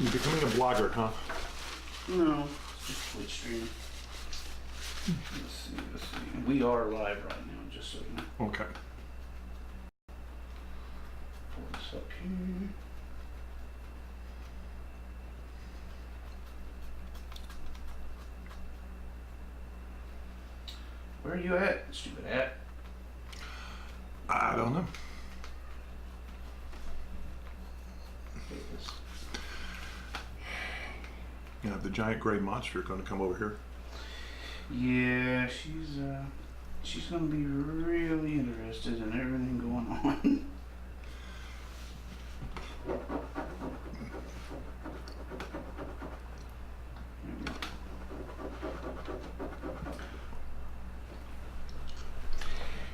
You're becoming a blogger, huh? No, it's just Twitch stream. Let's see. We are live right now, just so you know. Okay. Pull this up here. Where are you at, stupid at? I don't know. You know, the giant gray monster going to come over here. Yeah, she's gonna be really interested in everything going on.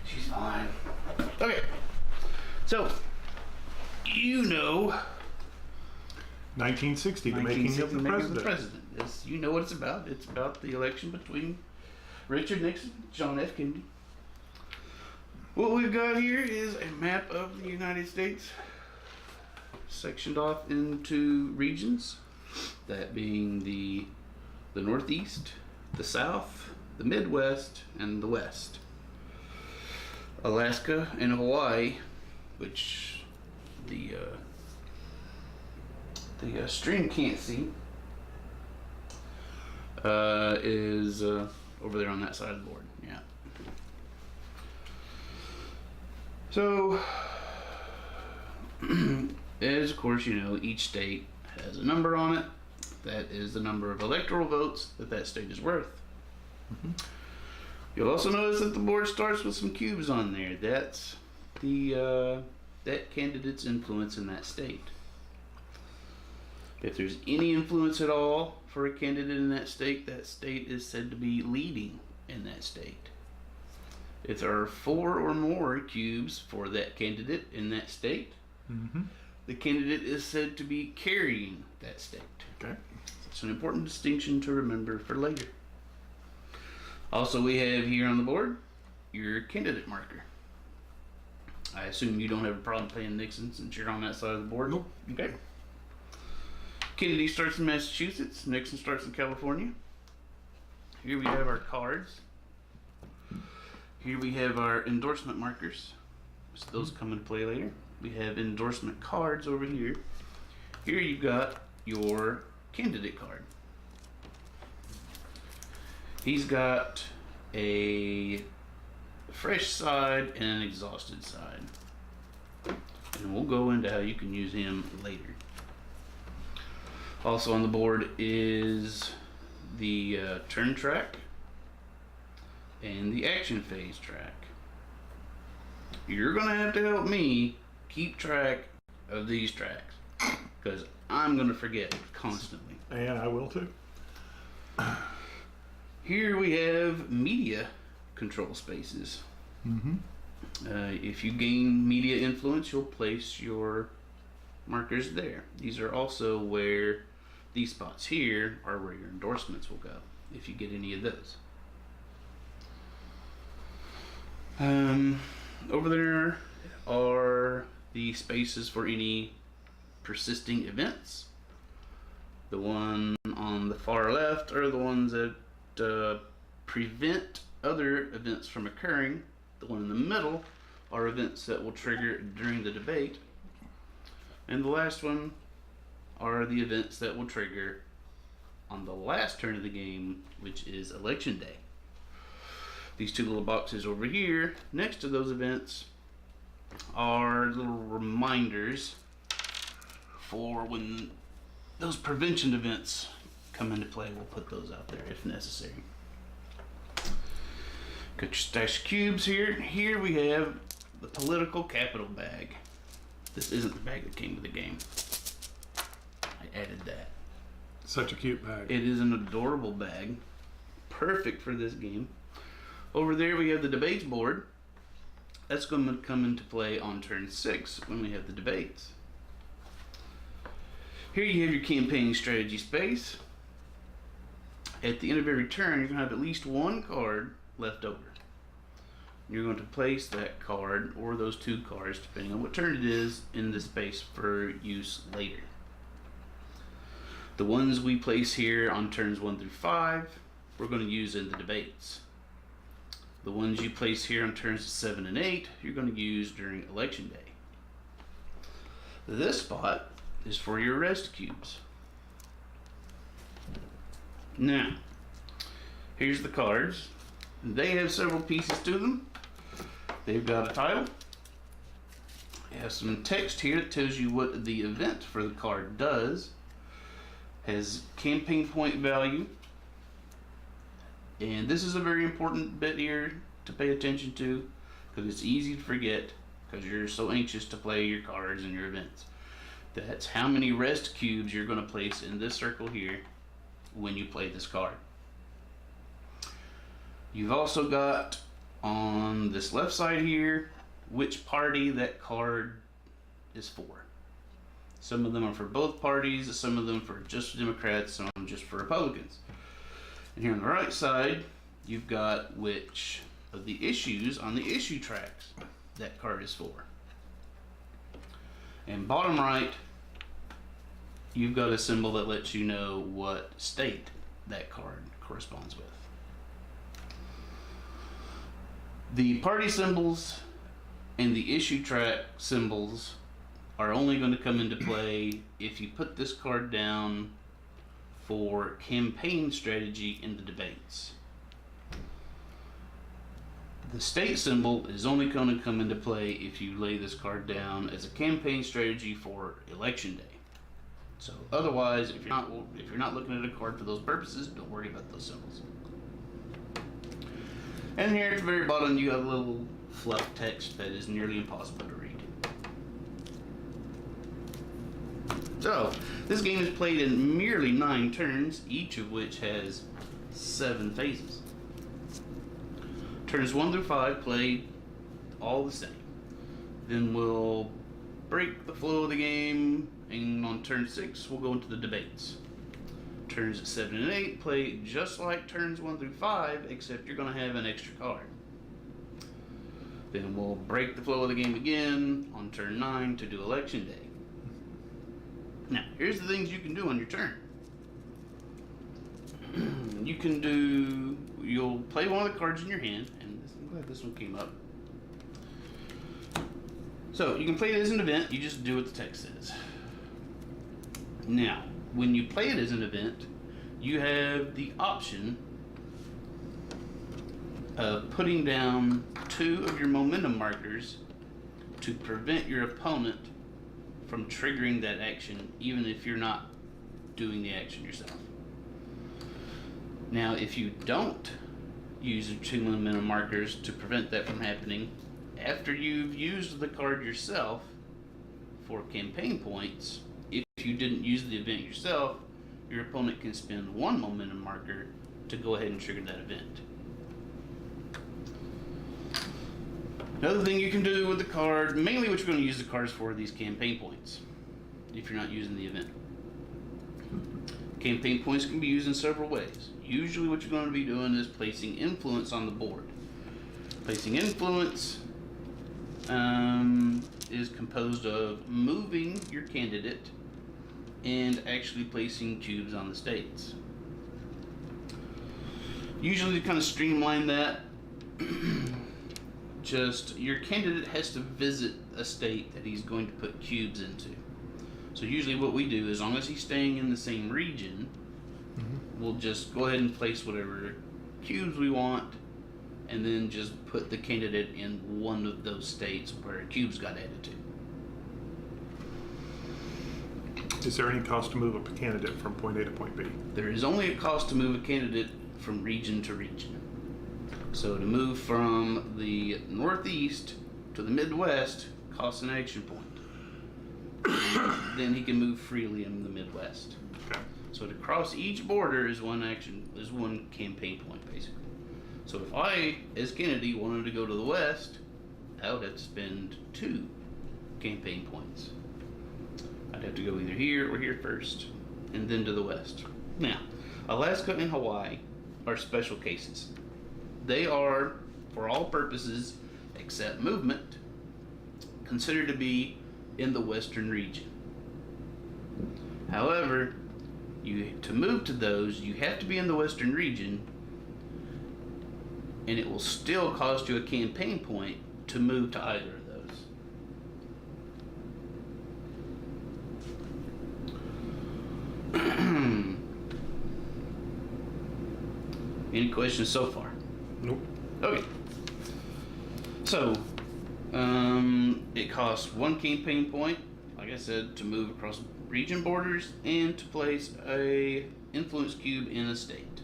She's fine. Okay, so you know 1960, the making of the president. Yes, you know what it's about. It's about the election between Richard Nixon and John F. Kennedy. What we've got here is a map of the United States sectioned off into regions, that being the Northeast, the South, the Midwest, and the West. Alaska and Hawaii, which the stream can't see, is over there on that side of the board. Yeah. So, as of course you know, each state has a number on it. That is the number of electoral votes that state is worth. Mm-hmm. You'll also notice that the board starts with some cubes on there. That's the that candidate's influence in that state. If there's any influence at all for a candidate in that state is said to be leading in that state. If there are 4 or more cubes for that candidate in that state, mm-hmm. the candidate is said to be carrying that state. Okay. It's an important distinction to remember for later. Also, we have here on the board your candidate marker. I assume you don't have a problem playing Nixon since you're on that side of the board? Nope. Okay. Kennedy starts in Massachusetts. Nixon starts in California. Here we have our cards. Here we have our endorsement markers. So those come into play later. We have endorsement cards over here. Here you've got your candidate card. He's got a fresh side and an exhausted side. And we'll go into how you can use him later. Also on the board is the turn track and the action phase track. You're gonna have to help me keep track of these tracks because I'm gonna forget constantly. And I will too. Here we have media control spaces. Mm-hmm. If you gain media influence, you'll place your markers there. These are also where these spots here are where your endorsements will go, if you get any of those. Over there are the spaces for any persisting events. The one on the far left are the ones that prevent other events from occurring. The one in the middle are events that will trigger during the debate. And the last one are the events that will trigger on the last turn of the game, which is election day. These two little boxes over here next to those events are little reminders for when those prevention events come into play. We'll put those out there if necessary. Got your stash of cubes here. Here we have the political capital bag. This isn't the bag that came with the game. I added that. Such a cute bag. It is an adorable bag. Perfect for this game. Over there we have the debates board. That's going to come into play on turn 6 when we have the debates. Here you have your campaign strategy space. At the end of every turn, you're going to have at least one card left over. You're going to place that card or those 2 cards, depending on what turn it is, in the space for use later. The ones we place here on turns 1 through 5, we're going to use in the debates. The ones you place here on turns 7 and 8, you're going to use during election day. This spot is for your rest cubes. Now, here's the cards. They have several pieces to them. They've got a title. It has some text here that tells you what the event for the card does. Has campaign point value. And this is a very important bit here to pay attention to, because it's easy to forget because you're so anxious to play your cards and your events. That's how many rest cubes you're going to place in this circle here when you play this card. You've also got on this left side here which party that card is for. Some of them are for both parties, some of them for just Democrats, some of them just for Republicans. And here on the right side, you've got which of the issues on the issue tracks that card is for. And bottom right, you've got a symbol that lets you know what state that card corresponds with. The party symbols and the issue track symbols are only going to come into play if you put this card down for campaign strategy in the debates. The state symbol is only going to come into play if you lay this card down as a campaign strategy for election day. So otherwise, if you're not looking at a card for those purposes, don't worry about those symbols. And here at the very bottom, you have a little fluff text that is nearly impossible to read. So, this game is played in merely 9 turns, each of which has 7 phases. Turns 1 through 5 played all the same. Then we'll break the flow of the game, and on turn 6 we'll go into the debates. Turns 7 and 8 play just like turns 1 through 5, except you're going to have an extra card. Then we'll break the flow of the game again on turn 9 to do election day. Now, here's the things you can do on your turn. You'll play one of the cards in your hand, and I'm glad this one came up. So, you can play it as an event, you just do what the text says. Now, when you play it as an event, you have the option of putting down 2 of your momentum markers to prevent your opponent from triggering that action, even if you're not doing the action yourself. Now, if you don't use your 2 momentum markers to prevent that from happening, after you've used the card yourself for campaign points, if you didn't use the event yourself, your opponent can spend 1 momentum marker to go ahead and trigger that event. Another thing you can do with the card, mainly what you're going to use the cards for, are these campaign points, if you're not using the event. Campaign points can be used in several ways. Usually what you're going to be doing is placing influence on the board. Placing influence is composed of moving your candidate and actually placing cubes on the states. Usually to kind of streamline that, just your candidate has to visit a state that he's going to put cubes into. So usually what we do, as long as he's staying in the same region, we'll just go ahead and place whatever cubes we want, and then just put the candidate in one of those states where cubes got added to. Is there any cost to move a candidate from point A to point B? There is only a cost to move a candidate from region to region. So to move from the Northeast to the Midwest costs an action point. Then he can move freely in the Midwest. Okay. So to cross each border is one campaign point, basically. So if I, as Kennedy, wanted to go to the West, I would have to spend 2 campaign points. I'd have to go either here or here first, and then to the West. Now, Alaska and Hawaii are special cases. They are, for all purposes except movement, considered to be in the western region. However, To move to those, you have to be in the Western region, and it will still cost you a campaign point to move to either of those. Any questions so far? Nope. Okay. So, it costs 1 campaign point, like I said, to move across region borders and to place a influence cube in a state.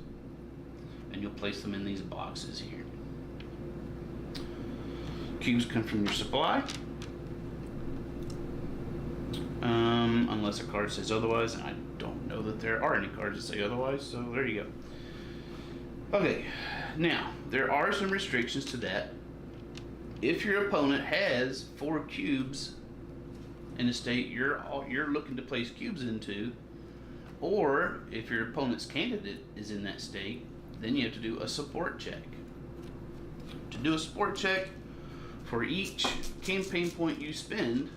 And you'll place them in these boxes here. Cubes come from your supply. Unless a card says otherwise, and I don't know that there are any cards that say otherwise, so there you go. Okay, now, there are some restrictions to that. If your opponent has 4 cubes in a state you're looking to place cubes into, or if your opponent's candidate is in that state, then you have to do a support check. To do a support check, for each campaign point you spend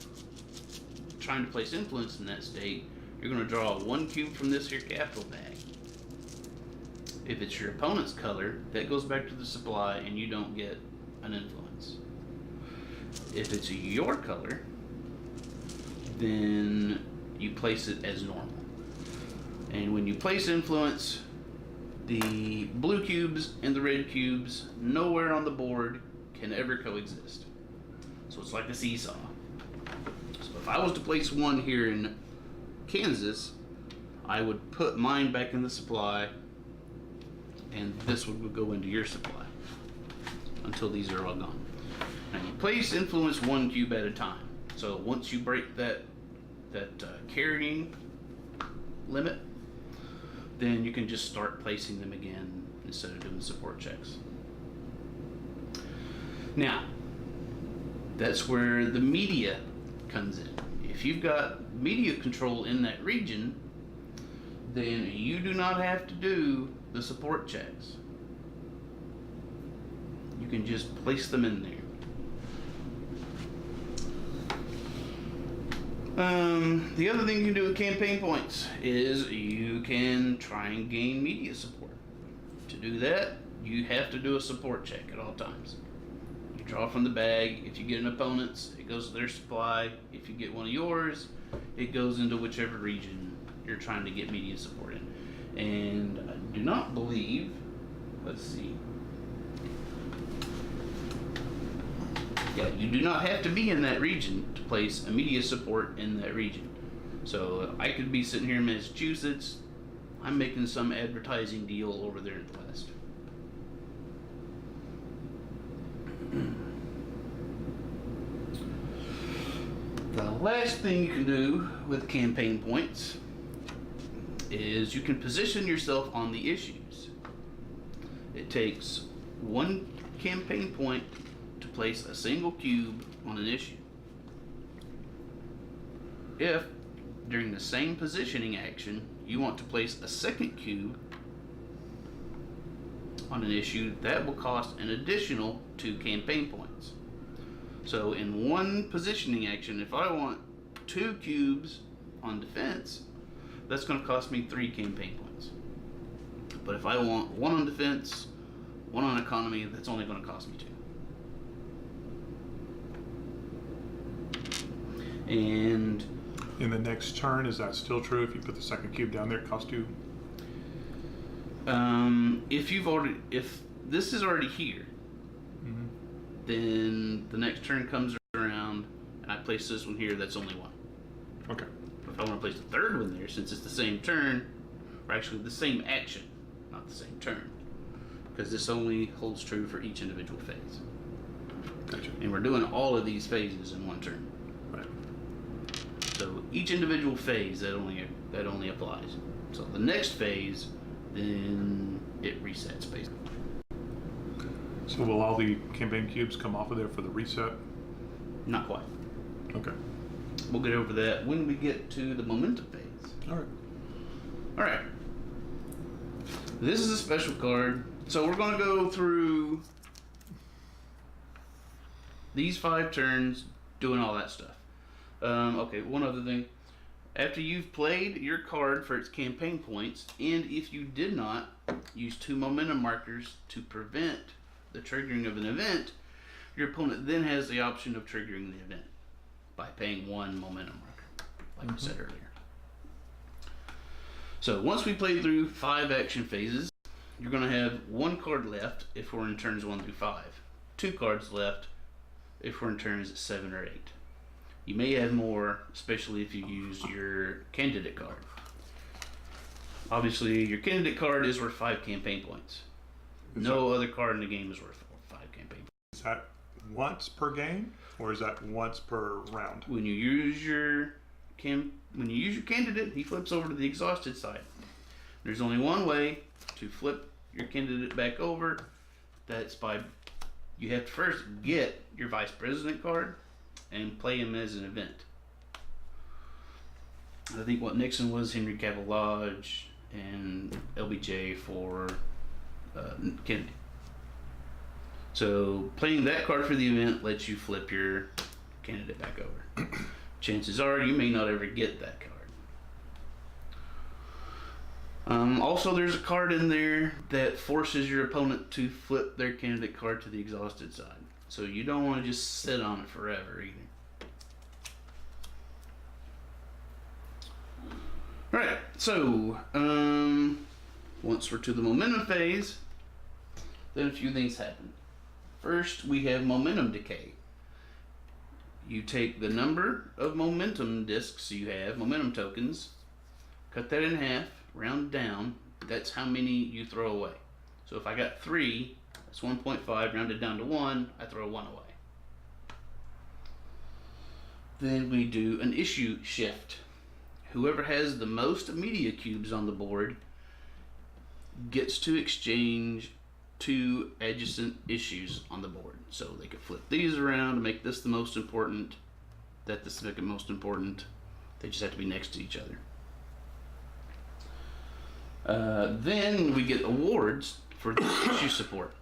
trying to place influence in that state, you're going to draw 1 cube from this here capital bag. If it's your opponent's color, that goes back to the supply and you don't get an influence. If it's your color, then you place it as normal. And when you place influence, the blue cubes and the red cubes nowhere on the board can ever coexist. So it's like a seesaw. So if I was to place one here in Kansas, I would put mine back in the supply, and this one would go into your supply until these are all gone. Now you place influence 1 cube at a time. So once you break that carrying limit, then you can just start placing them again instead of doing support checks. Now, that's where the media comes in. If you've got media control in that region, then you do not have to do the support checks. You can just place them in there. The other thing you can do with campaign points is you can try and gain media support. To do that, you have to do a support check at all times. You draw from the bag. If you get an opponent's, it goes to their supply. If you get one of yours, it goes into whichever region you're trying to get media support in. And I do not believe, let's see. Yeah, you do not have to be in that region to place a media support in that region. So I could be sitting here in Massachusetts, I'm making some advertising deal over there in the West. The last thing you can do with campaign points is you can position yourself on the issues. It takes 1 campaign point to place a single cube on an issue. If, during the same positioning action, you want to place a second cube on an issue, that will cost an additional 2 campaign points. So in one positioning action, if I want 2 cubes on defense, that's going to cost me 3 campaign points. But if I want 1 on defense, 1 on economy, that's only going to cost me 2. And In the next turn, is that still true? If you put the second cube down there, it costs you? if this is already here, Mm-hmm. then the next turn comes around and I place this one here, that's only 1. Okay. If I want to place the third one there, since it's the same turn, or actually the same action, not the same turn, because this only holds true for each individual phase. Gotcha. And we're doing all of these phases in 1 turn. Right. So each individual phase, that only applies. So the next phase, then it resets basically. So will all the campaign cubes come off of there for the reset? Not quite. Okay. We'll get over that when we get to the momentum phase. All right. All right. This is a special card. So we're going to go through these 5 turns doing all that stuff. Okay, one other thing. After you've played your card for its campaign points, and if you did not use 2 momentum markers to prevent the triggering of an event, your opponent then has the option of triggering the event by paying 1 momentum marker, like I said earlier. So once we play through 5 action phases, you're going to have 1 card left if we're in turns 1 through 5, 2 cards left if we're in turns 7 or 8. You may have more, especially if you use your candidate card. Obviously, your candidate card is worth 5 campaign points. No other card in the game is worth 5 campaign points. Is that once per game, or is that once per round? When you use your candidate, he flips over to the exhausted side. There's only one way to flip your candidate back over. That's by you have to first get your vice president card and play him as an event. I think what Nixon was Henry Cavill Lodge and LBJ for Kennedy. So playing that card for the event lets you flip your candidate back over. Chances are you may not ever get that card. Also, there's a card in there that forces your opponent to flip their candidate card to the exhausted side. So you don't want to just sit on it forever either. Alright, so once we're to the momentum phase, then a few things happen. First, we have momentum decay. You take the number of momentum discs you have, momentum tokens, cut that in half, round down. That's how many you throw away. So if I got 3, that's 1.5, rounded down to 1, I throw 1 away. Then we do an issue shift. Whoever has the most media cubes on the board gets to exchange 2 adjacent issues on the board. So they could flip these around to make this the most important, that the second most important. They just have to be next to each other. Then we get awards for the issue support.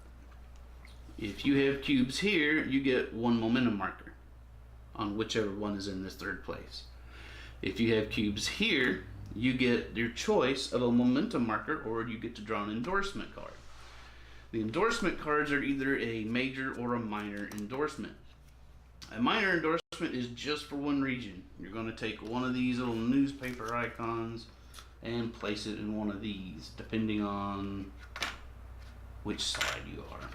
If you have cubes here, you get 1 momentum marker on whichever one is in this 3rd place. If you have cubes here, you get your choice of a momentum marker, or you get to draw an endorsement card. The endorsement cards are either a major or a minor endorsement. A minor endorsement is just for one region. You're going to take one of these little newspaper icons and place it in one of these, depending on which side you are.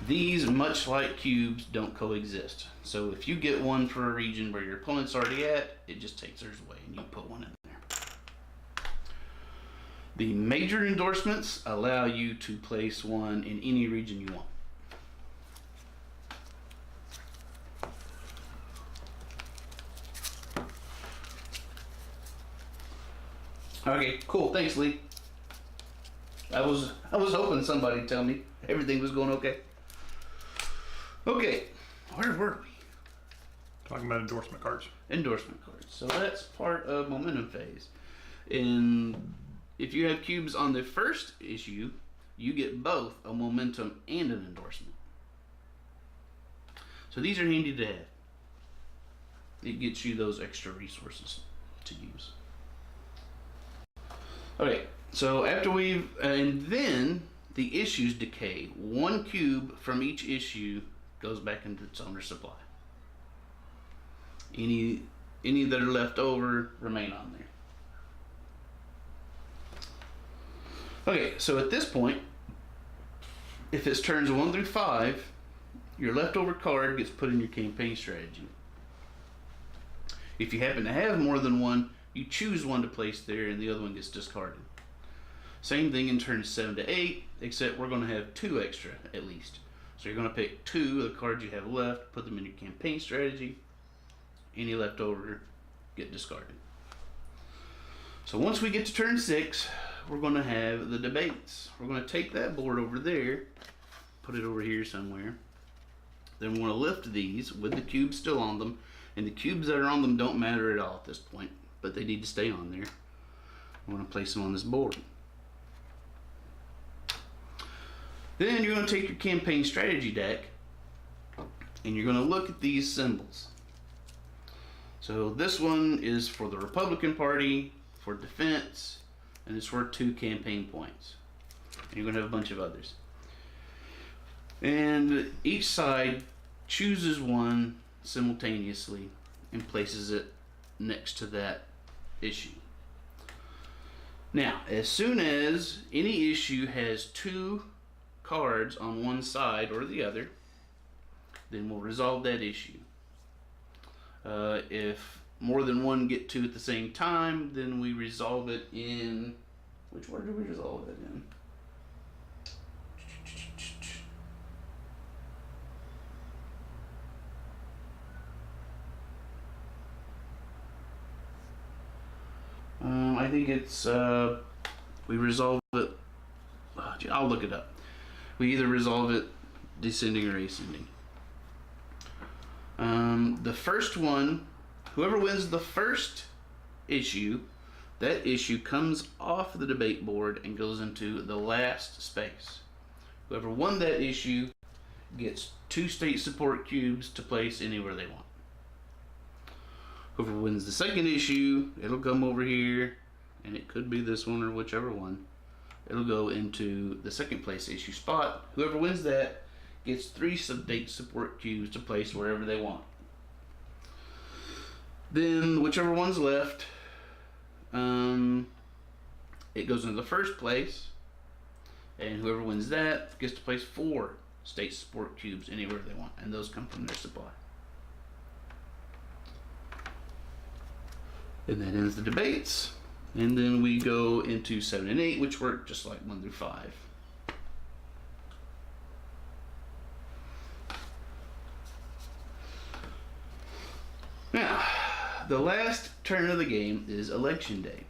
These, much like cubes, don't coexist. So if you get one for a region where your opponent's already at, it just takes theirs away and you put one in there. The major endorsements allow you to place one in any region you want. Okay, cool. Thanks, Lee. I was hoping somebody'd tell me everything was going okay. Okay, where were we? Talking about endorsement cards. Endorsement cards. So that's part of momentum phase. And if you have cubes on the first issue, you get both a momentum and an endorsement. So these are handy to have. It gets you those extra resources to use. Okay, so after and then the issues decay. 1 cube from each issue goes back into its owner's supply. Any that are left over remain on there. Okay, so at this point, if it's turns 1 through 5, your leftover card gets put in your campaign strategy. If you happen to have more than one, you choose one to place there and the other one gets discarded. Same thing in turns 7 to 8, except we're going to have 2 extra at least. So you're going to pick 2 of the cards you have left, put them in your campaign strategy. Any left over get discarded. So once we get to turn 6, we're going to have the debates. We're going to take that board over there, put it over here somewhere. Then we're going to lift these with the cubes still on them. And the cubes that are on them don't matter at all at this point, but they need to stay on there. I'm going to place them on this board. Then you're going to take your campaign strategy deck and you're going to look at these symbols. So this one is for the Republican Party, for defense, and it's worth 2 campaign points. And you're going to have a bunch of others. And each side chooses one simultaneously and places it next to that issue. Now, as soon as any issue has 2 cards on one side or the other, then we'll resolve that issue. If more than one get 2 at the same time, then we resolve it in... Which word do we resolve it in? I think it's... we resolve it... I'll look it up. We either resolve it descending or ascending. The first one, whoever wins the first issue, that issue comes off the debate board and goes into the last space. Whoever won that issue gets 2 state support cubes to place anywhere they want. Whoever wins the second issue, it'll come over here, and it could be this one or whichever one. It'll go into the second place issue spot. Whoever wins that gets 3 state support cubes to place wherever they want. Then whichever one's left, it goes into the first place, and whoever wins that gets to place 4 state support cubes anywhere they want, and those come from their supply. And that ends the debates, and then we go into 7 and 8, which work just like 1 through 5. Now, the last turn of the game is election day.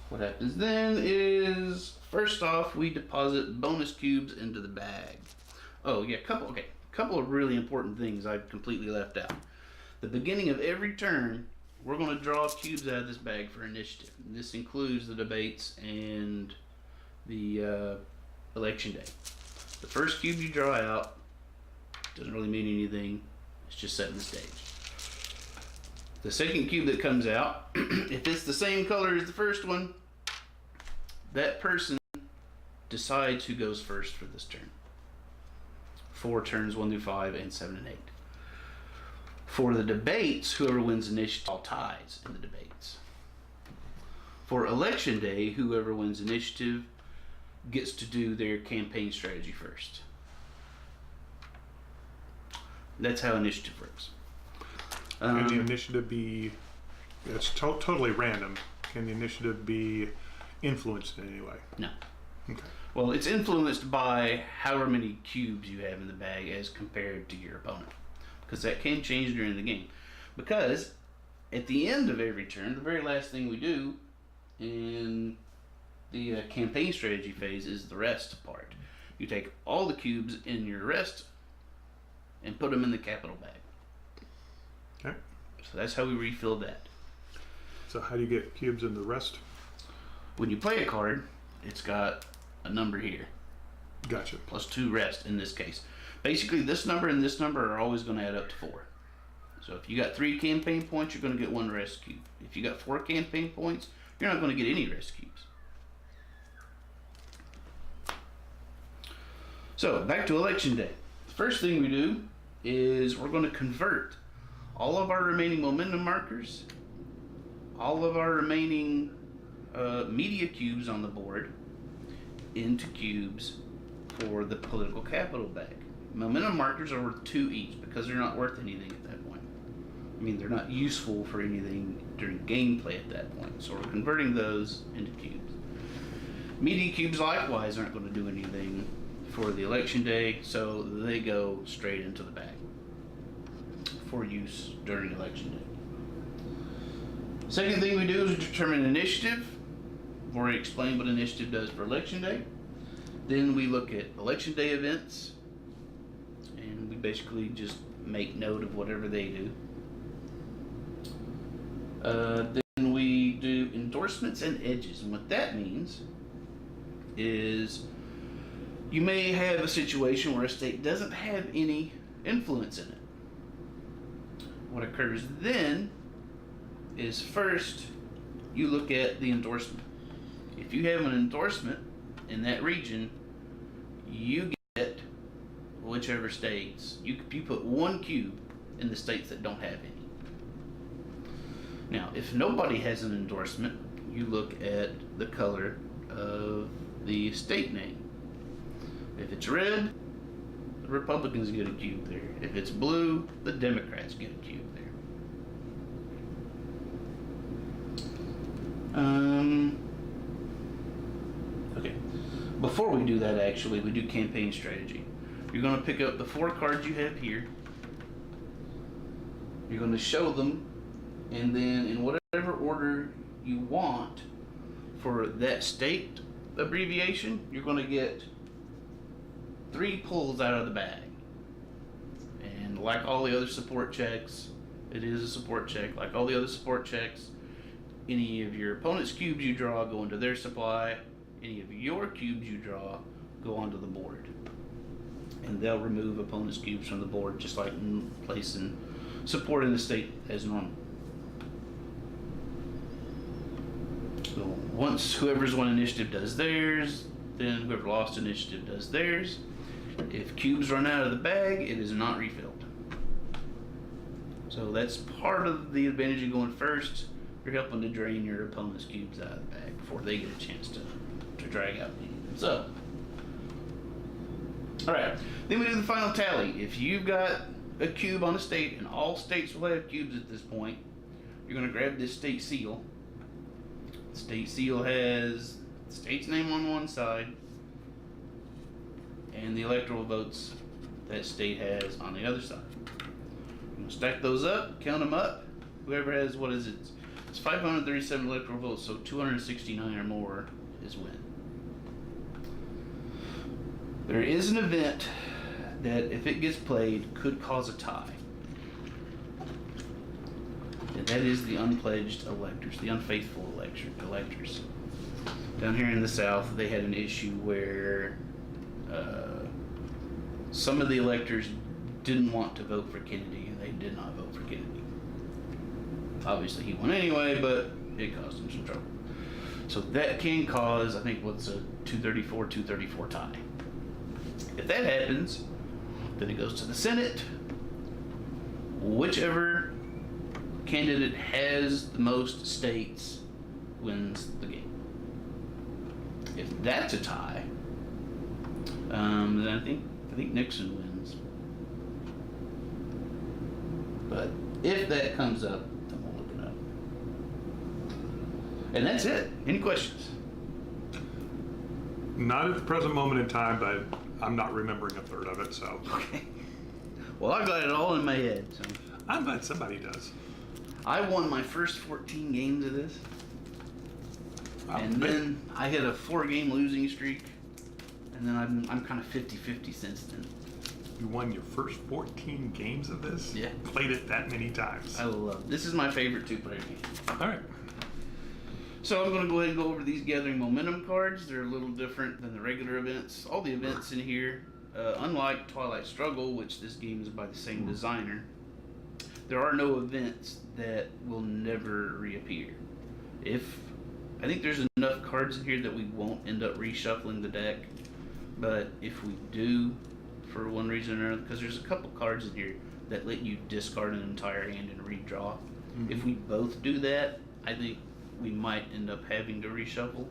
What happens then is, first off, we deposit bonus cubes into the bag. Oh yeah, couple of really important things I've completely left out. The beginning of every turn, we're going to draw cubes out of this bag for initiative. This includes the debates and the election day. The first cube you draw out doesn't really mean anything. It's just setting the stage. The second cube that comes out, if it's the same color as the first one, that person decides who goes first for this turn. 4 turns, 1 through 5, and 7 and 8. For the debates, whoever wins initiative all ties in the debates. For election day, whoever wins initiative gets to do their campaign strategy first. That's how initiative works. Can the initiative be... It's totally random. Can the initiative be influenced in any way? No. Okay. Well, it's influenced by however many cubes you have in the bag as compared to your opponent. Because that can change during the game. Because at the end of every turn, the very last thing we do in the campaign strategy phase is the rest part. You take all the cubes in your rest and put them in the capital bag. Okay. So that's how we refill that. So how do you get cubes in the rest? When you play a card, it's got a number here. Gotcha. Plus 2 rest in this case. Basically, this number and this number are always going to add up to 4. So if you got 3 campaign points, you're going to get 1 rest cube. If you got 4 campaign points, you're not going to get any rest cubes. So back to election day. The first thing we do is we're going to convert all of our remaining momentum markers, all of our remaining media cubes on the board into cubes for the political capital bag. Momentum markers are worth 2 each because they're not worth anything at that point. I mean, they're not useful for anything during gameplay at that point. So we're converting those into cubes. Media cubes likewise aren't going to do anything for the election day, so they go straight into the bag for use during election day. Second thing we do is determine initiative. I've already explained what initiative does for election day. Then we look at election day events, and we basically just make note of whatever they do. Then we do endorsements and edges, and what that means is you may have a situation where a state doesn't have any influence in it. What occurs then is first you look at the endorsement. If you have an endorsement in that region, you get whichever states. You put 1 cube in the states that don't have any. Now, if nobody has an endorsement, you look at the color of the state name. If it's red, the Republicans get a cube there. If it's blue, the Democrats get a cube there. Okay. Before we do that, actually, we do campaign strategy. You're going to pick up the 4 cards you have here. You're going to show them, and then in whatever order you want for that state abbreviation, you're going to get 3 pulls out of the bag. And like all the other support checks, it is a support check. Like all the other support checks, any of your opponent's cubes you draw go into their supply. Any of your cubes you draw go onto the board. And they'll remove opponent's cubes from the board, just like placing support in the state as normal. So once whoever's won initiative does theirs, then whoever lost initiative does theirs. If cubes run out of the bag, it is not refilled. So that's part of the advantage of going first. You're helping to drain your opponent's cubes out of the bag before they get a chance to drag out any of them. So, alright, then we do the final tally. If you've got a cube on a state, and all states will have cubes at this point, you're going to grab this state seal. The state seal has the state's name on one side and the electoral votes that state has on the other side. You're going to stack those up, count them up. Whoever has, what is it? It's 537 electoral votes, so 269 or more is win. There is an event that, if it gets played, could cause a tie. And that is the unpledged electors, the unfaithful electors. Down here in the South, they had an issue where some of the electors didn't want to vote for Kennedy, and they did not vote for Kennedy. Obviously, he won anyway, but it caused him some trouble. So that can cause, I think, what's a 234 tie. If that happens, then it goes to the Senate. Whichever candidate has the most states wins the game. If that's a tie, then I think Nixon wins. But if that comes up, then we'll look it up. And that's it. Any questions? Not at the present moment in time, but I'm not remembering a third of it, so. Okay. Well, I got it all in my head, so. I'm glad somebody does. I won my first 14 games of this. And then I hit a 4-game losing streak. And then I'm kind of 50-50 since then. You won your first 14 games of this? Yeah. Played it that many times. I love it. This is my favorite 2-player game. All right. So I'm going to go ahead and go over these Gathering Momentum cards. They're a little different than the regular events. All the events in here, unlike Twilight Struggle, which this game is by the same designer, there are no events that will never reappear. I think there's enough cards in here that we won't end up reshuffling the deck, but if we do, for one reason or another, because there's a couple cards in here that let you discard an entire hand and redraw. Mm-hmm. If we both do that, I think we might end up having to reshuffle.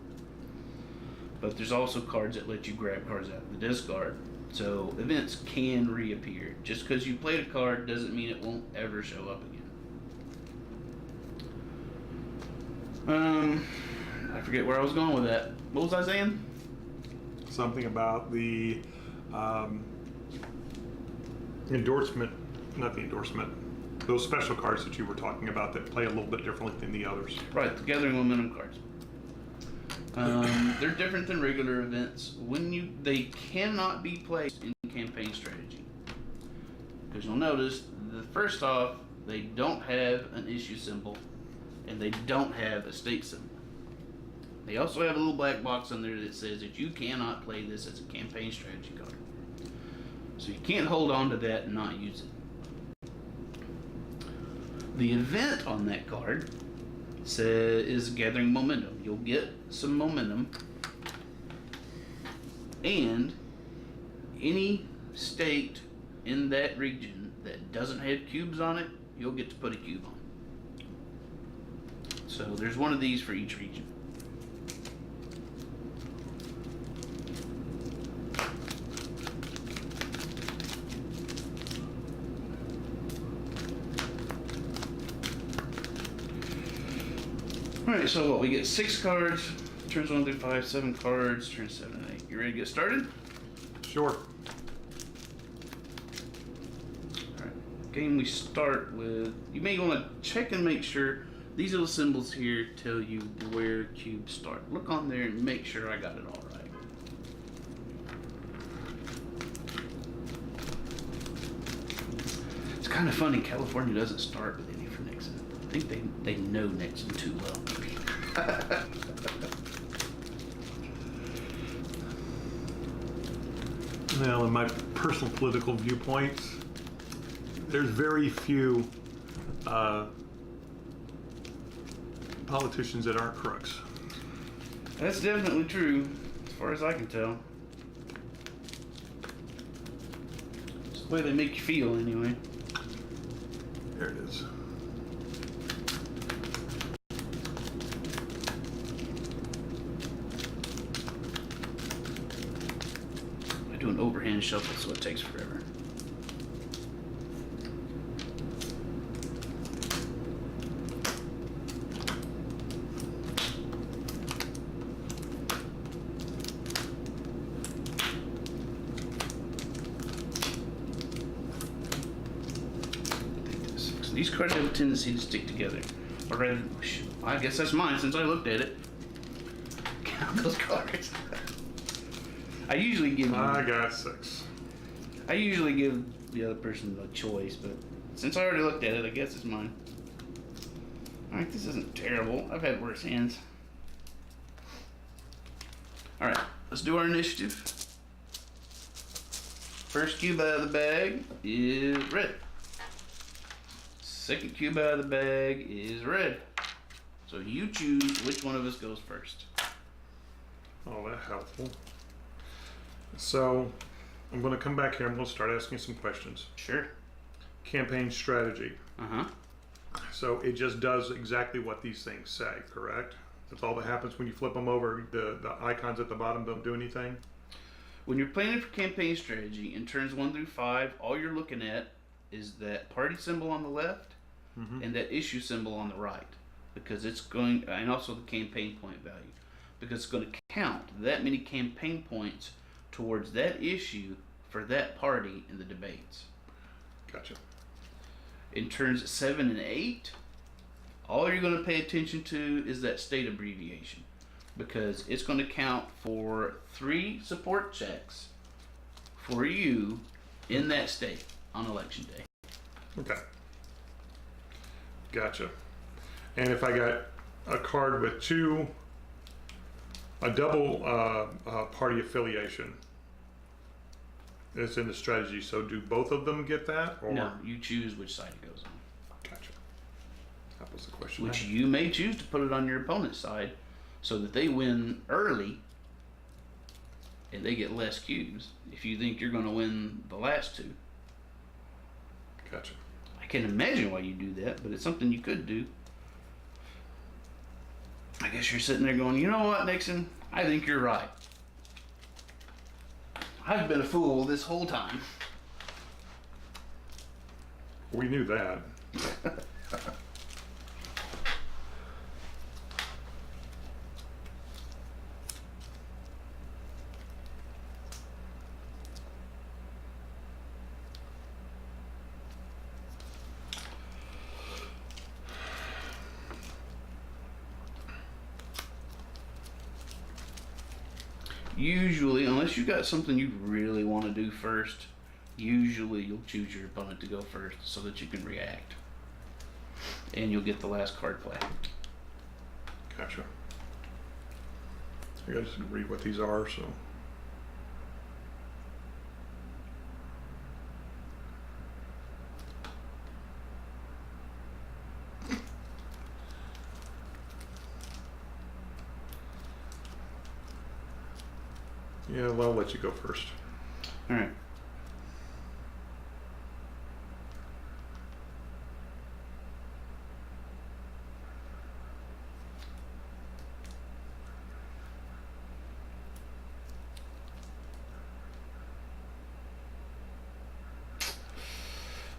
But there's also cards that let you grab cards out of the discard. So events can reappear. Just because you played a card doesn't mean it won't ever show up again. I forget where I was going with that. What was I saying? Something about the endorsement, not the endorsement, those special cards that you were talking about that play a little bit differently than the others. Right, the Gathering Momentum cards. They're different than regular events. They cannot be played in campaign strategy. Because you'll notice, first off, they don't have an issue symbol, and they don't have a state symbol. They also have a little black box on there that says that you cannot play this as a campaign strategy card. So you can't hold on to that and not use it. The event on that card is gathering momentum. You'll get some momentum, and any state in that region that doesn't have cubes on it, you'll get to put a cube on. So there's one of these for each region. Alright, so what? We get 6 cards, turns 1 through 5, 7 cards, turns 7 and 8. You ready to get started? Sure. Alright, game we start with, you may want to check and make sure these little symbols here tell you where cubes start. Look on there and make sure I got it all right. It's kind of funny, California doesn't start with any for Nixon. I think they know Nixon too well. Well, in my personal political viewpoints, there's very few politicians that aren't crooks. That's definitely true, as far as I can tell. It's the way they make you feel, anyway. There it is. I do an overhand shuffle, so it takes forever. These cards have a tendency to stick together. Or rather, I guess that's mine since I looked at it. Count those cards. I usually give I got 6. I usually give the other person a choice, but since I already looked at it, I guess it's mine. Alright, this isn't terrible. I've had worse hands. Alright, let's do our initiative. First cube out of the bag is red. Second cube out of the bag is red. So you choose which one of us goes first. Oh, that's helpful. So, I'm going to come back here. I'm going to start asking some questions. Sure. Campaign strategy. Uh-huh. So it just does exactly what these things say, correct? That's all that happens when you flip them over. The icons at the bottom don't do anything? When you're planning for campaign strategy in turns 1 through 5, all you're looking at is that party symbol on the left and that issue symbol on the right, because it's going, and also the campaign point value, because it's going to count that many campaign points towards that issue for that party in the debates. Gotcha. In turns 7 and 8, all you're going to pay attention to is that state abbreviation, because it's going to count for 3 support checks for you in that state on election day. Okay. Gotcha. And if I got a card with a double party affiliation, it's in the strategy, so do both of them get that? Or? No, you choose which side it goes on. Gotcha. That was the question. Which you may choose to put it on your opponent's side so that they win early and they get less cubes if you think you're going to win the last 2. Gotcha. I can't imagine why you do that, but it's something you could do. I guess you're sitting there going, you know what, Nixon? I think you're right. I've been a fool this whole time. We knew that. Usually, unless you got something you really want to do first, usually you'll choose your opponent to go first so that you can react. And you'll get the last card play. Gotcha. I gotta just read what these are, so. Yeah, well, I'll let you go first. All right.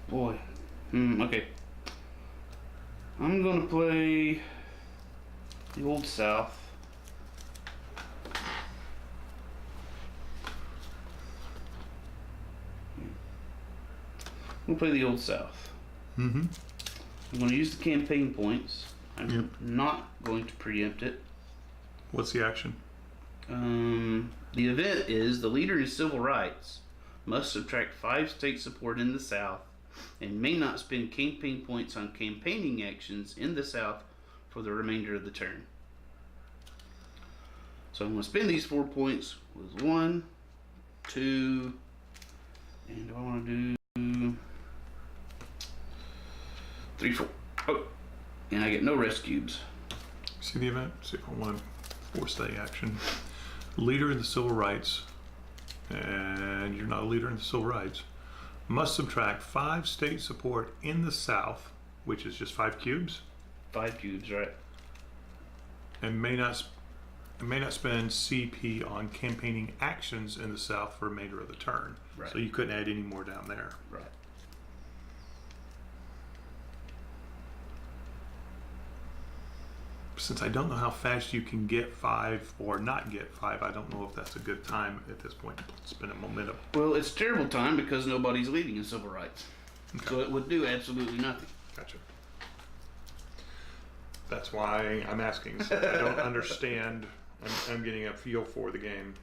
Boy. Okay. I'm gonna play the Old South. I'm gonna play the Old South. Mm-hmm. I'm gonna use the campaign points. I'm Yep. not going to preempt it. What's the action? The event is the leader in civil rights must subtract 5 state support in the South and may not spend campaign points on campaigning actions in the South for the remainder of the turn. So I'm going to spend these 4 points with 1, 2, and do I want to do 3, 4? Oh, and I get no rest cubes. See the event? See if I want to force the action. Leader in the civil rights, and you're not a leader in the civil rights, must subtract 5 state support in the South, which is just 5 cubes, 5 cubes, right? and may not spend CP on campaigning actions in the South for the remainder of the turn. Right. So you couldn't add any more down there. Right. Since I don't know how fast you can get 5 or not get 5, I don't know if that's a good time at this point to spend a momentum. Well, it's a terrible time because nobody's leading in civil rights. Okay. So it would do absolutely nothing. Gotcha. That's why I'm asking. Since I don't understand. I'm getting a feel for the game.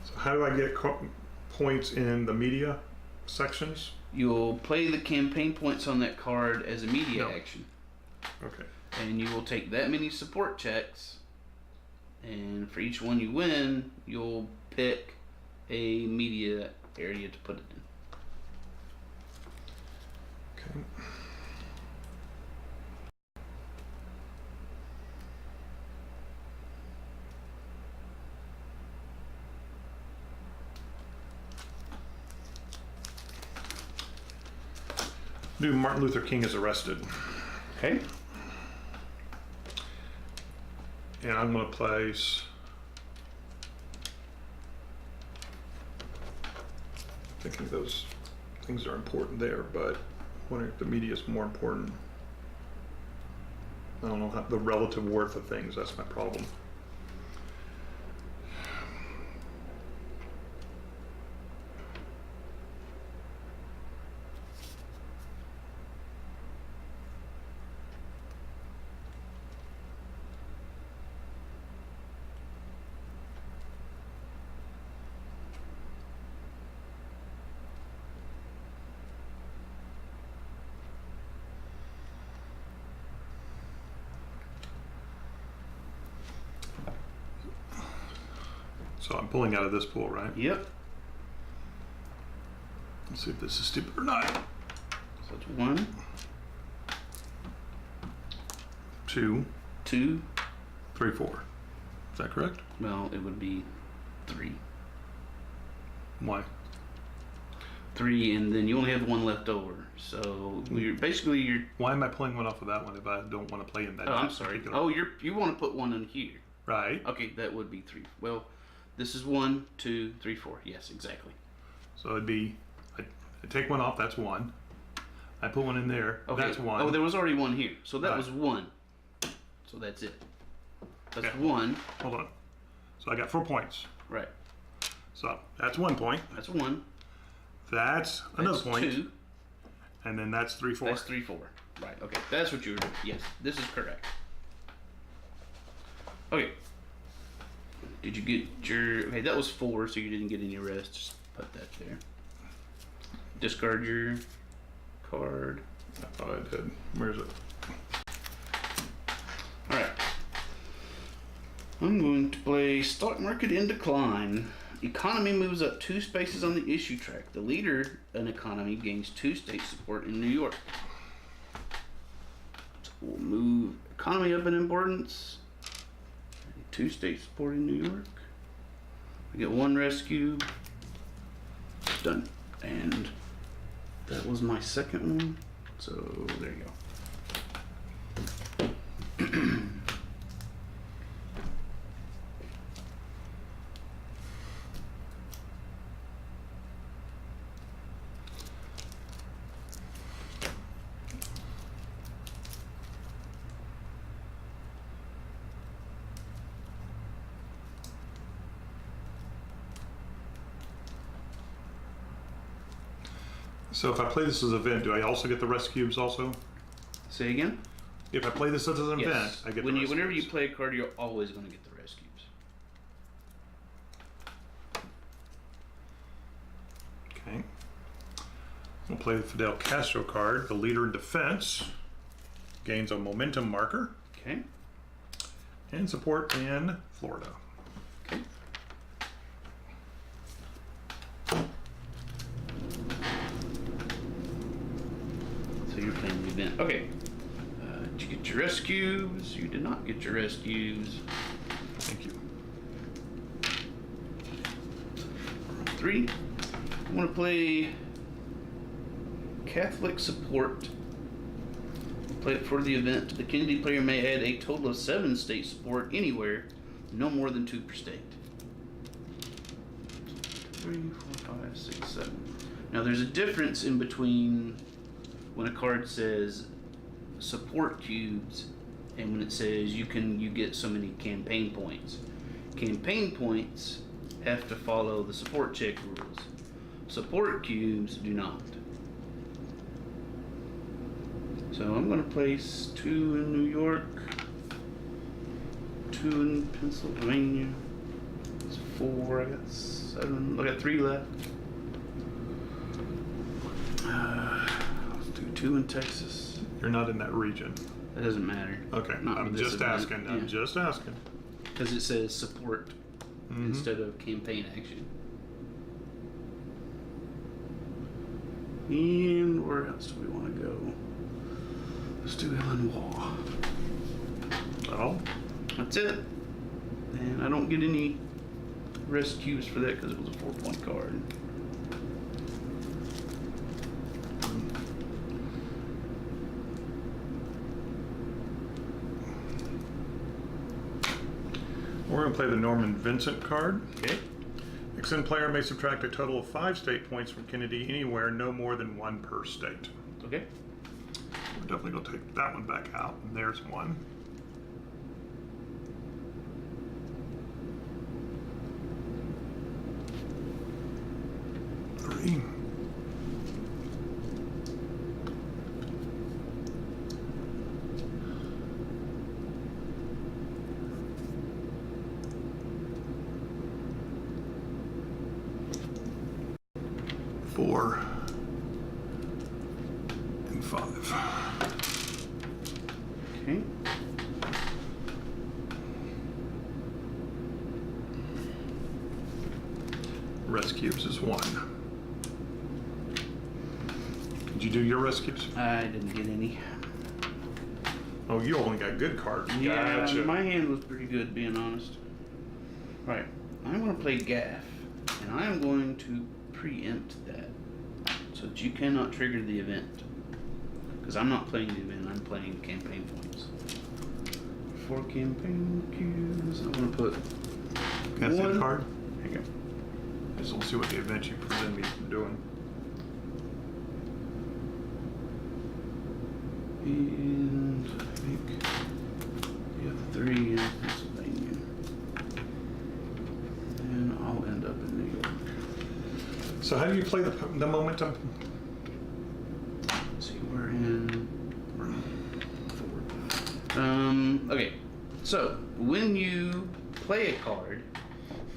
So how do I get points in the media sections? You'll play the campaign points on that card as a media No. action. Okay. And you will take that many support checks, and for each one you win, you'll pick a media area to put it in. Okay. New Martin Luther King is arrested. Okay. And I'm going to place. Thinking those things are important there, but wondering if the media is more important. I don't know the relative worth of things. That's my problem. So I'm pulling out of this pool, right? Yep. Let's see if this is stupid or not. So it's 1, 2, 2. 3, 4. Is that correct? Well, it would be 3. Why? 3, and then you only have 1 left over. So you're Why am I pulling one off of that one if I don't want to play in that? Oh, I'm sorry. particular- Oh, you want to put 1 in here. Right. Okay, that would be 3. Well, this is 1, 2, 3, 4. Yes, exactly. So it'd be, I take one off, that's 1. I put one in there, Okay. that's 1. Oh, there was already 1 here. So that Right. was 1. So that's it. That's Okay. 1. Hold on. So I got 4 points. Right. So that's 1 point. That's 1. That's another That's point. 2. And then that's 3, 4. That's 3, 4. Right. Okay. That's what you were doing. Yes. This is correct. Okay. Did you get your... Okay, that was 4, so you didn't get any rest. Just put that there. Discard your card. I thought I did. Where's it? Alright. I'm going to play Stock Market in Decline. Economy moves up 2 spaces on the issue track. The leader in economy gains 2 state support in New York. So we'll move economy up in importance. 2 state support in New York. We get 1 rescue. Done. And that was my second one. So there you go. So if I play this as an event, do I also get the rest cubes also? Say again? If I play this as an event, Yes. I get When the you, rest whenever cubes. you play a card, you're always going to get the rest cubes. Okay. We'll play the Fidel Castro card. The leader in defense gains a momentum marker Okay. and support in Florida. Okay. So you're playing the event. Okay. Did you get your rest cubes? You did not get your rest cubes. Thank you. 3. I want to play Catholic support. Play it for the event. The Kennedy player may add a total of 7 state support anywhere, no more than 2 per state. 3, 4, 5, 6, 7. Now there's a difference in between when a card says support cubes and when it says you get so many campaign points. Campaign points have to follow the support check rules. Support cubes do not. So I'm going to place 2 in New York, 2 in Pennsylvania. That's 4. I got 7. I got 3 left. Let's do 2 in Texas. You're not in that region. That doesn't matter. Okay. Not I'm with this just event. asking. Yeah. I'm just asking. Because it says support instead of campaign action. And where else do we want to go? Let's do Illinois. Oh, That's it. And I don't get any rest cubes for that because it was a 4-point card. we're going to play the Norman Vincent card. Okay. Extend player may subtract a total of 5 state points from Kennedy anywhere, no more than 1 per state. Okay. We're definitely going to take that one back out. And there's 1. Three. Four. And 5. Okay. Rest cubes is 1. Did you do your rest cubes? I didn't get any. Oh, you only got good cards. Yeah, Gotcha. my hand was pretty good, being honest. Right. I'm going to play Gaff, and I'm going to preempt that so that you cannot trigger the event. Because I'm not playing the event, I'm playing campaign points. 4 campaign cubes. I'm going to put Can I see the 1. card? There you go. Just we'll see what the event you present me doing. And I think you have 3 in Pennsylvania. And I'll end up in New York. So how do you play the momentum? Let's see, we're in 4. Okay, so when you play a card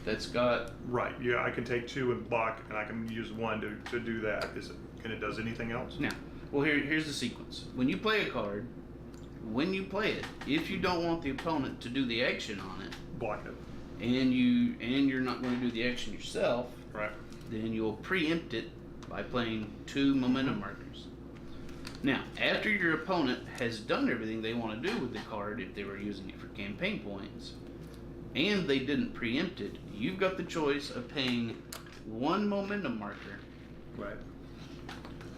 that's got Right. Yeah, I can take 2 and block, and I can use 1 to do that. Is it? And it does anything else? now, well here's the sequence. When you play a card, when you play it, if you don't want the opponent to do the action on it, Block it. and you're not going to do the action yourself, Right. then you'll preempt it by playing 2 momentum markers. Now, after your opponent has done everything they want to do with the card, if they were using it for campaign points, and they didn't preempt it, you've got the choice of paying 1 momentum marker Right.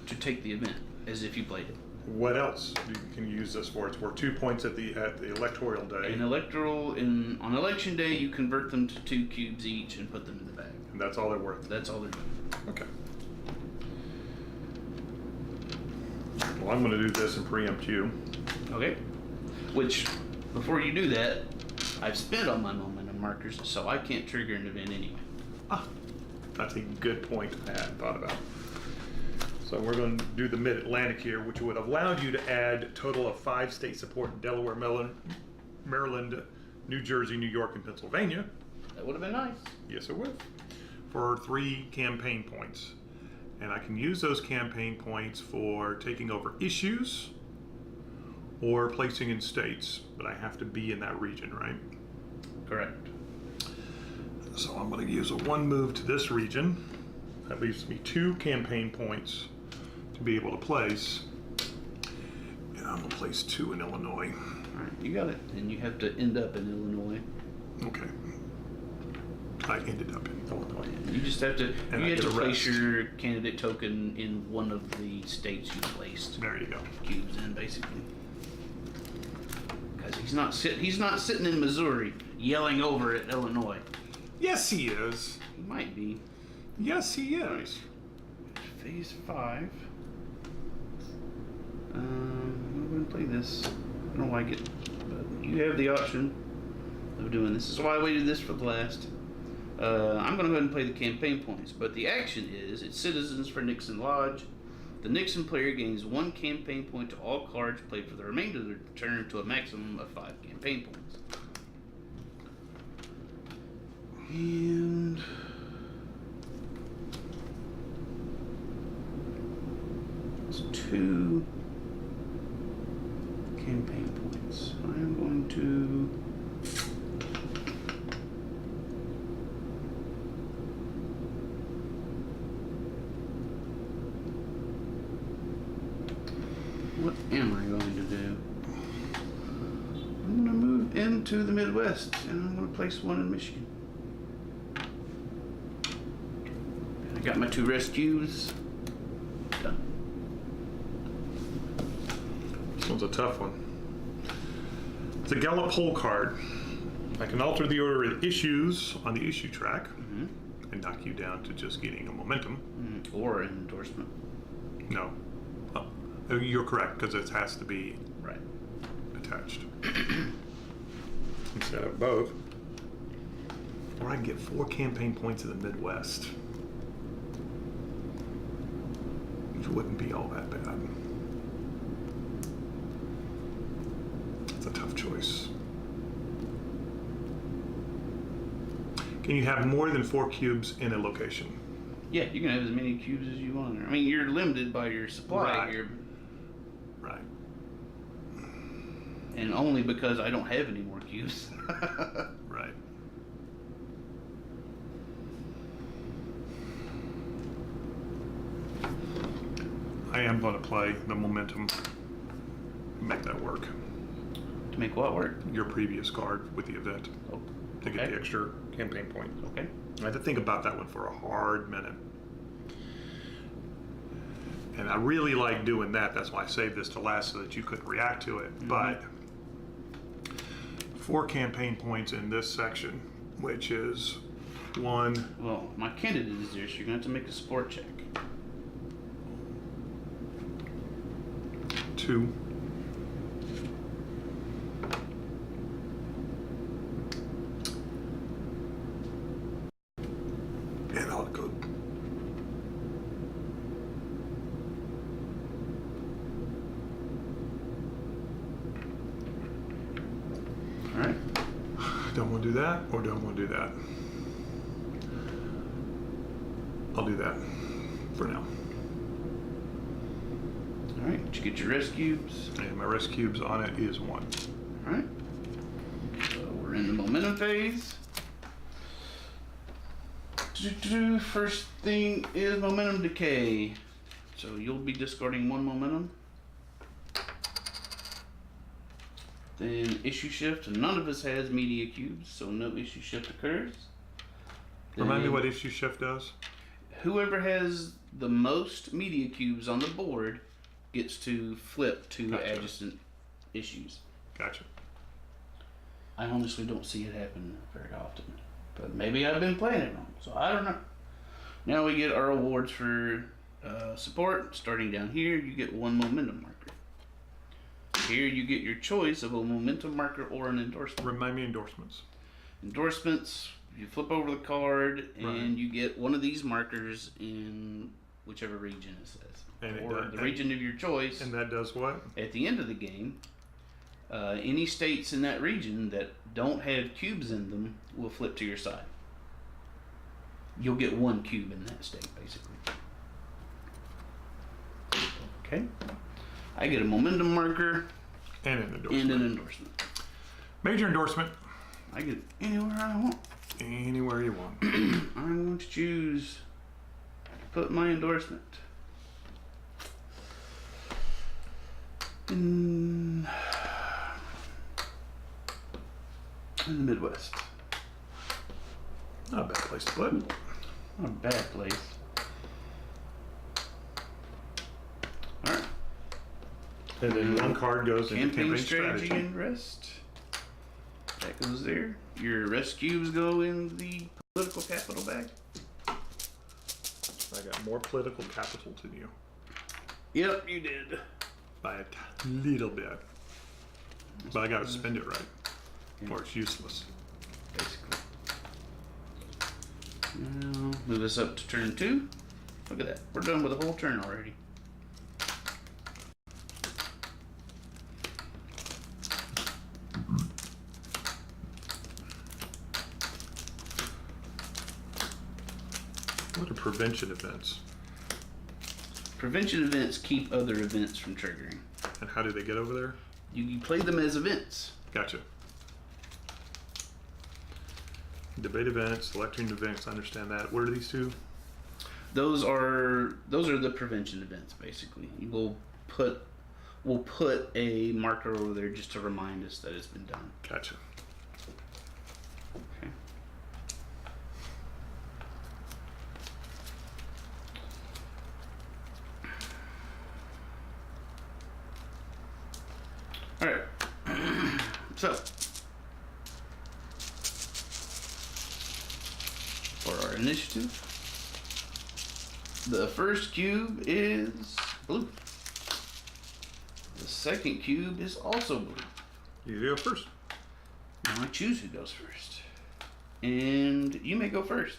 to take the event, as if you played it. What else can you use this for? It's worth 2 points at the electoral day. On election day, you convert them to 2 cubes each and put them in the bag. And that's all they're worth. That's all they're doing. Okay. Well, I'm going to do this and preempt you. Okay. Which, before you do that, I've spent all my momentum markers, so I can't trigger an event anyway. Ah, that's a good point I hadn't thought about. So we're going to do the Mid-Atlantic here, which would have allowed you to add a total of 5 state support in Delaware, Maryland, New Jersey, New York, and Pennsylvania. That would have been nice. Yes, it would. For 3 campaign points. And I can use those campaign points for taking over issues or placing in states, but I have to be in that region, right? Correct. So I'm going to use a 1 move to this region. That leaves me 2 campaign points to be able to place. And I'm going to place 2 in Illinois. All right, you got it. And you have to end up in Illinois. Okay. I ended up in Illinois. You just have to. And you I have to get a place rest. your candidate token in one of the states you placed There you go. cubes in, basically. Because he's not sitting in Missouri yelling over at Illinois. Yes, he is. He might be. Yes, he is. Phase 5. I'm going to play this. I don't like it, but you have the option of doing this. This is why I waited this for the last. I'm going to go ahead and play the campaign points, but the action is it's citizens for Nixon Lodge. The Nixon player gains 1 campaign point to all cards played for the remainder of the turn to a maximum of 5 campaign points. And it's 2 campaign points. I am going to what am I going to do? I'm going to move into the Midwest and I'm going to place 1 in Michigan. I got my 2 rescues. Done. This one's a tough one. It's a Gallup poll card. I can alter the order of issues on the issue track and knock you down to just getting a momentum. Or an endorsement. No. Oh, you're correct, because it has to be Right. attached. Instead of both. Or I can get 4 campaign points in the Midwest. Which wouldn't be all that bad. It's a tough choice. Can you have more than 4 cubes in a location? Yeah, you can have as many cubes as you want. I mean, you're limited by your supply Right. here, Right. and only because I don't have any more cubes. Right. I am going to play the momentum. Make that work. To make what work? Your previous card with the event. Oh, To get okay. the extra campaign points. Okay. I had to think about that one for a hard minute. And I really like doing that. That's why I saved this to last so that you couldn't react to it. But 4 campaign points in this section, which is 1. Well, my candidate is there, so you're going to have to make a support check. 2. And I'll go. All right. Don't want to do that, or don't want to do that. I'll do that for now. All right. Did you get your rest cubes? And my rest cubes on it is 1. All right. So we're in the momentum phase. First thing is momentum decay. So you'll be discarding 1 momentum. Then issue shift. None of us has media cubes, so no issue shift occurs. Remind me what issue shift does? Whoever has the most media cubes on the board gets to flip to Gotcha. adjacent issues. Gotcha. I honestly don't see it happen very often, but maybe I've been playing it wrong, so I don't know. Now we get our awards for support. Starting down here, you get 1 momentum marker. Here you get your choice of a momentum marker or an endorsement. Remind me endorsements. Endorsements, you flip over the card and Right. you get one of these markers in whichever region it says. And it or does- the region of your choice. And that does what? At the end of the game, any states in that region that don't have cubes in them will flip to your side. You'll get 1 cube in that state, basically. Okay. I get a momentum marker And an endorsement. and an endorsement. Major endorsement. I get anywhere I want. Anywhere you want. I'm going to choose put my endorsement in the Midwest. Not a bad place to put. Not a bad place. Alright. And then 1 card goes into Campaign strategy and rest. That goes there. Your rest cubes go in the political capital bag. I got more political capital than you. Yep, you did. By a little bit. But I gotta spend it right. Or it's useless. Basically. Now, move us up to turn 2. Look at that. We're done with a whole turn already. What are prevention events? Prevention events keep other events from triggering. And how do they get over there? You play them as events. Gotcha. Debate events, electing events, I understand that. What are these 2? Those are the prevention events, basically. We'll put a marker over there just to remind us that it's been done. Gotcha. Okay. All right. So, for our initiative, the first cube is blue. The second cube is also blue. You go first. Now I choose who goes first. And you may go first.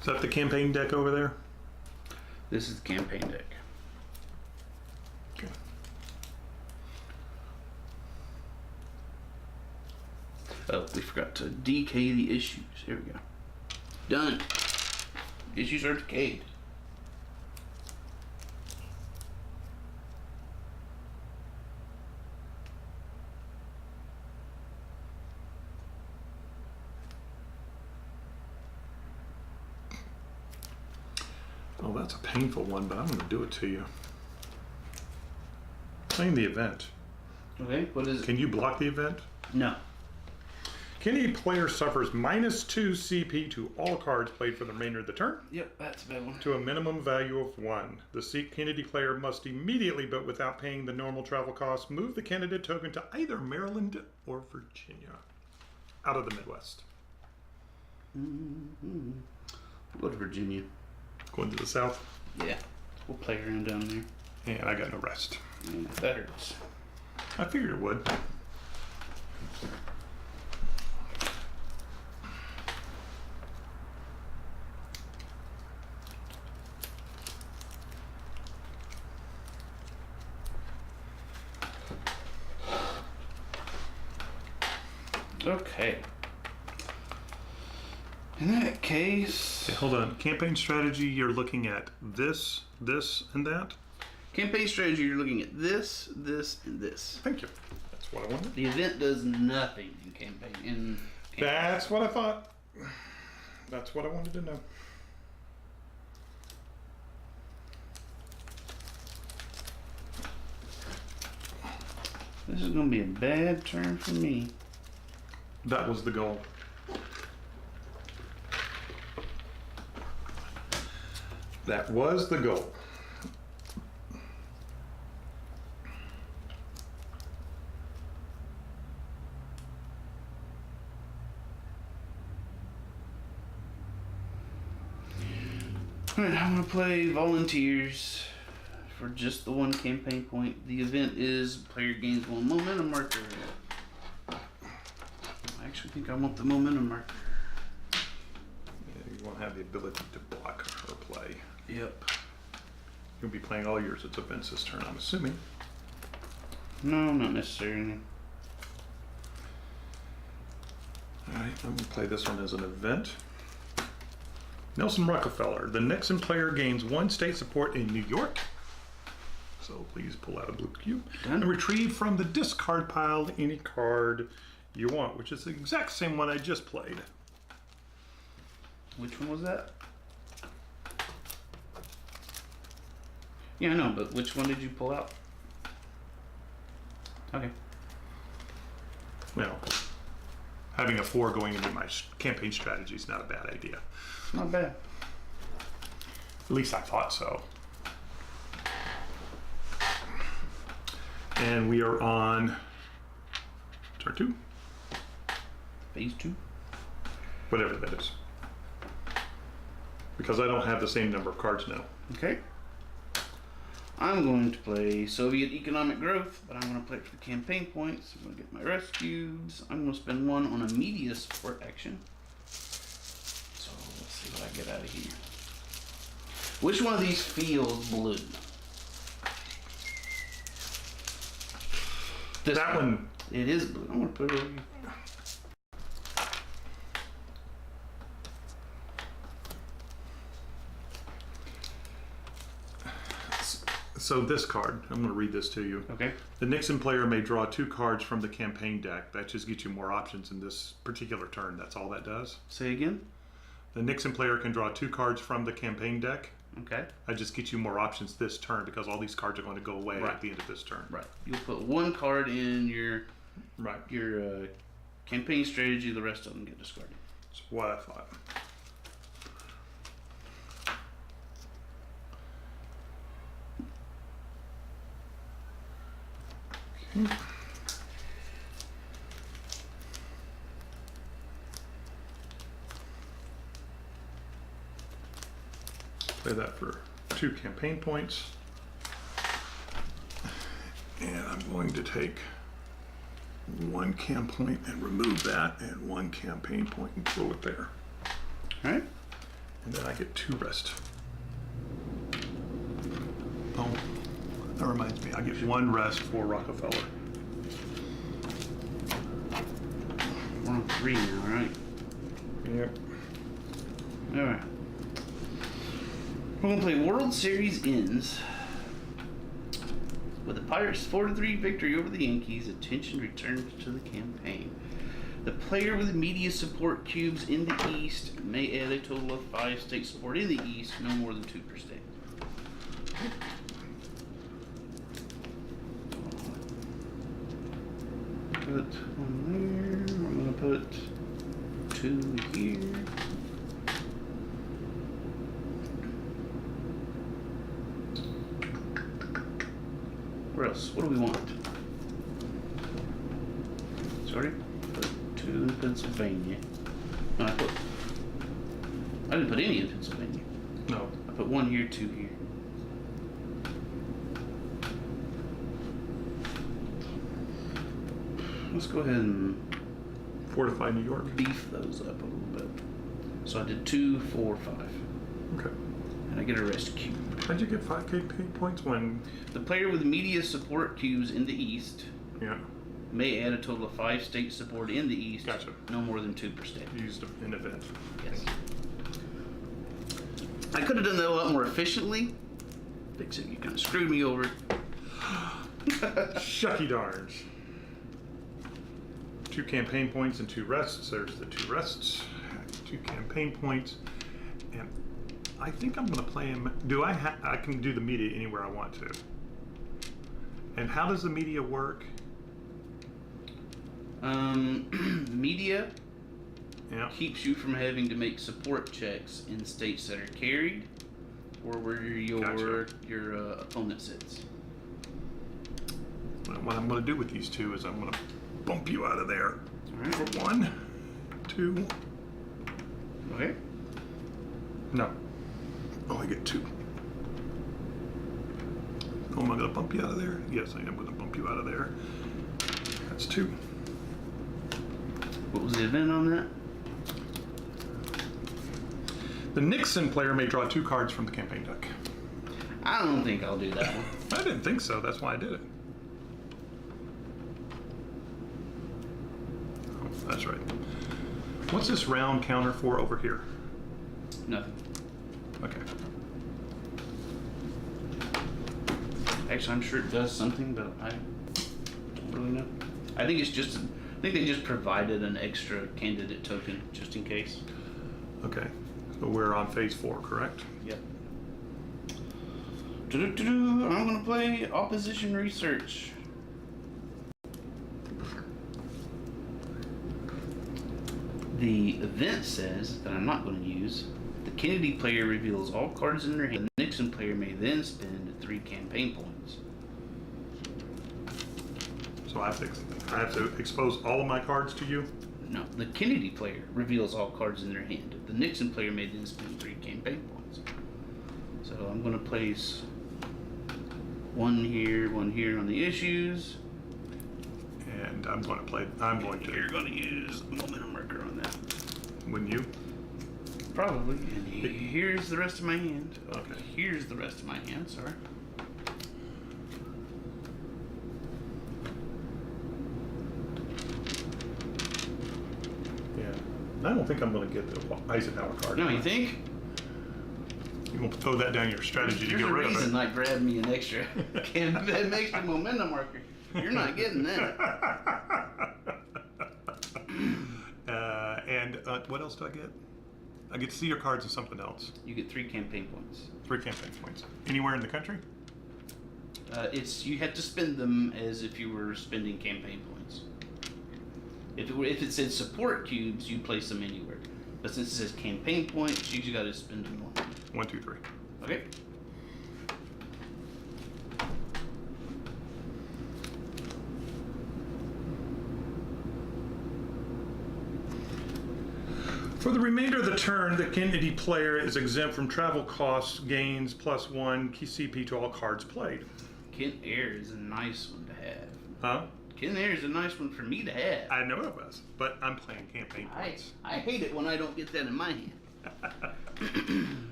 Is that the campaign deck over there? This is the campaign deck. Okay. Oh, we forgot to decay the issues. Here we go. Done. Issues are decayed. Oh, that's a painful one, but I'm going to do it to you. Playing the event. Okay, what is it? Can you block the event? No. Any player suffers -2 CP to all cards played for the remainder of the turn Yep, that's a bad one. to a minimum value of 1. The candidate player must immediately, but without paying the normal travel costs, move the candidate token to either Maryland or Virginia out of the Midwest. Mm-hmm. We'll go to Virginia. Going to the south, Yeah, we'll play around down there. and I got no rest. Yeah, that hurts. I figured it would. Okay. In that case... Okay, hold on. Campaign strategy, you're looking at this, and that? Campaign strategy, you're looking at this, and this. Thank you. That's what I wanted. The event does nothing in campaign. That's what I thought. That's what I wanted to know. This is going to be a bad turn for me. That was the goal. That was the goal. Alright, I'm going to play volunteers for just the one campaign point. The event is player gains one momentum marker. I actually think I want the momentum marker. Yeah, you won't have the ability to block or play. Yep. You'll be playing all yours at events this turn, I'm assuming. No, not necessarily. Alright, I'm going to play this one as an event. Nelson Rockefeller. The Nixon player gains 1 state support in New York. So please pull out a blue cube. Done. And retrieve from the discard pile any card you want, which is the exact same one I just played. Which one was that? Yeah, I know, but which one did you pull out? Okay. Well, having a 4 going into my campaign strategy is not a bad idea. Not bad. At least I thought so. And we are on turn 2. Phase 2. Whatever that is. Because I don't have the same number of cards now. Okay. I'm going to play Soviet economic growth, but I'm going to play it for the campaign points. I'm going to get my rescues. I'm going to spend 1 on a media support action. So let's see what I get out of here. Which one of these feels blue? That one. It is blue. I'm going to put it over here. So this card, I'm going to read this to you. Okay. The Nixon player may draw 2 cards from the campaign deck. That just gets you more options in this particular turn. That's all that does. Say again? The Nixon player can draw 2 cards from the campaign deck. Okay. That just gets you more options this turn because all these cards are going to go away Right. at the end of this turn. Right. You'll put 1 card in your Right. campaign strategy. The rest of them get discarded. That's what I thought. Okay. Play that for 2 campaign points. And I'm going to take 1 camp point and remove that, and 1 campaign point and throw it there. All right. And then I get 2 rest. Oh, that reminds me, I get 1 rest for Rockefeller. We're on 3 now, right? Yep. All right. We're gonna play World Series ends with the Pirates' 4-3 victory over the Yankees. Attention returns to the campaign. The player with media support cubes in the East may add a total of 5 state support in the East, no more than 2 per state. Put 1 there. I'm gonna put 2 here. Where else? What do we want? Sorry? Put 2 in Pennsylvania. No, I didn't put any in Pennsylvania. No. I put 1 here, 2 here. Let's go ahead and Fortify New York. beef those up a little bit. So I did 2, 4, 5. Okay. And I get a rest cube. How'd you get 5 campaign points when? The player with media support cubes in the East Yeah. may add a total of 5 state support in the East. Gotcha. No more than 2 per state. Used in event. Yes. I could have done that a lot more efficiently. Except you kind of screwed me over. Shucky darns. 2 campaign points and 2 rests. There's the 2 rests. 2 campaign points. And I think I'm going to play him. I can do the media anywhere I want to. And how does the media work? Media Yeah. keeps you from having to make support checks in states that are carried or where Gotcha. your opponent sits. Well, what I'm going to do with these 2 is I'm going to bump you out of there. All right. For 1, 2. Okay. No. Oh, I get 2. Oh, am I going to bump you out of there? Yes, I am going to bump you out of there. That's 2. What was the event on that? The Nixon player may draw 2 cards from the campaign deck. I don't think I'll do that one. I didn't think so. That's why I did it. Oh, that's right. What's this round counter for over here? Nothing. Okay. Actually, I'm sure it does something, but I don't really know. I think it's just. I think they just provided an extra candidate token just in case. Okay. So we're on phase 4, correct? Yep. I'm gonna play opposition research. The event says that I'm not going to use. The Kennedy player reveals all cards in their hand. The Nixon player may then spend 3 campaign points. So I have to expose all of my cards to you? No, the Kennedy player reveals all cards in their hand. The Nixon player may then spend 3 campaign points. So I'm going to place 1 here on the issues. And I'm going to You're going to use a momentum marker on that. Wouldn't you? Probably. And here's the rest of my hand. Okay. Here's the rest of my hand, sorry. Yeah. I don't think I'm going to get the Eisenhower card. No, you think? You want to throw that down your strategy to There's get a rid reason of I grabbed me an extra an extra momentum marker. You're not getting that. And what else do I get? I get to see your cards and something else. You get 3 campaign points. 3 campaign points. Anywhere in the country? You have to spend them as if you were spending campaign points. If it said support cubes, you place them anywhere. But since it says campaign points, you just got to spend them one. 1, 2, 3. Okay. For the remainder of the turn, the Kennedy player is exempt from travel costs, gains +1 CP to all cards played. Kent Air is a nice one to have. Huh? Kent Air is a nice one for me to have. I know it was, but I'm playing campaign points. I hate it when I don't get that in my hand.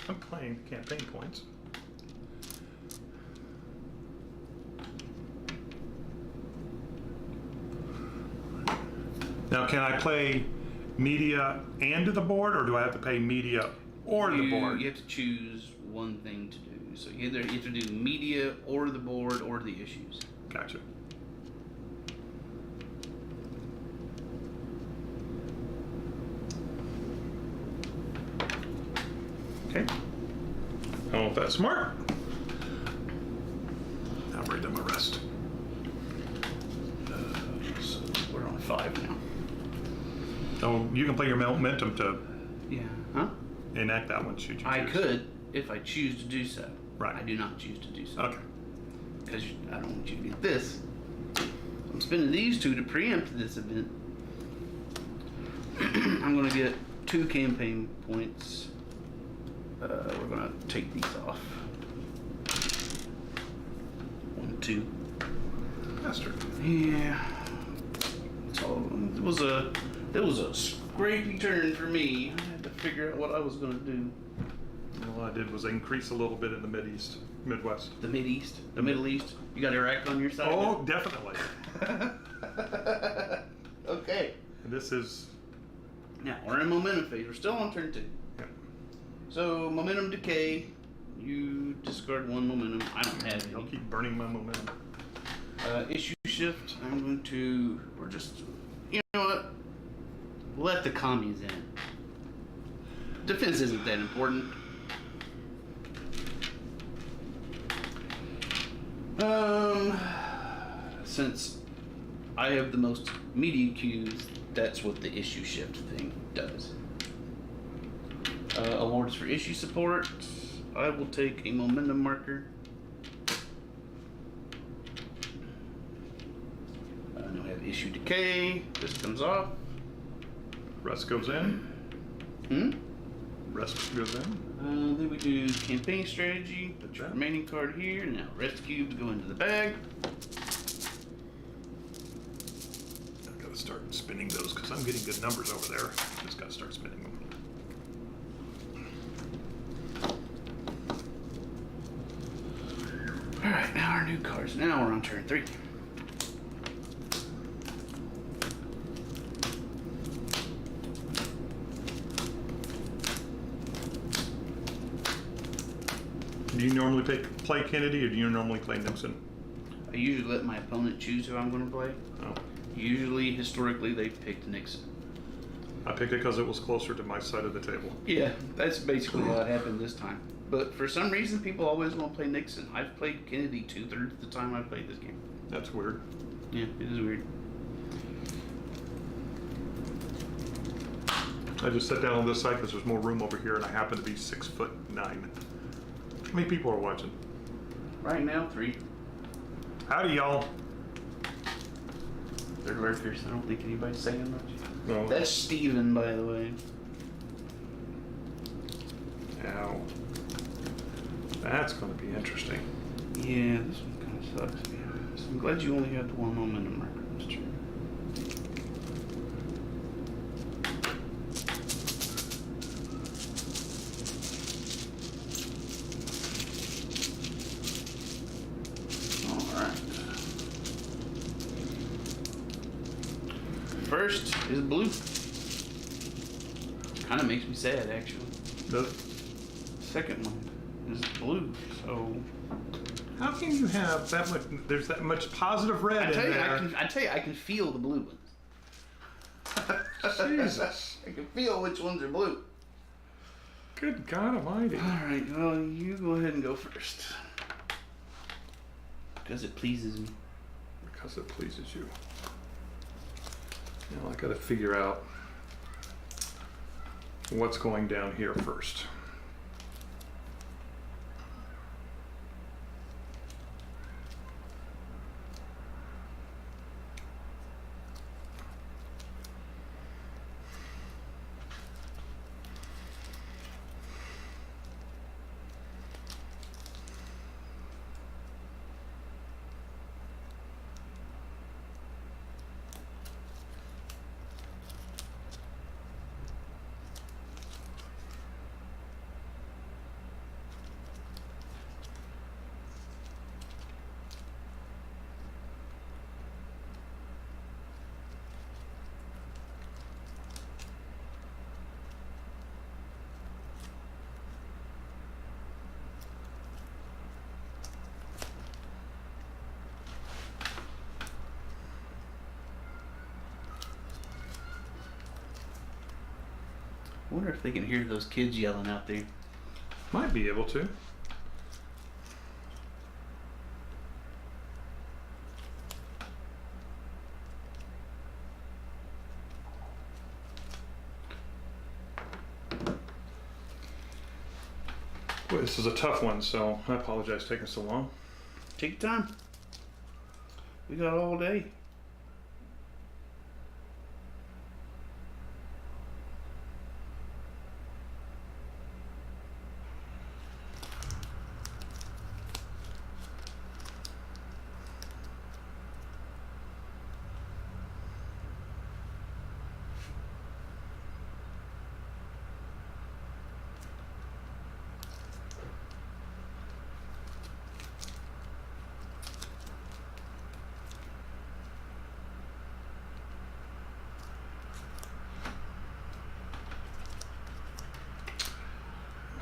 I'm playing campaign points. Now, can I play media and the board, or do I have to pay media or the board? You have to choose one thing to do. So you have to do media or the board or the issues. Gotcha. Okay. I don't know if that's smart. I'm ready to my rest. So we're on 5 now. Oh, you can play your momentum to Yeah. Huh? enact that one, should you choose. I could if I choose to do so. Right. I do not choose to do so. Okay. Because I don't want you to get this. I'm spending these 2 to preempt this event. I'm going to get 2 campaign points. We're going to take these off. 1, 2. Bastard. Yeah. So it was a scrapey turn for me. I had to figure out what I was going to do. All I did was increase a little bit in the Midwest. The Middle East. You got Iraq on your side? Oh, definitely. And this is, Now, we're in momentum phase. We're still on turn 2. yeah. So, momentum decay. You discard 1 momentum. I don't have I'll any. keep burning my momentum. Issue shift. I'm going to. We're just. You know what? Let the commies in. Defense isn't that important. Since I have the most media cues, that's what the issue shift thing does. Awards for issue support. I will take a momentum marker. I now have issue decay. This comes off. Rest goes in. Rest goes in. Then we do campaign strategy. Put your remaining card here. Now rest cubes go into the bag. I've got to start spinning those because I'm getting good numbers over there. Just got to start spinning them. Alright, now our new cards. Now we're on turn 3. Do you normally play Kennedy or do you normally play Nixon? I usually let my opponent choose who I'm going to play. Oh. Usually, historically, they've picked Nixon. I picked it because it was closer to my side of the table. Yeah, that's basically what happened this time. But for some reason, people always want to play Nixon. I've played Kennedy 2/3 of the time I've played this game. That's weird. Yeah, it is weird. I just sat down on this side because there's more room over here and I happen to be 6'9". How many people are watching? Right now, 3. Howdy, y'all. They're lurkers. I don't think anybody's saying much. No. That's Steven, by the way. Ow. That's going to be interesting. Yeah, this one kind of sucks. Yeah. So I'm glad you only had the 1 momentum marker. That's true. First is blue. Kind of makes me sad, actually. The, Second one is blue. So how can you have that much? There's that much positive red in there. I tell you, I can feel the blue ones. Jesus. I can feel which ones are blue. Good God Almighty. All right, well, you go ahead and go first because it pleases me. Because it pleases you. Now I got to figure out what's going down here first. I wonder if they can hear those kids yelling out there. Might be able to. Boy, this is a tough one, so I apologize for taking so long. Take your time. We got all day.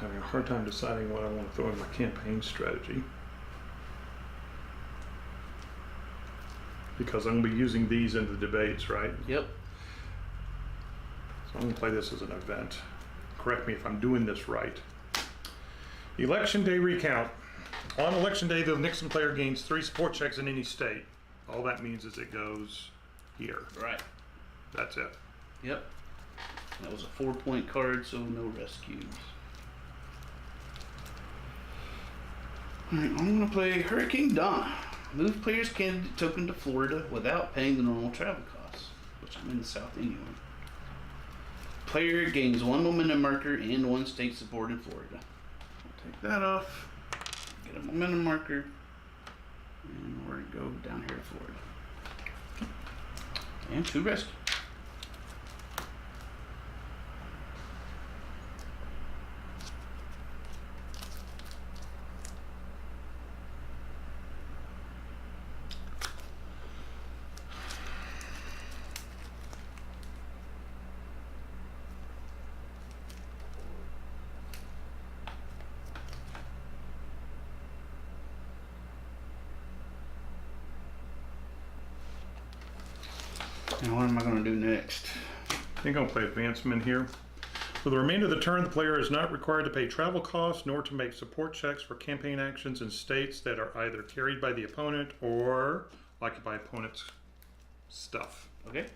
having a hard time deciding what I want to throw in my campaign strategy. Because I'm going to be using these in the debates, right? Yep. So I'm going to play this as an event. Correct me if I'm doing this right. Election day recount. On election day, the Nixon player gains 3 support checks in any state. All that means is it goes here. Right. That's it. Yep. That was a 4-point card, so no rescues. Alright, I'm gonna play Hurricane Donna. Move player's candidate token to Florida without paying the normal travel costs, which I'm in the South anyway. Player gains 1 momentum marker and 1 state support in Florida. I'll take that off. Get a momentum marker. And we're gonna go down here to Florida. And 2 rescue. Now what am I going to do next? I think I'll play advancement here. For the remainder of the turn, the player is not required to pay travel costs nor to make support checks for campaign actions in states that are either carried by the opponent or occupy opponent's stuff. Okay.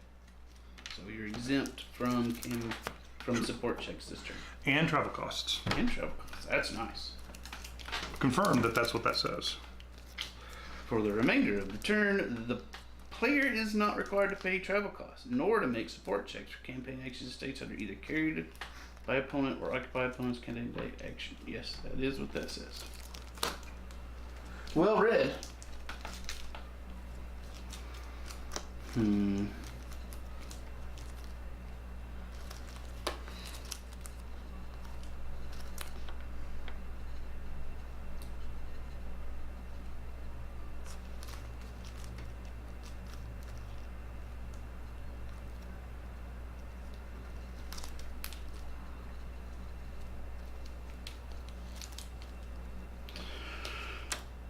So you're exempt from support checks this turn. And travel costs. And travel costs. That's nice. Confirm that that's what that says. For the remainder of the turn, the player is not required to pay travel costs, nor to make support checks for campaign actions in states that are either carried by opponent or occupy opponent's candidate action. Yes, that is what that says. Well read.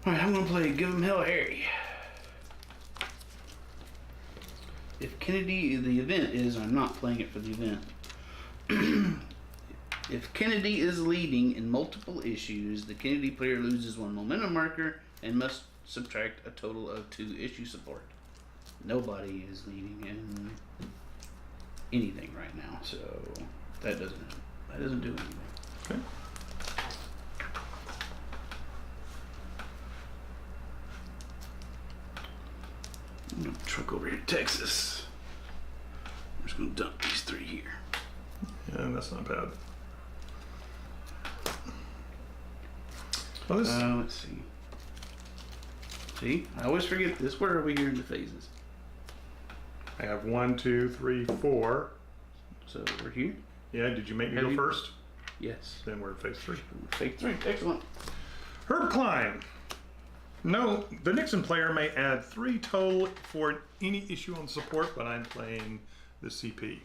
Alright, I'm gonna play Give 'em Hell Harry. If Kennedy, the event is, I'm not playing it for the event. If Kennedy is leading in multiple issues, the Kennedy player loses 1 momentum marker and must subtract a total of 2 issue support. Nobody is leading in anything right now, so that doesn't do anything. Okay. I'm gonna truck over here to Texas. I'm just gonna dump these 3 here. Yeah, that's not bad. Well, this, Let's see. See, I always forget this. Where are we here in the phases? I have 1, 2, 3, 4. So we're here. Yeah, did you make me Have go you- first? Yes. Then we're at phase 3. Take 3. Excellent. Herb Klein. No, the Nixon player may add 3 total for any issue on support, but I'm playing the CP.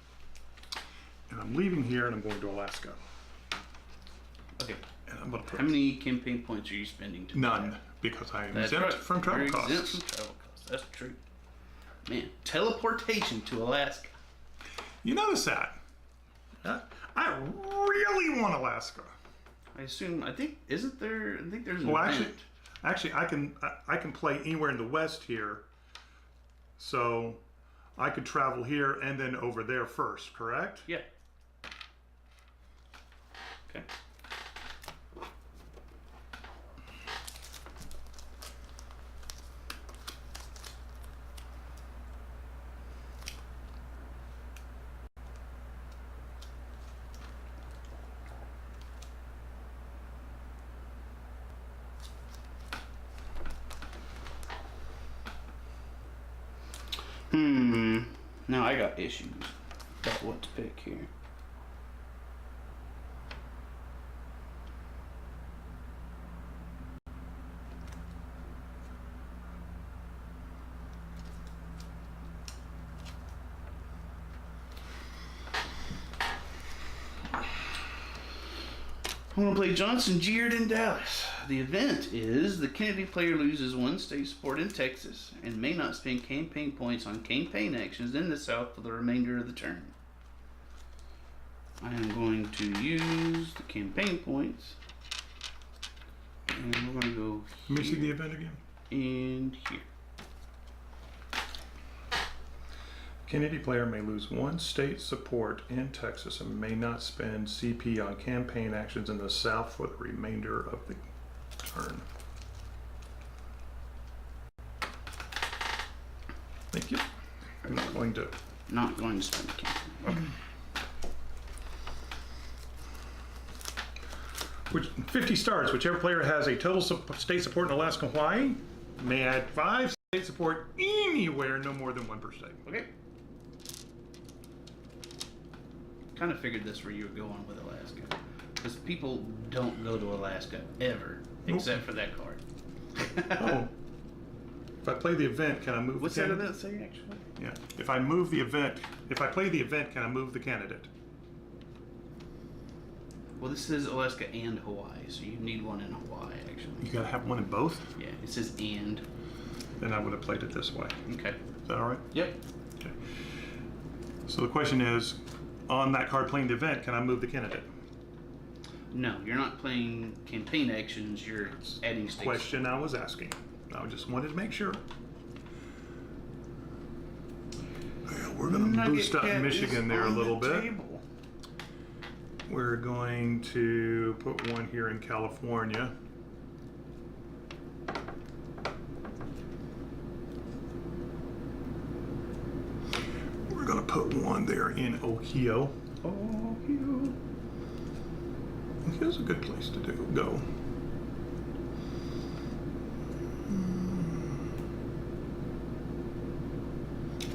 And I'm leaving here and I'm going to Alaska. Okay. And I'm going to put How many campaign points are you spending to none because I am That's exempt right. from travel You're costs. exempt from travel costs. That's true. Man, teleportation to Alaska. You notice that? I really want Alaska. I think isn't there? I think there's an Well, event. actually, I can play anywhere in the West here. So I could travel here and then over there first, correct? Yeah. Okay. Now I got issues about what to pick here. I'm going to play Johnson Jeered in Dallas. The event is the Kennedy player loses 1 state support in Texas and may not spend campaign points on campaign actions in the South for the remainder of the turn. I am going to use the campaign points. And we're going to go Let me see the event again. and here. Kennedy player may lose 1 state support in Texas and may not spend CP on campaign actions in the South for the remainder of the turn. Thank you. I'm not going to. Not going to spend the campaign. Which 50 starts. Whichever player has a total state support in Alaska, Hawaii, may add 5 state support anywhere, no more than 1 per state. Okay. Kind of figured this where you were going with Alaska, because people don't go to Alaska ever, except for that card. Oh. If I play the event, can I move What's the that candidate? event say actually? Yeah. If I move the event, if I play the event, can I move the candidate? Well, this says Alaska and Hawaii, so you need one in Hawaii actually. You gotta have one in both? Yeah, it says and. Then I would have played it this way. Okay. Is that all right? Yep. Okay. So the question is, on that card playing the event, can I move the candidate? No, you're not playing campaign actions. You're adding states. Question I was asking. I just wanted to make sure. Well, we're going to boost up Michigan there a little bit. We're going to put one here in California. We're going to put one there in Ohio. Ohio. Ohio's a good place to go.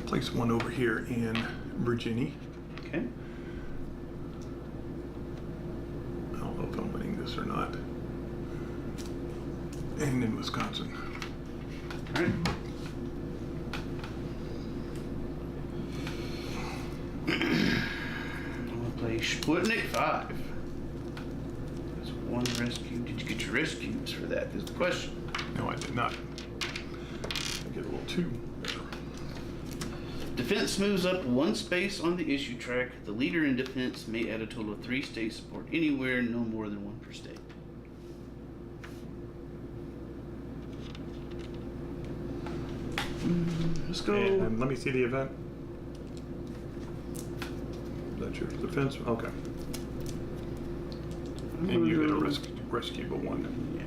Place one over here in Virginia. Okay. I don't know if I'm winning this or not. And in Wisconsin. All right. I'm gonna play Sputnik 5. That's 1 rescue. Did you get your rescues for that? Is the question. No, I did not. I get a little 2 there. Defense moves up 1 space on the issue track. The leader in defense may add a total of 3 state support anywhere, no more than 1 per state. Let's go. And let me see the event. That's your defense? Okay. And you get a rescue but 1. Yeah.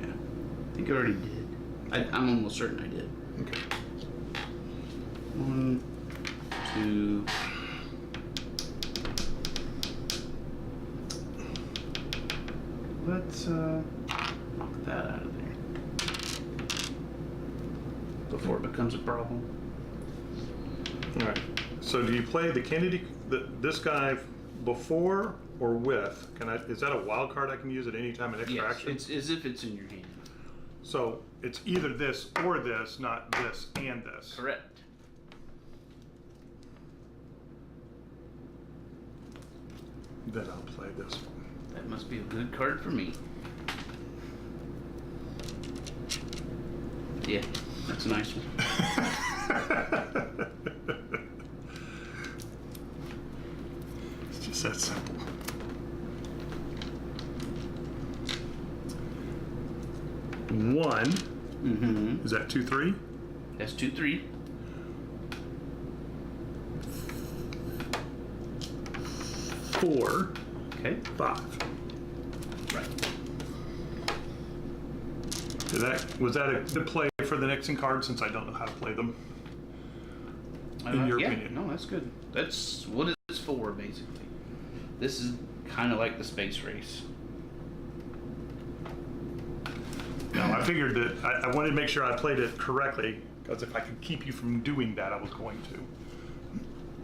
I think I already did. I'm almost certain I did. Okay. 1, 2. Let's knock that out of there before it becomes a problem. All right. So do you play the Kennedy, this guy before or with? Is that a wild card I can use at any time in extra Yes, action? it's as if it's in your hand. So it's either this or this, not this and this. Correct. Then I'll play this one. That must be a good card for me. Yeah, that's a nice one. It's just that simple. One. Mm-hmm. Is that 2, 3? That's 2, 3. 4. Okay. 5. Right. Was that a good play for the Nixon card since I don't know how to play them? In your opinion? No, that's good. That's what it's for, basically. This is kind of like the space race. No, I figured that I wanted to make sure I played it correctly because if I could keep you from doing that, I was going to.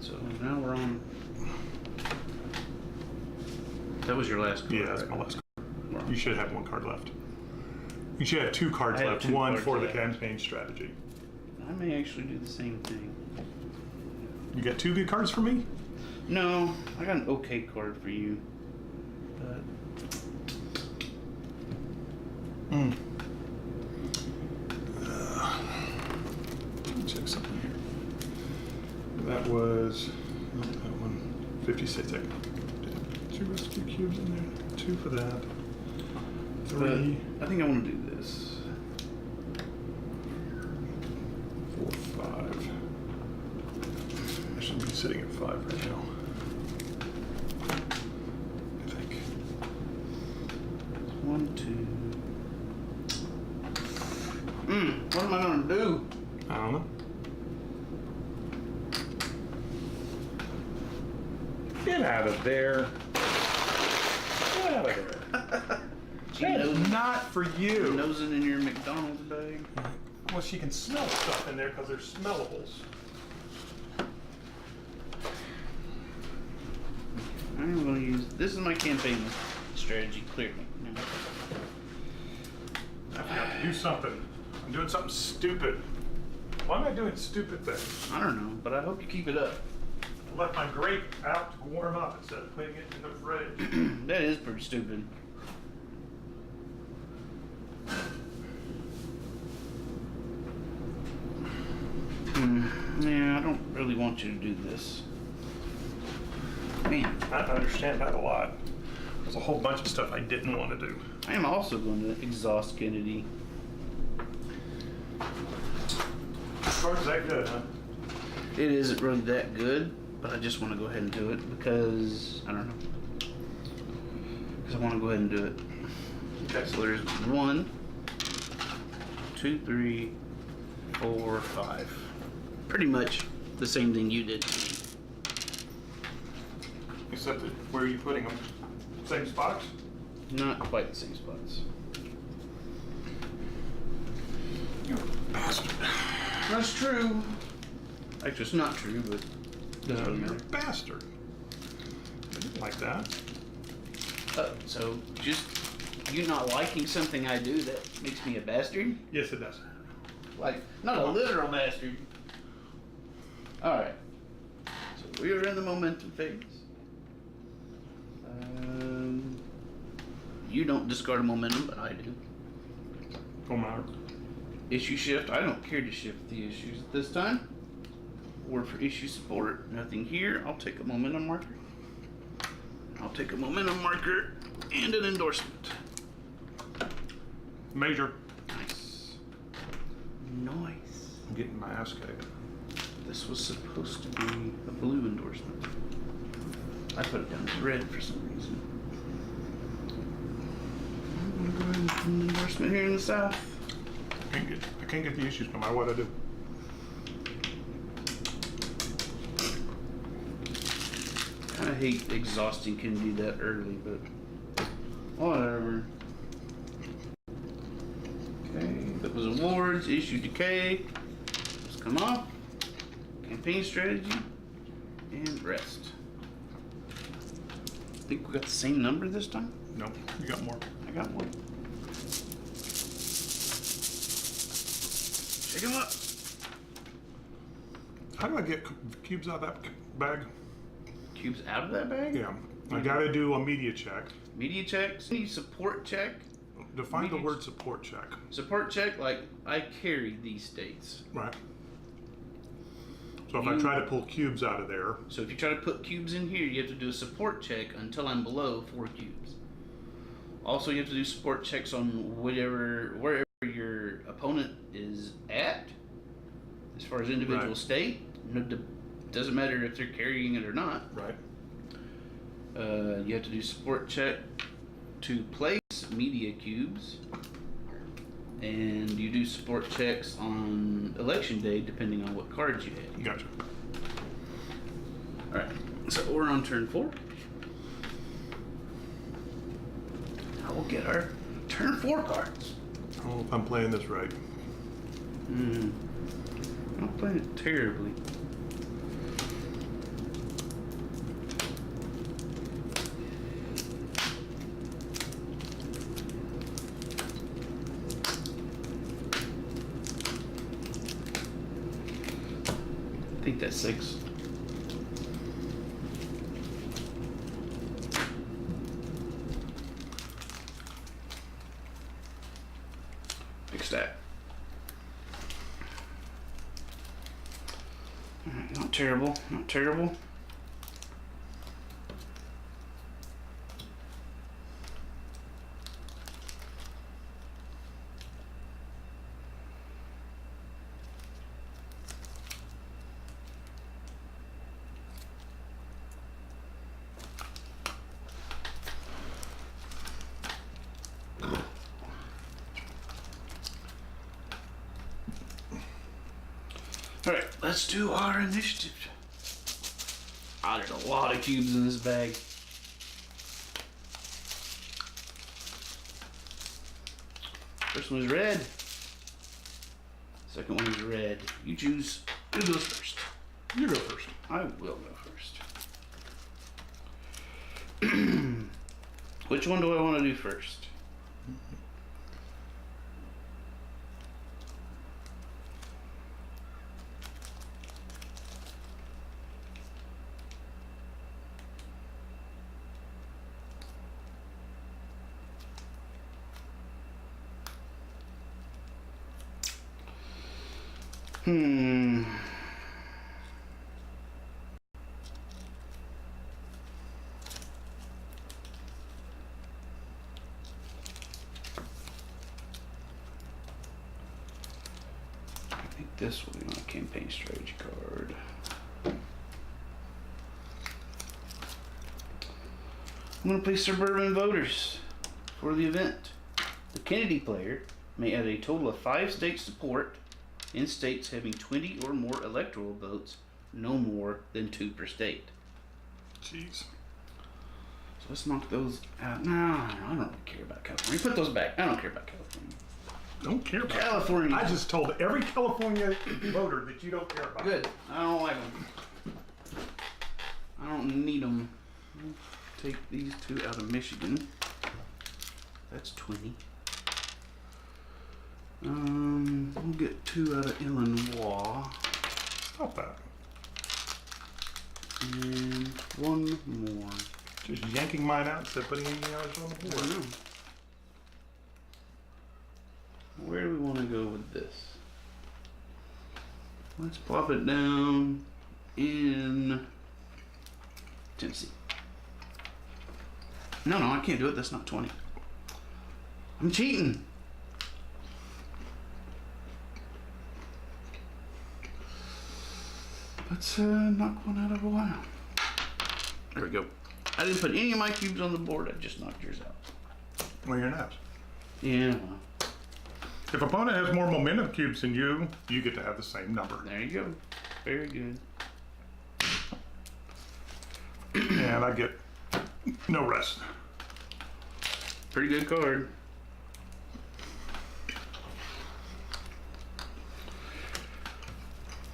So now we're on. That was your last card. Yeah, that's right? my last card. We're on. You should have 1 card left. You should have 2 cards I have left. 2 One cards for left. the campaign strategy. I may actually do the same thing. You got 2 good cards for me? No, I got an okay card for you. But Check something here. That was that one. 56. 2 rescue cubes in there. 2 for that. 3. I think I want to do this. 4, 5. I should be sitting at 5 right now. I think. 1, 2. What am I gonna do? I don't know. Get out of there. Get out of there. That's not for you. Nosing in your McDonald's bag. Well, she can smell stuff in there because they're smellables. I'm gonna use this is my campaign strategy clearly. I forgot to do something. I'm doing something stupid. Why am I doing stupid things? I don't know, but I hope you keep it up. I left my grape out to warm up instead of putting it in the fridge. That is pretty stupid. Yeah, I don't really want you to do this. Man, I understand that a lot. There's a whole bunch of stuff I didn't want to do. I am also going to exhaust Kennedy. As far as that good, huh? It isn't really that good, but I just want to go ahead and do it because, I don't know. Because I want to go ahead and do it. Okay. So there's 1, 2, 3, 4, 5. Pretty much the same thing you did. Except that where are you putting them? Same spots? Not quite the same spots. You bastard. That's true. Actually, it's not true, but doesn't really You're a matter. bastard. I didn't like that. So just you not liking something I do that makes me a bastard? Yes, it does. Like, not a literal bastard. Alright. So we are in the momentum phase. You don't discard a momentum, but I do. Don't matter. Issue shift. I don't care to shift the issues at this time. Or for issue support. Nothing here. I'll take a momentum marker. I'll take a momentum marker and an endorsement. Major. Nice. Nice. I'm getting my ass kicked. This was supposed to be a blue endorsement. I put it down as red for some reason. I'm gonna go ahead and put an endorsement here in the south. I can't get the issues no matter what I do. I hate exhausting Kennedy that early, but whatever. Okay, that was awards, issue decay. Let's come off. Campaign strategy and rest. I think we got the same number this time. No, you got more. I got one. Shake him up. How do I get cubes out of that bag? Cubes out of that bag? Yeah, I gotta do a media check. Media checks. Need support check. Define the Media word support check. Support check, like I carry these states. Right. So if I try to pull cubes out of there, So if you try to put cubes in here, you have to do a support check until I'm below 4 cubes. Also, you have to do support checks on wherever your opponent is at, as far as individual Right. state. Doesn't matter if they're carrying it or not. right? You have to do support check to place media cubes, and you do support checks on election day depending on what cards you have. Gotcha. All right, so we're on turn 4. I will get our turn 4 cards. I don't know if I'm playing this right. I'm not playing it terribly. I think that's 6. Not terrible. Not terrible. Alright, let's do our initiative. Ah, there's a lot of cubes in this bag. First one is red. Second one is red. You choose who goes first. You go first. I will go first. Which one do I want to do first? I think this will be my campaign strategy card. I'm going to play Suburban Voters for the event. The Kennedy player may add a total of 5 state support in states having 20 or more electoral votes, no more than 2 per state. Jeez. So let's knock those out. No, I don't really care about California. Put those back. I don't care about California. Don't care about California. I just told every California voter that you don't care about. Good. I don't like them. I don't need them. Take these 2 out of Michigan. That's 20. We'll get 2 out of Illinois. Stop that. And 1 more. Just yanking mine out instead of putting any others on the I board. know. Where do we want to go with this? Let's plop it down in Tennessee. No, I can't do it. That's not 20. I'm cheating. Let's knock one out of Ohio. There we go. I didn't put any of my cubes on the board. I just knocked yours out. Well, you're not. Yeah, well, If opponent has more momentum cubes than you, you get to have the same number. there you go. Very good. And I get no rest. Pretty good card.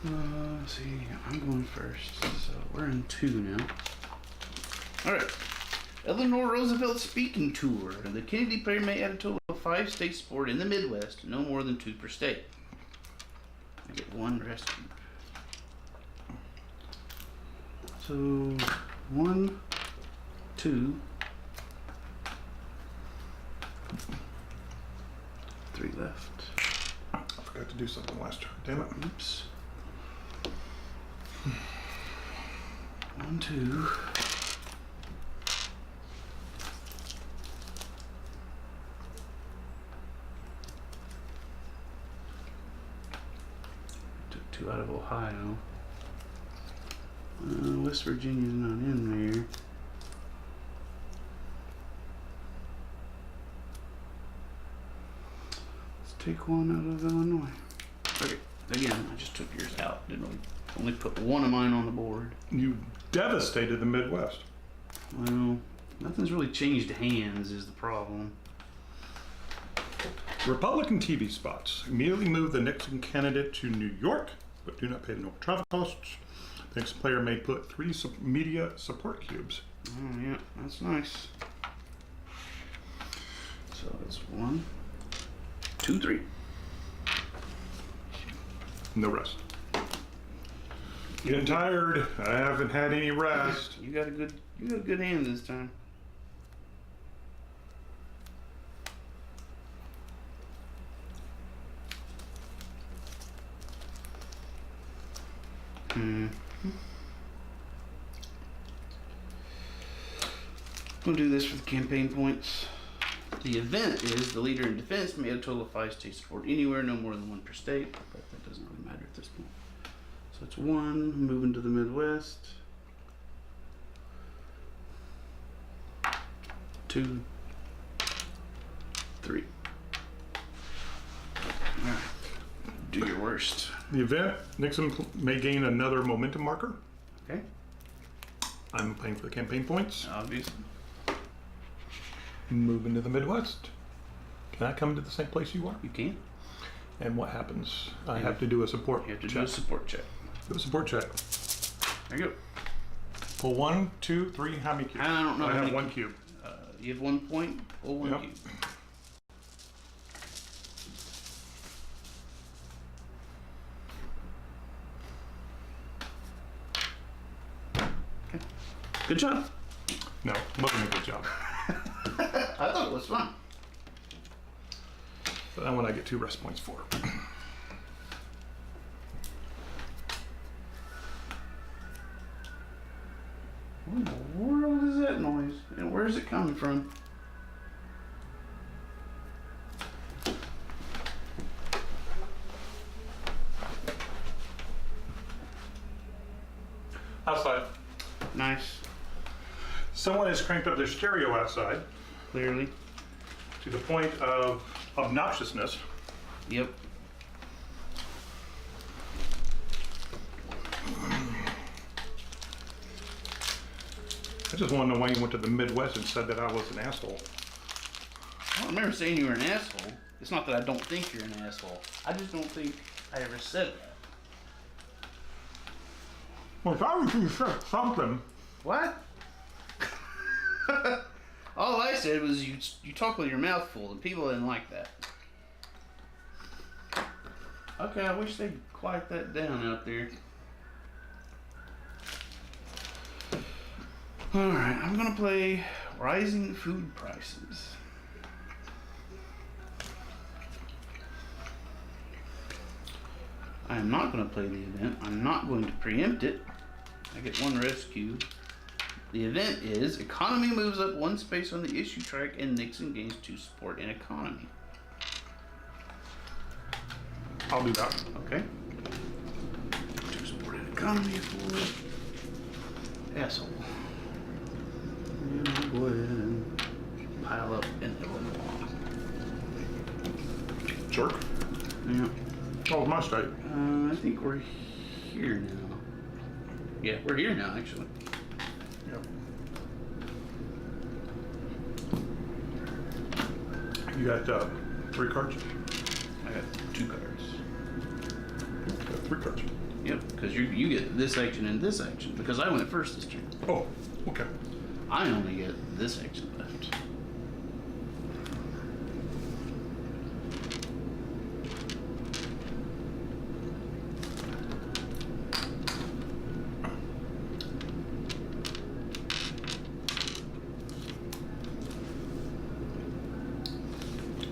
Let's see, I'm going first, so we're in 2 now. Alright. Eleanor Roosevelt speaking tour. The Kennedy player may add a total of 5 state support in the Midwest, no more than 2 per state. I get 1 rest cube. So 1, 2, 3 left. I forgot to do something last turn. Damn it. Oops. 1, 2. Took 2 out of Ohio. West Virginia's not in there. Let's take 1 out of Illinois. Okay, again, I just took yours out. Didn't only put 1 of mine on the board. You devastated the Midwest. Well, nothing's really changed hands is the problem. Republican TV spots. Immediately move the Nixon candidate to New York, but do not pay the normal travel costs. The next player may put 3 media support cubes. Oh yeah, that's nice. So it's 1, 2, 3. No rest. Getting tired. I haven't had any rest. You got a good hand this time. We'll do this for the campaign points. The event is the leader in defense may have a total of 5 state support anywhere, no more than 1 per state, but that doesn't really matter at this point. So it's 1, moving to the Midwest. 2, 3. Alright. Do your worst. The event, Nixon may gain another momentum marker. Okay. I'm playing for the campaign points. Obviously. Moving to the Midwest. Can I come to the same place you are? You can. And what happens? I have to do a support You have to check. do a support check. Do a support check. There you go. Pull 1, 2, 3. How many cubes? I don't know I how have many 1 cube. You have 1 point, pull 1 Yep. cube. Okay. Good job. No, wasn't a good job. I thought it was fun. So that one I get 2 rest points for. What in the world is that noise? And where's it coming from? Outside. Nice. Someone has cranked up their stereo outside Clearly. to the point of obnoxiousness. Yep. I just want to know why you went to the Midwest and said that I was an asshole. I don't remember saying you were an asshole. It's not that I don't think you're an asshole. I just don't think I ever said that. Well, if I was you said something. What? All I said was you talk with your mouth full, and people didn't like that. Okay, I wish they'd quiet that down out there. Alright, I'm gonna play Rising Food Prices. I am not going to play the event. I'm not going to preempt it. I get 1 rescue. The event is economy moves up 1 space on the issue track and Nixon gains 2 support in economy. I'll do that. Okay. 2 support in economy for asshole. And I'll go ahead and pile up in the one. Jerk. Yeah. Oh, my state. I think we're here now. Yeah, we're here now, actually. Yep. You got 3 cards? I got 2 cards. Got 3 cards. Yep, because you get this action and this action. Because I went first this turn. Oh, okay. I only get this action left.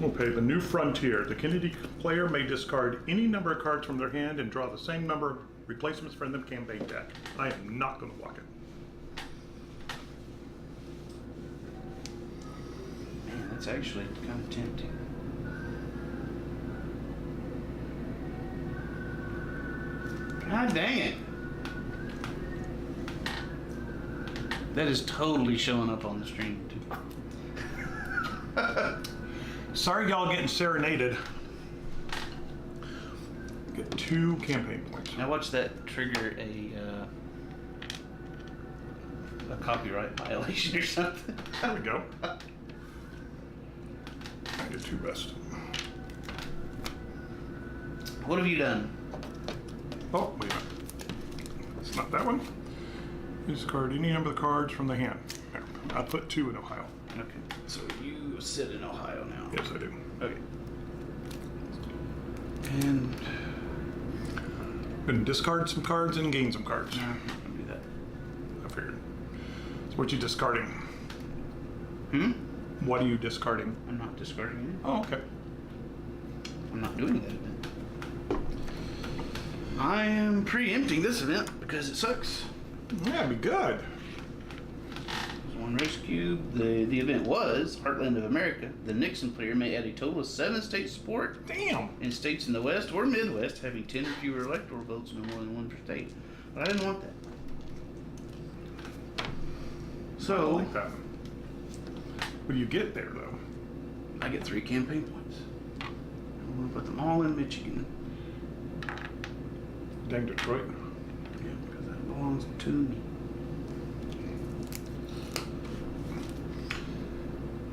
Okay, the new frontier. The Kennedy player may discard any number of cards from their hand and draw the same number of replacements from the campaign deck. I am not going to block it. Man, that's actually kind of tempting. God dang it. That is totally showing up on the stream, too. Sorry, y'all getting serenaded. Get 2 campaign points. Now watch that trigger a copyright violation or something. There we go. I get 2 rest. What have you done? Oh, wait a minute. It's not that one. Discard any number of cards from the hand. There. I put 2 in Ohio. Okay, so you sit in Ohio now. Yes, I do. Okay. And Gonna discard some cards and gain some cards. I'm gonna do that. I figured. So what you discarding? What are you discarding? I'm not discarding it. Oh, okay. I'm not doing that I am preempting this event because it sucks. Yeah, it'd be good. There's one race cube. The event was Heartland of America. The Nixon player may add a total of 7 state support Damn. in states in the West or Midwest having 10 or fewer electoral votes, no more than one per state. But I didn't want that. I So like that. What do you get there, though? I get 3 campaign points. I'm gonna put them all in Michigan. Dang Detroit. Yeah, because that belongs to me.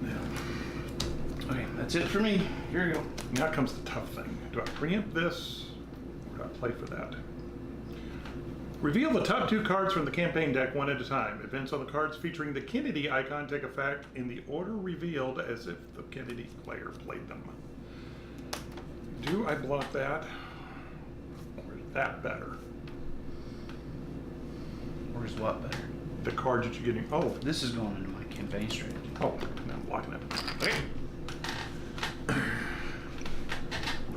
Yeah. Okay, that's it for me. Here we go. Now comes the tough thing. Do I preempt this, or do I play for that? Reveal the top 2 cards from the campaign deck one at a time. Events on the cards featuring the Kennedy icon take effect in the order revealed as if the Kennedy player played them. Do I block that? Or is that better? Where's what better? The cards that you're getting. Oh, This is going into my campaign strategy. oh, now I'm blocking it. Okay.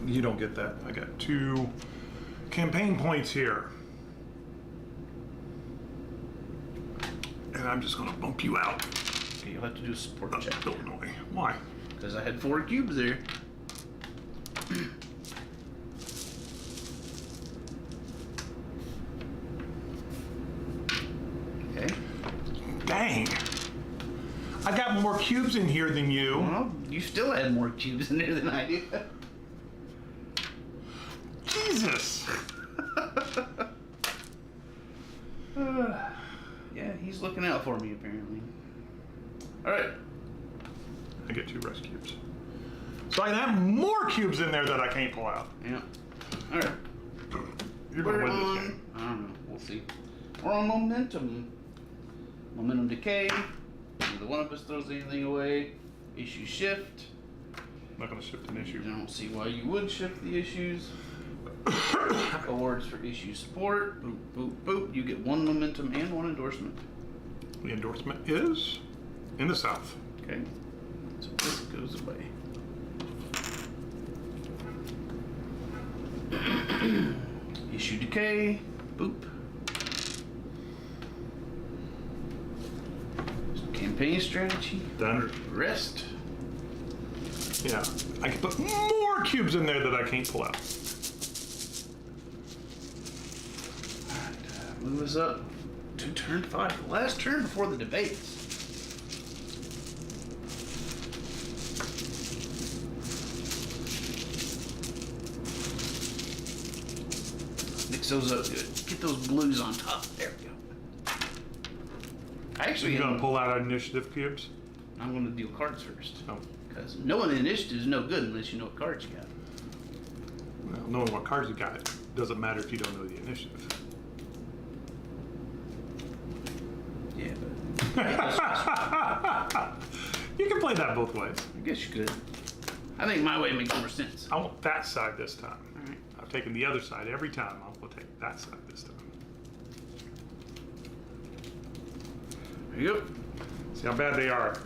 You don't get that. I got 2 campaign points here. And I'm just gonna bump you out. Okay, you'll have to do a support check. Illinois. Why? Because I had 4 cubes there. Okay. Dang. I got more cubes in here than you. Well, you still had more cubes in there than I did. Jesus. Yeah, he's looking out for me apparently. All right. I get 2 rest cubes. So I have more cubes in there that I can't pull out. Yeah. All right. You're gonna win this game. I don't know. We'll see. We're on momentum. Momentum decay. Neither one of us throws anything away. Issue shift. I'm not gonna shift an I issue. don't see why you would shift the issues. Awards for issue support. Boop, boop, boop. You get 1 momentum and 1 endorsement. The endorsement is in the South. Okay. So this goes away. Issue decay. Boop. Campaign strategy. Done. Rest. Yeah. I can put more cubes in there that I can't pull out. Alright, move us up to turn 5. The last turn before the debates. Mix those up good. Get those blues on top. There we go. Actually, You're gonna pull out initiative cubes? I'm going to deal cards first. Oh. Because knowing the initiative is no good unless you know what cards you got. Well, knowing what cards you got, it doesn't matter if you don't know the initiative. Yeah, but You can play that both ways. I guess you could. I think my way makes more sense. I want that side this time. All right. I've taken the other side every time. I'm gonna take that side this time. There you go. See how bad they are.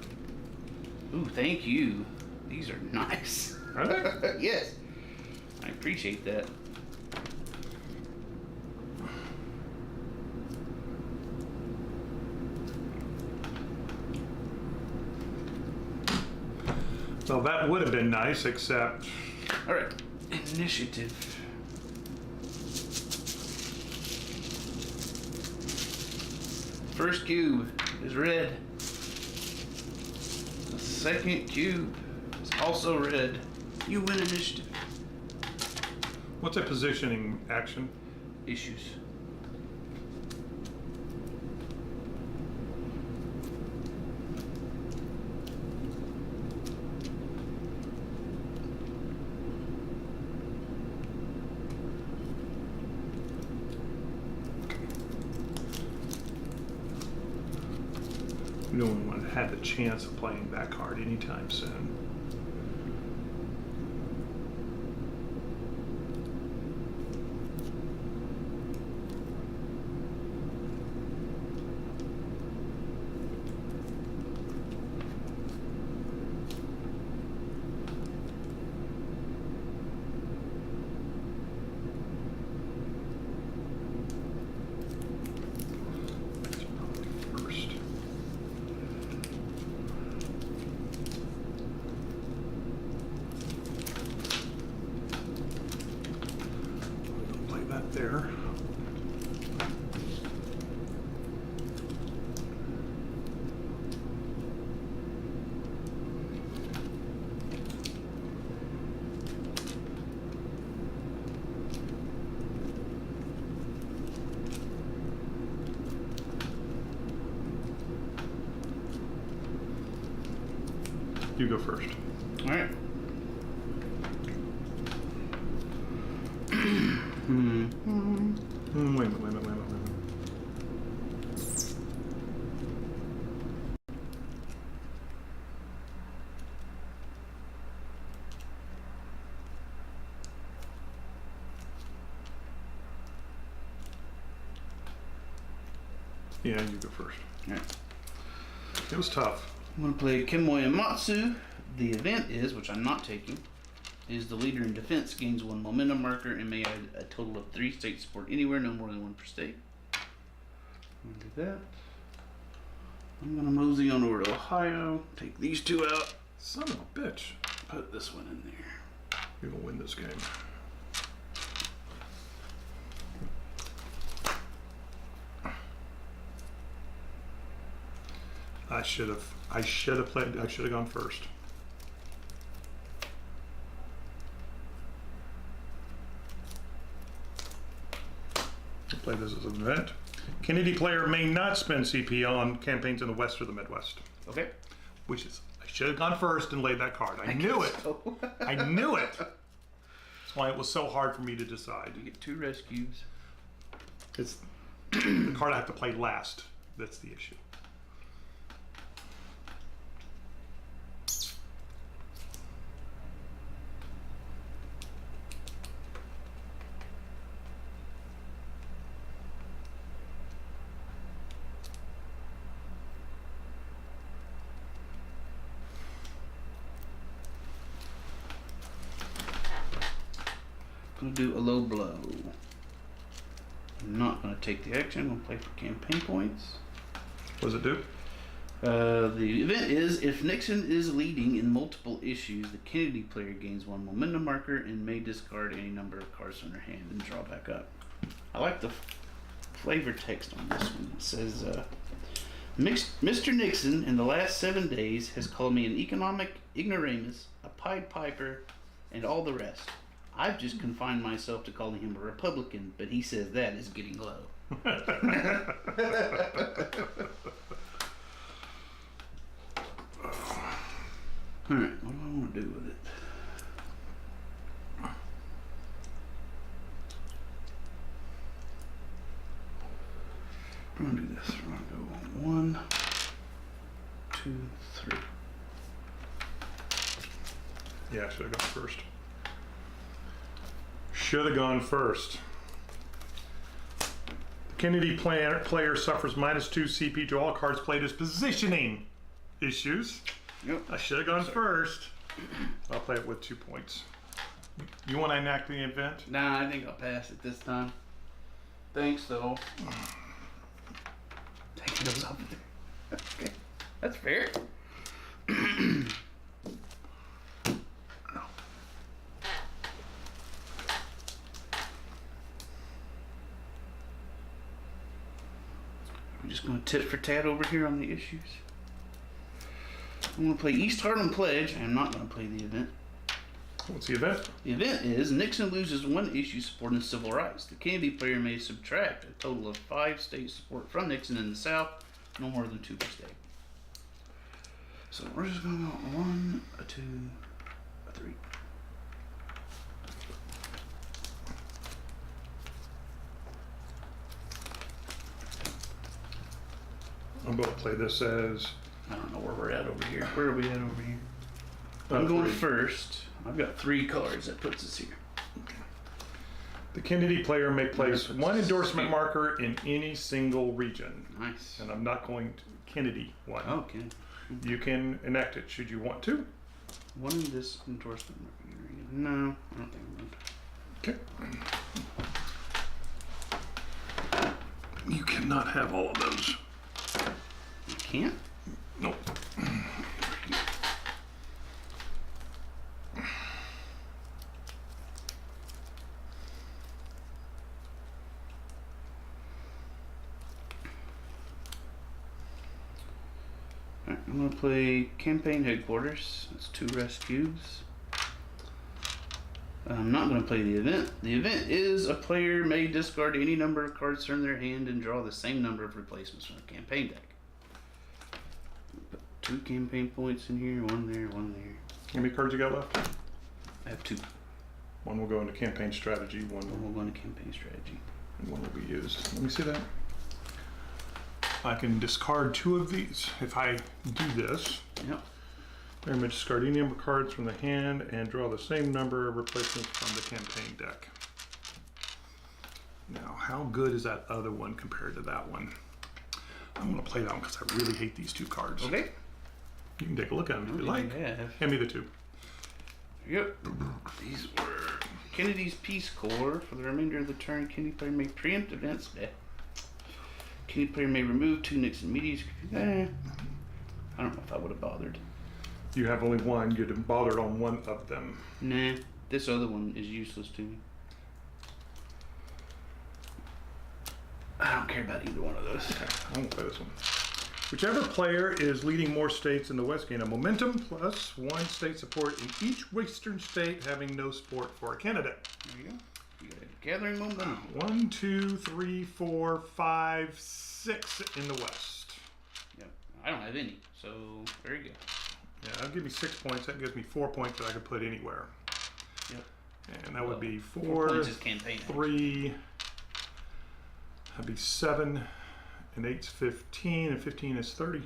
Ooh, thank you. These are nice. Are they? Yes. I appreciate that. So that would have been nice, except All right. Initiative. First cube is red. The second cube is also red. You win initiative. what's a positioning action? Issues. We don't want to have the chance of playing that card anytime soon. You go first. All right. Wait a minute. Yeah, you go first. All right. It was tough. I'm going to play Kemoya Matsu. The event is, which I'm not taking, is the leader in defense gains 1 momentum marker and may add a total of 3 state support anywhere, no more than 1 per state. I'm going to do that. I'm going to mosey on over to Ohio, take these 2 out, Son of a bitch. put this one in there. You're gonna win this game. I should have gone first. I'll play this as an event. Kennedy player may not spend CP on campaigns in the West or the Midwest. Okay. Which is, I should have gone first and laid that card. I knew it. I knew it. That's why it was so hard for me to decide. You get 2 rescues. It's the card I have to play last. That's the issue. I'm going to do a low blow. I'm not going to take the action. I'm going to play for campaign points. What does it do? The event is if Nixon is leading in multiple issues, the Kennedy player gains 1 momentum marker and may discard any number of cards from their hand and draw back up. I like the flavor text on this one. It says, Mr. Nixon in the last 7 days has called me an economic ignoramus, a Pied Piper, and all the rest. I've just confined myself to calling him a Republican, but he says that is getting low. Alright, what do I want to do with it? I'm going to do this. We're going to go 1, 2, 3. Yeah, I should have gone first. Should have gone first. The Kennedy player suffers -2 CP to all cards played as positioning issues. Yep. I should have gone first. I'll play it with 2 points. You want to enact the event? Nah, I think I'll pass it this time. Thanks, though. Taking those off there. Okay, that's fair. I'm just going to tit for tat over here on the issues. I'm going to play East Harlem Pledge. I'm not going to play the event. What's the event? The event is Nixon loses 1 issue supporting civil rights. The Kennedy player may subtract a total of 5 state support from Nixon in the South, no more than 2 per state. So we're just going to go 1, a 2, a 3. I'm going to play this as... I don't know where we're at over here. Where are we at over here? I'm going 3. first. I've got 3 cards. That puts us here. The Kennedy player may place That puts 1 us endorsement here. marker in any single region. Nice. And I'm not going to Kennedy one. Okay. You can enact it should you want to. 1 in this endorsement marker. No, I don't think I'm going to. Okay. You cannot have all of those. You can't? Nope. Alright, I'm going to play Campaign Headquarters. That's 2 rest cubes. I'm not going to play the event. The event is a player may discard any number of cards from their hand and draw the same number of replacements from the campaign deck. Put 2 campaign points in here, 1 there, 1 there. How many cards you got left? I have 2. One will go into campaign strategy, one One will go into campaign strategy. and one will be used. Let me see that. I can discard 2 of these. If I do this, Yep. I'm going to discard any number of cards from the hand and draw the same number of replacements from the campaign deck. Now, how good is that other one compared to that one? I'm going to play that one because I really hate these 2 cards. Okay. You can take a look at them if you like. Have. Hand me the 2. Yep. These were Kennedy's Peace Corps. For the remainder of the turn, Kennedy player may preempt events. Kennedy player may remove 2 Nixon medias. I don't know if I would have bothered. You have only one. You'd have bothered on one of them. Nah, this other one is useless to me. I don't care about either one of those. Okay, I won't play this one. Whichever player is leading more states in the West gain a momentum plus 1 state support in each Western state having no support for a candidate. There you go. You got a gathering momentum. 1, 2, 3, 4, 5, 6 in the West. Yep. I don't have any, so very good. Yeah, that'll give me 6 points. That gives me 4 points that I could put anywhere. Yep. And that would be 4 4, points is campaign. 3, that'd be 7, and 8's 15, and 15 is 30.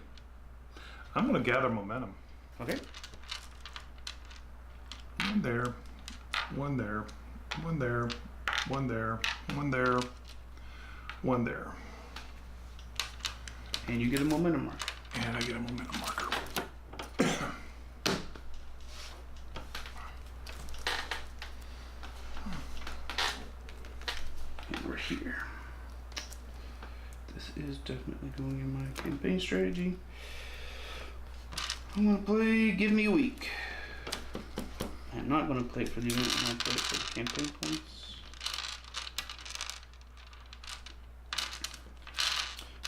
I'm going to gather momentum. Okay. 1 there, 1 there, 1 there, 1 there, 1 there, 1 there. And you get a momentum marker. And I get a momentum marker. And we're here. This is definitely going in my campaign strategy. I'm gonna play Give Me a Week. I'm not gonna play it for the event, I'm gonna play it for the campaign points.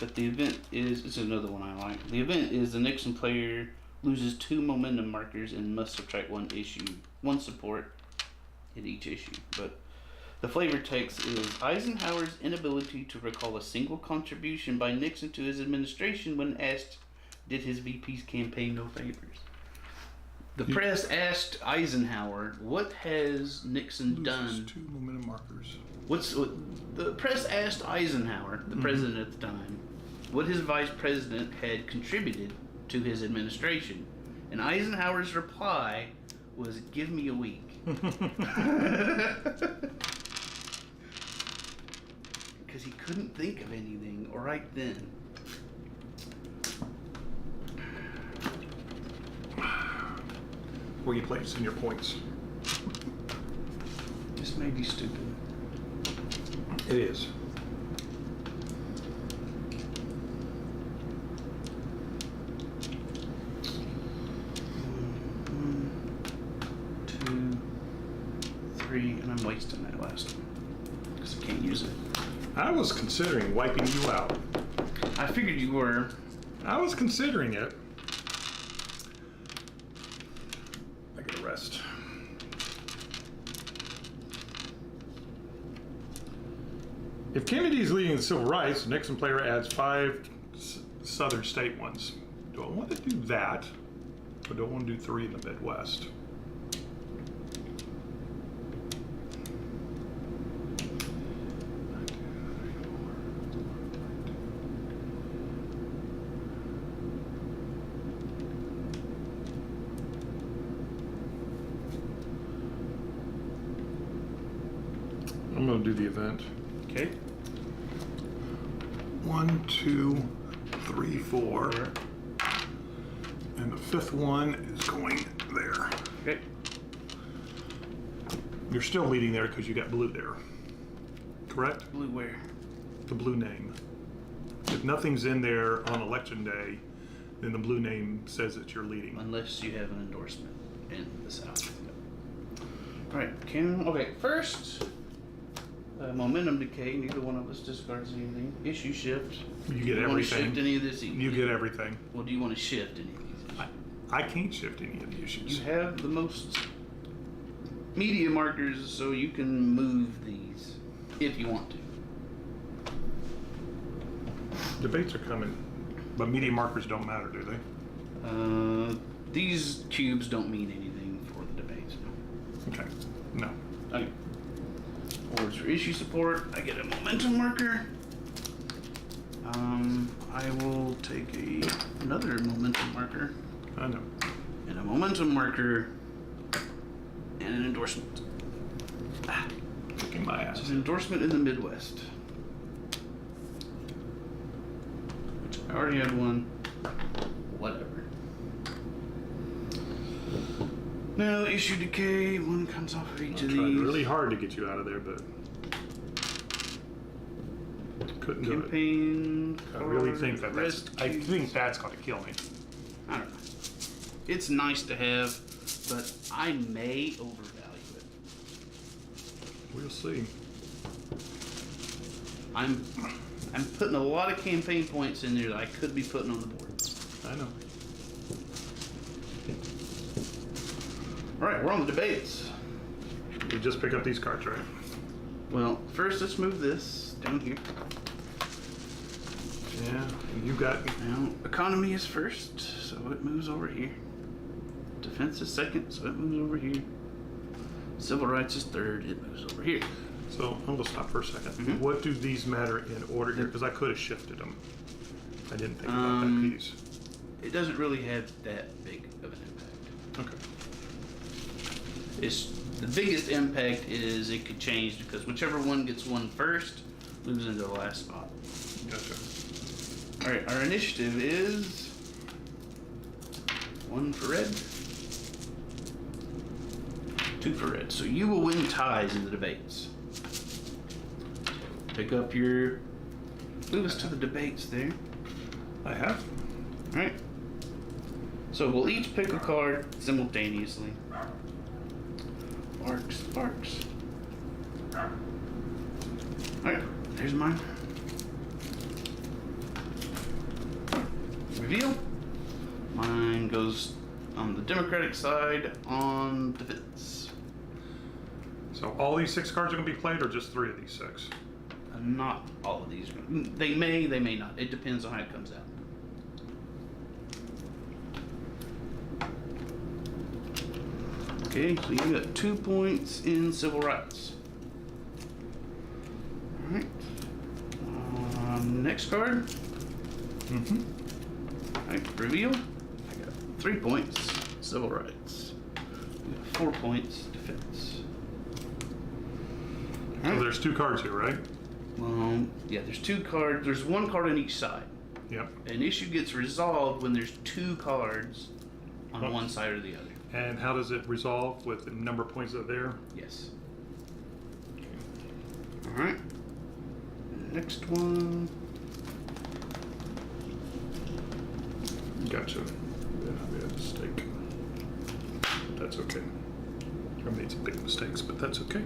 But the event is another one I like. The event is the Nixon player loses 2 momentum markers and must subtract 1 support in each issue. But the flavor text is Eisenhower's inability to recall a single contribution by Nixon to his administration when asked, did his VP's campaign no favors? The press asked Eisenhower, what has Nixon done? 2 momentum markers. The press asked Eisenhower, the president at the time, what his vice president had contributed to his administration. And Eisenhower's reply was, give me a week. Because he couldn't think of anything right then. Where you place in your points. This may be stupid. It is. One, 2, 3, and I'm wasting that last one because I can't use it. I was considering wiping you out. I figured you were. I was considering it. I get a rest. If Kennedy's leading the civil rights, the Nixon player adds 5 southern state ones. Do I want to do that? Or do I want to do 3 in the Midwest? I'm going to do the event. Okay. 1, 2, 3, 4. And the 5th one is going there. Okay. You're still leading there because you got blue there. Correct? Blue where? The blue name. If nothing's in there on election day, then the blue name says that you're leading. Unless you have an endorsement in the South. Alright, okay, first, momentum decay. Neither one of us discards anything. Issue shift. You get Do you want to everything. shift any of this? You get everything. Well, do you want to shift any of these issues? I can't shift any of the issues. You have the most media markers, so you can move these if you want to. Debates are coming, but media markers don't matter, do they? These cubes don't mean anything for the debates. Okay. No. Okay. Awards for issue support. I get a momentum marker. I will take another momentum marker I know. and a momentum marker and an endorsement. Kicking my ass. It's an endorsement in the Midwest. Which I already had one. Whatever. Now, issue decay. One comes off of each I of tried these. really hard to get you out of there, but couldn't do it. Campaign. I really think that that's. rest I cubes. think that's going to kill me. I don't know. It's nice to have, but I may overvalue it. We'll see. I'm putting a lot of campaign points in there that I could be putting on the board. I know. All right, we're on the debates. You just pick up these cards, right? Well, first let's move this down here. Yeah. And you got. Now, economy is first, so it moves over here. Defense is second, so it moves over here. Civil rights is third, it moves over here. So I'm gonna stop for a 2nd. What do these matter in order here? Because I could have shifted them. I didn't think about that piece. It doesn't really have that big of an impact. Okay. It's the biggest impact is it could change because whichever one gets one first moves into the last spot. Gotcha. All right, our initiative is 1 for red, 2 for red. So you will win ties in the debates. Pick up your. Move us to the debates there. I have. All right. So we'll each pick a card simultaneously. Sparks. Alright, there's mine. Reveal. Mine goes on the Democratic side on defense. So all these 6 cards are gonna be played, or just 3 of these 6? Not all of these. They may not. It depends on how it comes out. Okay, so you got 2 points in civil rights. Alright. Next card. Mm-hmm. Alright, reveal. I got 3 points, civil rights. I got 4 points, defense. So there's 2 cards here, right? Yeah, there's 2 cards. There's 1 card on each side. Yep. An issue gets resolved when there's 2 cards on one side or the other. And how does it resolve with the number of points that are there? Yes. Alright. Next one. Gotcha. Yeah, I made a mistake. That's okay. I made some big mistakes, but that's okay.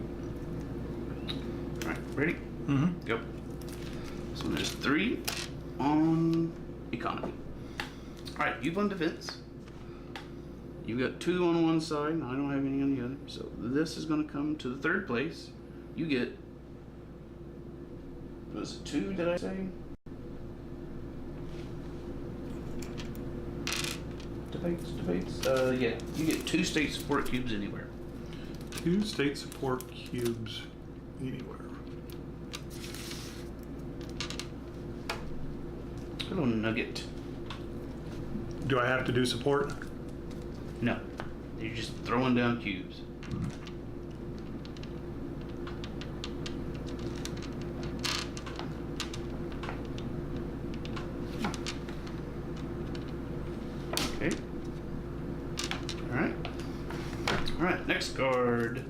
Alright, ready? Mm-hmm. Yep. So there's 3 on economy. Alright, you've won defense. You've got 2 on one side, and I don't have any on the other. So this is going to come to the 3rd place. You get. Was it 2, did I say? Debates. Yeah. You get 2 state support cubes anywhere. 2 state support cubes anywhere. Hello, Nugget. Do I have to do support? No. You're just throwing down cubes. Okay. Alright. Alright, next card.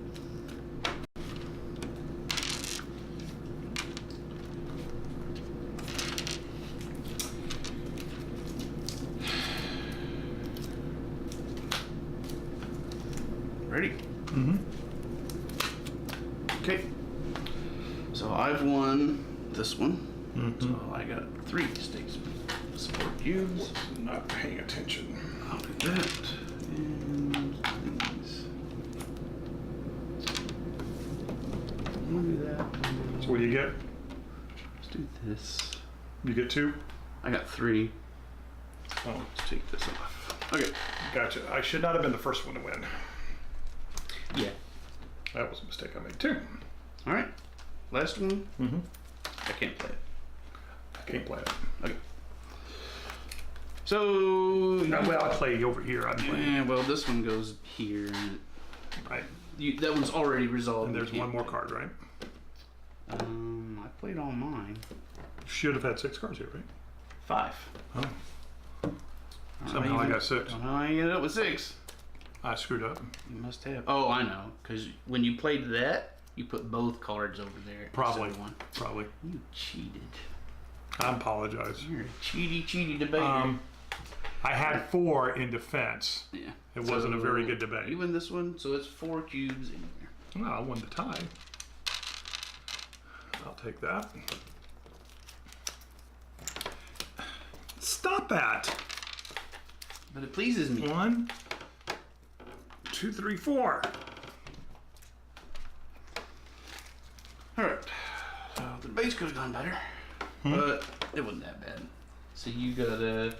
Ready? Mm-hmm. Okay. So I've won this one. Mm-hmm. So I got 3 state support cubes. Not paying attention. I'll do that. And these. I'll do that. So what do you get? Let's do this. You get 2? I got 3. Oh, Let's take this off. Okay. Gotcha. I should not have been the first one to win. Yeah. That was a mistake I made too. All right. Last one. Mm-hmm. I can't play it. I can't play it. Okay. So. Well, I play over here. I'm playing. Yeah, well, this one goes here. Right. That one's already resolved. And there's one more card, right? I played all mine. Should have had 6 cards here, right? 5. Oh. Somehow I got 6. Don't know how you ended up with 6. I screwed up. You must have. Oh, I know. Because when you played that, you put both cards over there. Probably. instead of one. Probably. You cheated. I apologize. You're a cheaty debater. I had 4 in defense. Yeah. It wasn't a very good debate. You win this one, so it's 4 cubes in there. Well, I won the tie. I'll take that. Stop that. But it pleases me. 1, 2, 3, 4. All right. So the base could have gone better, but it wasn't that bad. So you got a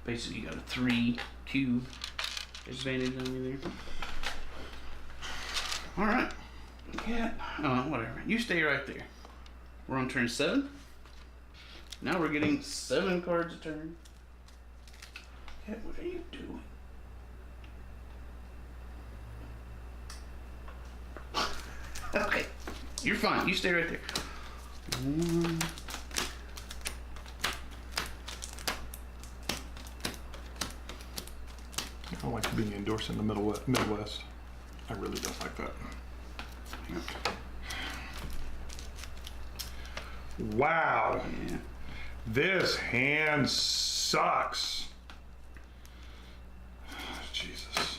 basically you got a 3 cube advantage on you there. All right. Yeah. Oh, whatever. You stay right there. We're on turn 7. Now we're getting 7 cards a turn. Yeah, what are you doing? Okay. You're fine. You stay right there. 1. I don't like being endorsed in the Midwest. I really don't like that. Wow. Yeah. This hand sucks. Jesus.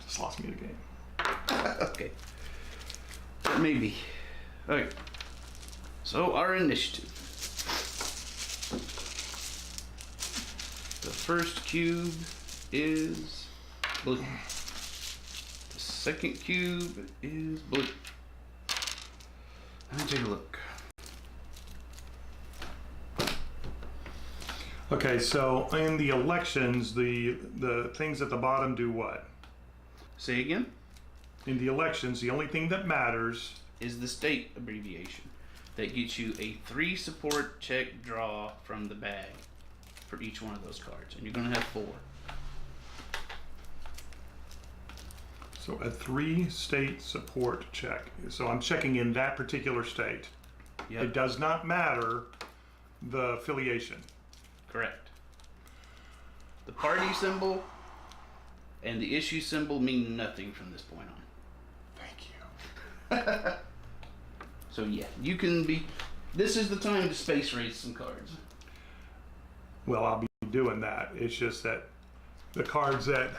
Just lost me the game. Okay. Maybe. Okay. So our initiative. The first cube is blue. The second cube is blue. Let me take a look. Okay, so in the elections, the things at the bottom do what? Say again? In the elections, the only thing that matters Is the state abbreviation that gets you a 3 support check draw from the bag for each one of those cards. And you're going to have 4. So a 3 state support check. So I'm checking in that particular state. Yep. It does not matter the affiliation. Correct. The party symbol and the issue symbol mean nothing from this point on. Thank you. So yeah, you can be. This is the time to space race some cards. Well, I'll be doing that. It's just that the cards that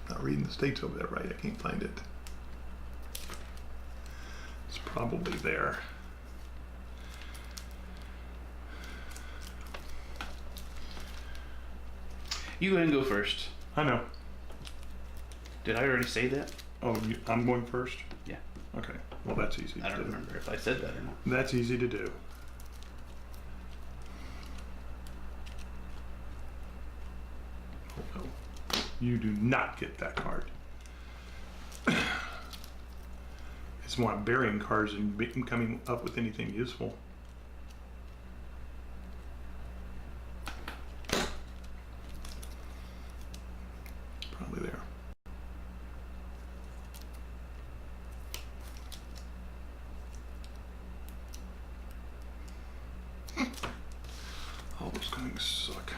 not reading the states over there right. I can't find it. It's probably there. You go ahead and go first. I know. Did I already say that? Oh, I'm going first? Yeah. Okay. Well, that's easy I to don't do. remember if I said that or not. That's easy to do. Oh, no. You do not get that card. It's more burying cards than coming up with anything useful. Probably there. All those things suck.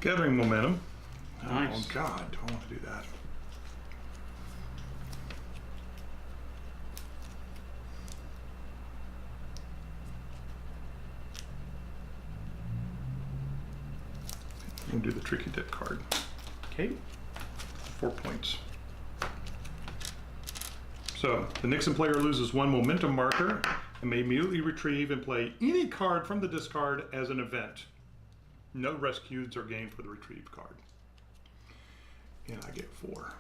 Gathering momentum. Nice. Oh God, don't want to do that. We'll do the tricky tip card. Okay. 4 points. So the Nixon player loses 1 momentum marker and may immediately retrieve and play any card from the discard as an event. No rescues are gained for the retrieved card. And I get 4.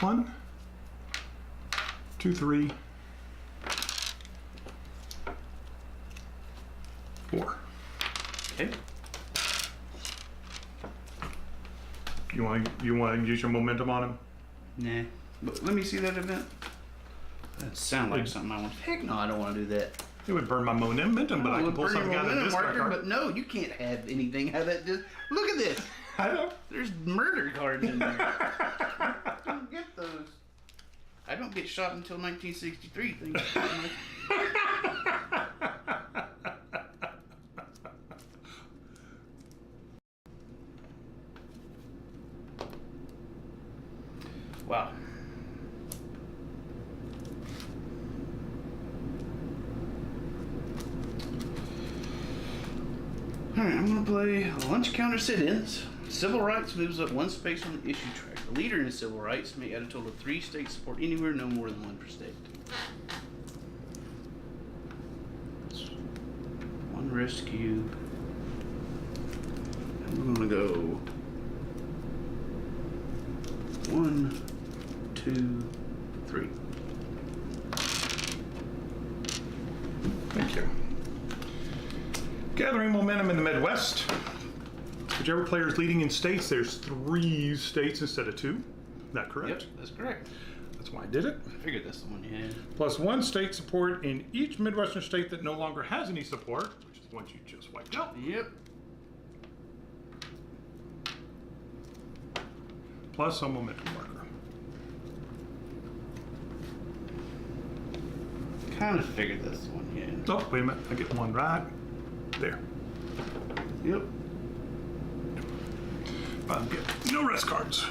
One, 2, 3, 4. Okay. You want to use your momentum on him? Nah. But let me see that event. That sounds like something I want. Heck no, I don't want to do that. It would burn my momentum, but I can pull something out of the discard card. But no, you can't have anything have that. Look at this. I know. There's murder cards in there. I don't get those. I don't get shot until 1963. Things Wow. Alright, I'm going to play lunch counter sit-ins. Civil rights moves up 1 space on the issue track. The leader in civil rights may add a total of 3 state support anywhere, no more than 1 per state. 1 rescue. I'm going to go 1, 2, 3. Thank you. Gathering momentum in the Midwest. Whichever player is leading in states, there's 3 states instead of 2. Is that correct? Yep, that's correct. That's why I did it. I figured that's the one you had. Plus 1 state support in each Midwestern state that no longer has any support, which is the ones you just wiped out. Yep. Plus a momentum marker. Kind of figured that's the one you had. Oh, wait a minute. I get 1 right there. Yep. I'll get no rest cards.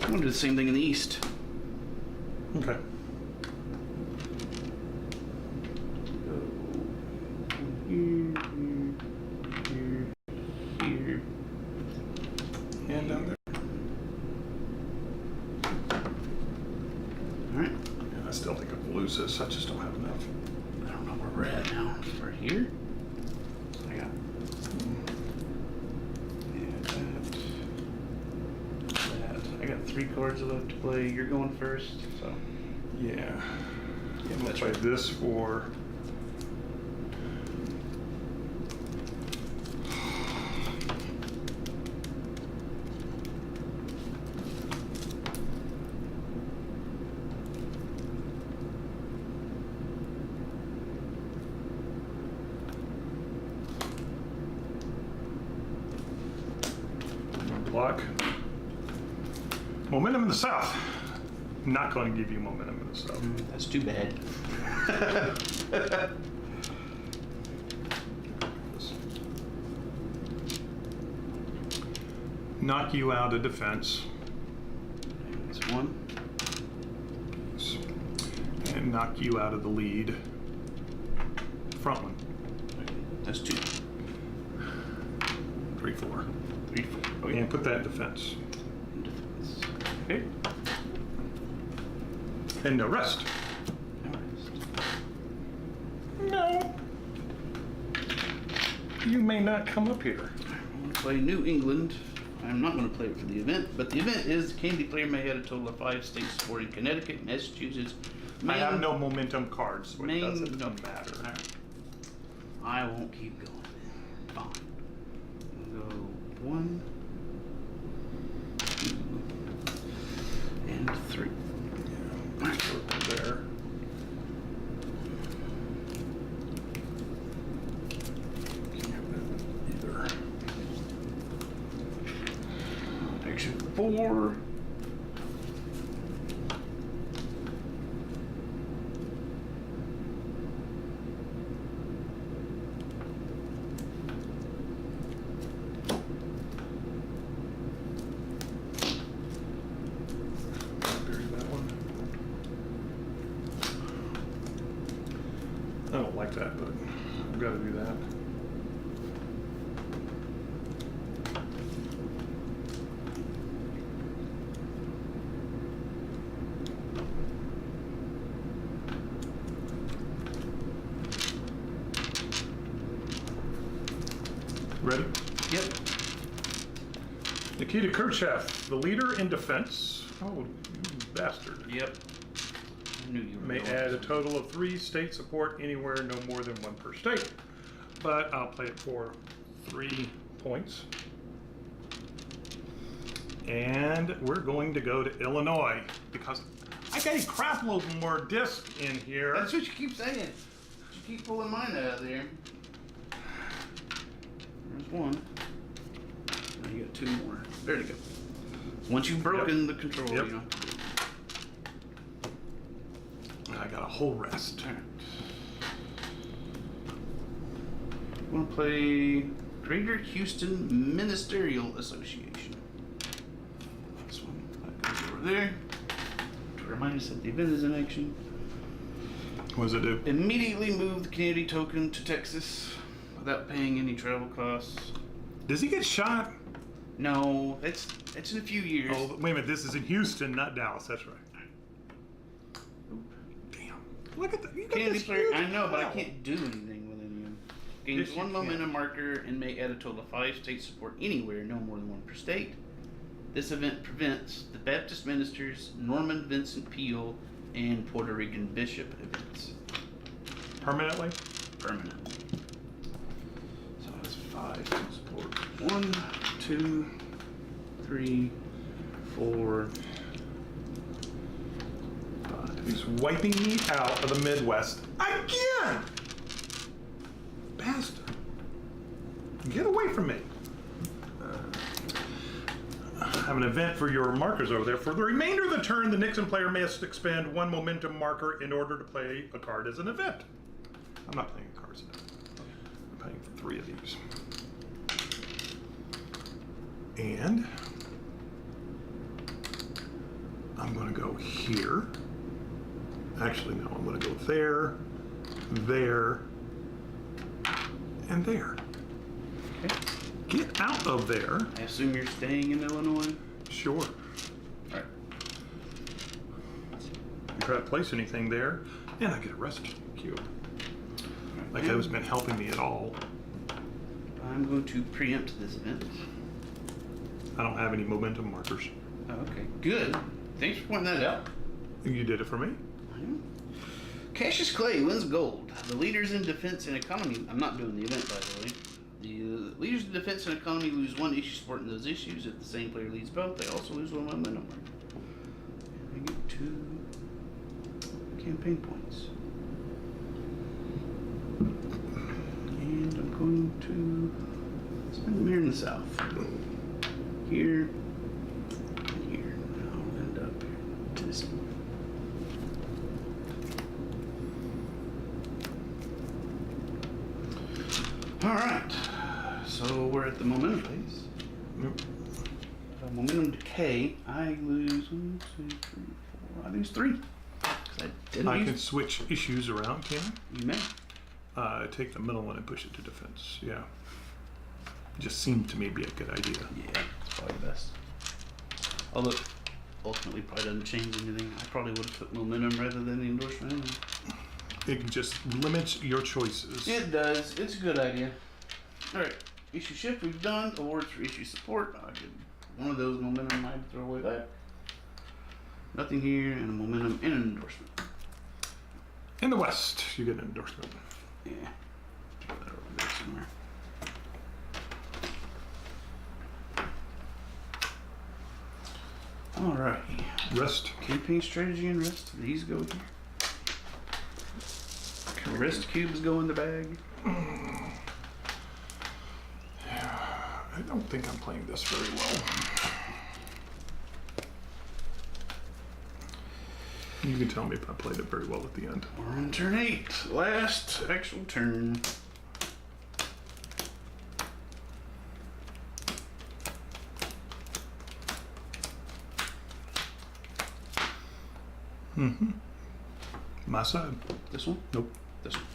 I'm going to do the same thing in the East. Okay. Here. And down there. Alright. Yeah, I still think I will lose this. I just don't have enough. I don't know where we're at now. For here? I got. Yeah, that. I got 3 cards left to play. You're going first, so. Yeah. I'm gonna That's try right. this for. Block. Momentum in the South. Not going to give you momentum in the South. That's too bad. Knock you out of defense. That's 1. And knock you out of the lead. Front one. That's 2. 3, 4. 3, 4. Oh, And put that in defense. Defense. Okay. And no rest. No. You may not come up here. I'm going to play New England. I'm not going to play it for the event, but the event is the Candy player may add a total of 5 states supporting Connecticut, Massachusetts, I have no momentum cards, so it Maine- doesn't matter. I won't keep going. Fine. We'll go 1, 2, and 3. Yeah, circle there. Can't have that either. Action 4. Bury that one. I don't like that, but I've got to do that. Ready? Yep. Nikita Khrushchev, the leader in defense. Oh, you bastard. Yep. I knew you were May going add a to. total of 3 state support anywhere, no more than 1 per state. But I'll play it for 3 points. And we're going to go to Illinois because I got a crap load more discs in here. That's what you keep saying. You keep pulling mine out of there. There's one. Now you got 2 more. There you go. Once you've broken the control, Yep. you know. I got a whole rest. Alright. We're gonna play Greater Houston Ministerial Association. This one that goes over there. To remind us that the event is in action. What does it do? Immediately move the community token to Texas without paying any travel costs. Does he get shot? No, it's in a few years. Oh, wait a minute. This is in Houston, not Dallas. That's right. Damn. Look at that. You got Community this player, huge I know, but I pile. can't do anything with any of them. Gains Yes, you 1 can. momentum marker and may add a total of 5 state support anywhere, no more than 1 per state. This event prevents the Baptist ministers, Norman Vincent Peale, and Puerto Rican bishop events. Permanently? Permanent. So that's 5 state support. 1, 2, 3, 4, 5. He's wiping me out of the Midwest again! Bastard. Get away from me. I have an event for your markers over there. For the remainder of the turn, the Nixon player must expend 1 momentum marker in order to play a card as an event. I'm not playing cards as an event. I'm playing for 3 of these. And I'm going to go here. Actually, no, I'm going to go there, there, and there. Okay. Get out of there. I assume you're staying in Illinois? Sure. Alright. Try to place anything there, and I get a rest cube. Like that has been helping me at all. I'm going to preempt this event. I don't have any momentum markers. Oh, okay. Good. Thanks for pointing that out. You did it for me. Cassius Clay wins gold. The leaders in defense and economy. I'm not doing the event, by the way. The leaders in defense and economy lose 1 issue support in those issues. If the same player leads both, they also lose 1 momentum. And they get 2 campaign points. And I'm going to spend them here in the south. Here and here. And I'll end up here to this one. Alright, so we're at the momentum phase. Momentum decay, I lose 1, 2, 3, 4. I lose 3. 'Cause I didn't I use can switch issues around, can You may. I? Take the middle one and push it to defense. Yeah. Just seemed to me be a good idea. Yeah, it's probably the best. Although, ultimately, probably doesn't change anything. I probably would have took momentum rather than the endorsement anyway. It just limits your choices. It does. It's a good idea. Alright, issue shift we've done. Awards for issue support. I did one of those momentum I'd throw away that. Nothing here, and a momentum and an endorsement. In the West, you get an endorsement. Yeah. Put that over there somewhere. Alright. Rest. Campaign strategy and rest. These go here. Rest cubes go in the bag. I don't think I'm playing this very well. You can tell me if I played it very well at the end. We're on turn 8. Last actual turn. My side. This one? Nope. This one.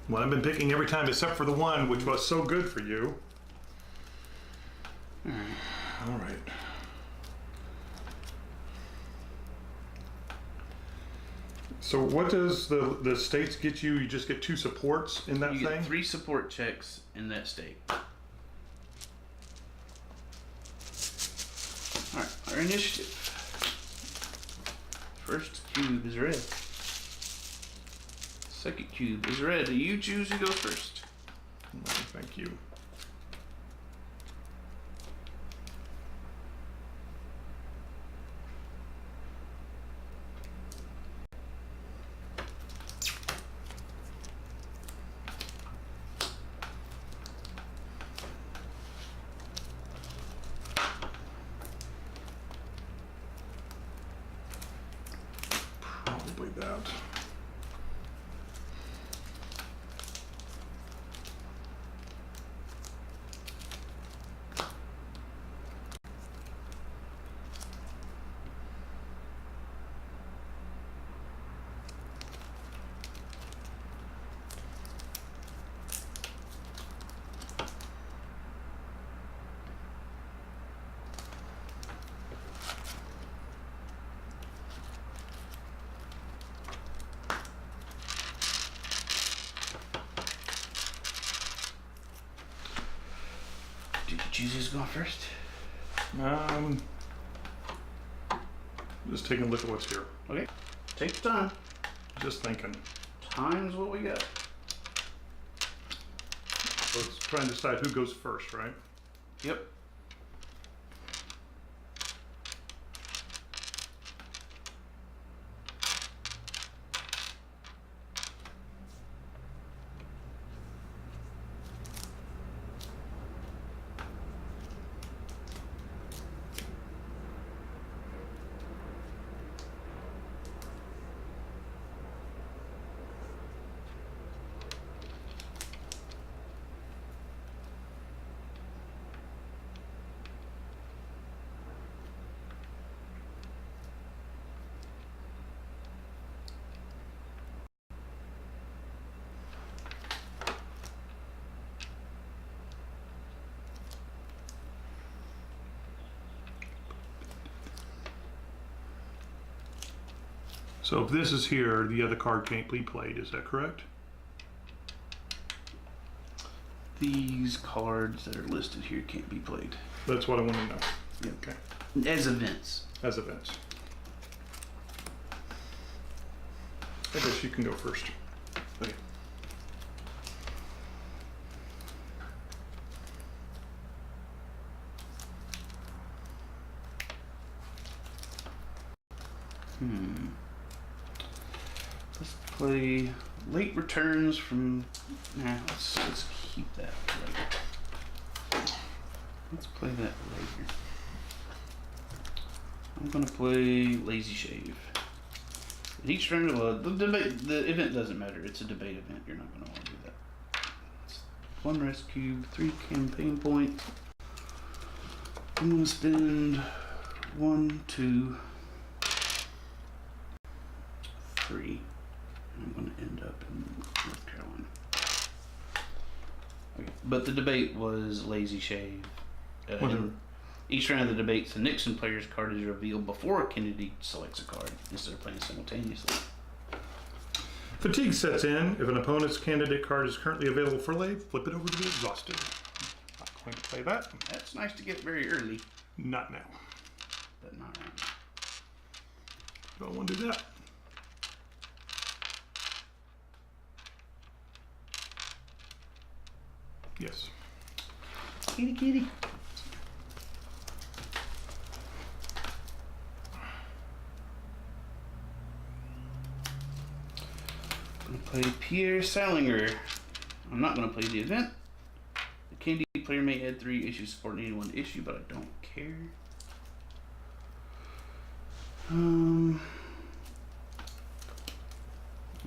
One I've been picking every time except for the one which was so good for you. Alright. All right. So what does the states get you? You just get 2 supports in that You thing? get 3 support checks in that state. Alright, our initiative. First cube is red. Second cube is red. You choose who goes first. Thank you. Probably that. Did you choose who's going first? Just taking a look at what's here. Okay. Take the time. Just thinking. Time's what we got. Let's try and decide who goes first, right? Yep. So if this is here, the other card can't be played, is that correct? These cards that are listed here can't be played. That's what I want to know. Yep. Okay. As events. As events. I guess you can go first. Okay. Let's play late returns from. Nah, let's keep that later. Let's play that later. I'm gonna play Lazy Shave. At each turn, the event doesn't matter. It's a debate event. You're not gonna want to do that. It's 1 rest cube, 3 campaign points. I'm gonna spend 1, 2, 3. I'm going to end up in North Carolina. Okay. But the debate was Lazy Shave. Each round of the debates, the Nixon player's card is revealed before Kennedy selects a card instead of playing simultaneously. Fatigue sets in. If an opponent's candidate card is currently available for lay, flip it over to be exhausted. Not going to play that. That's nice to get very early, Not now. but not right now. Don't want to do that. Yes. Kitty, kitty. I'm going to play Pierre Salinger. I'm not going to play the event. The Candy player may add 3 issues supporting any one issue, but I don't care.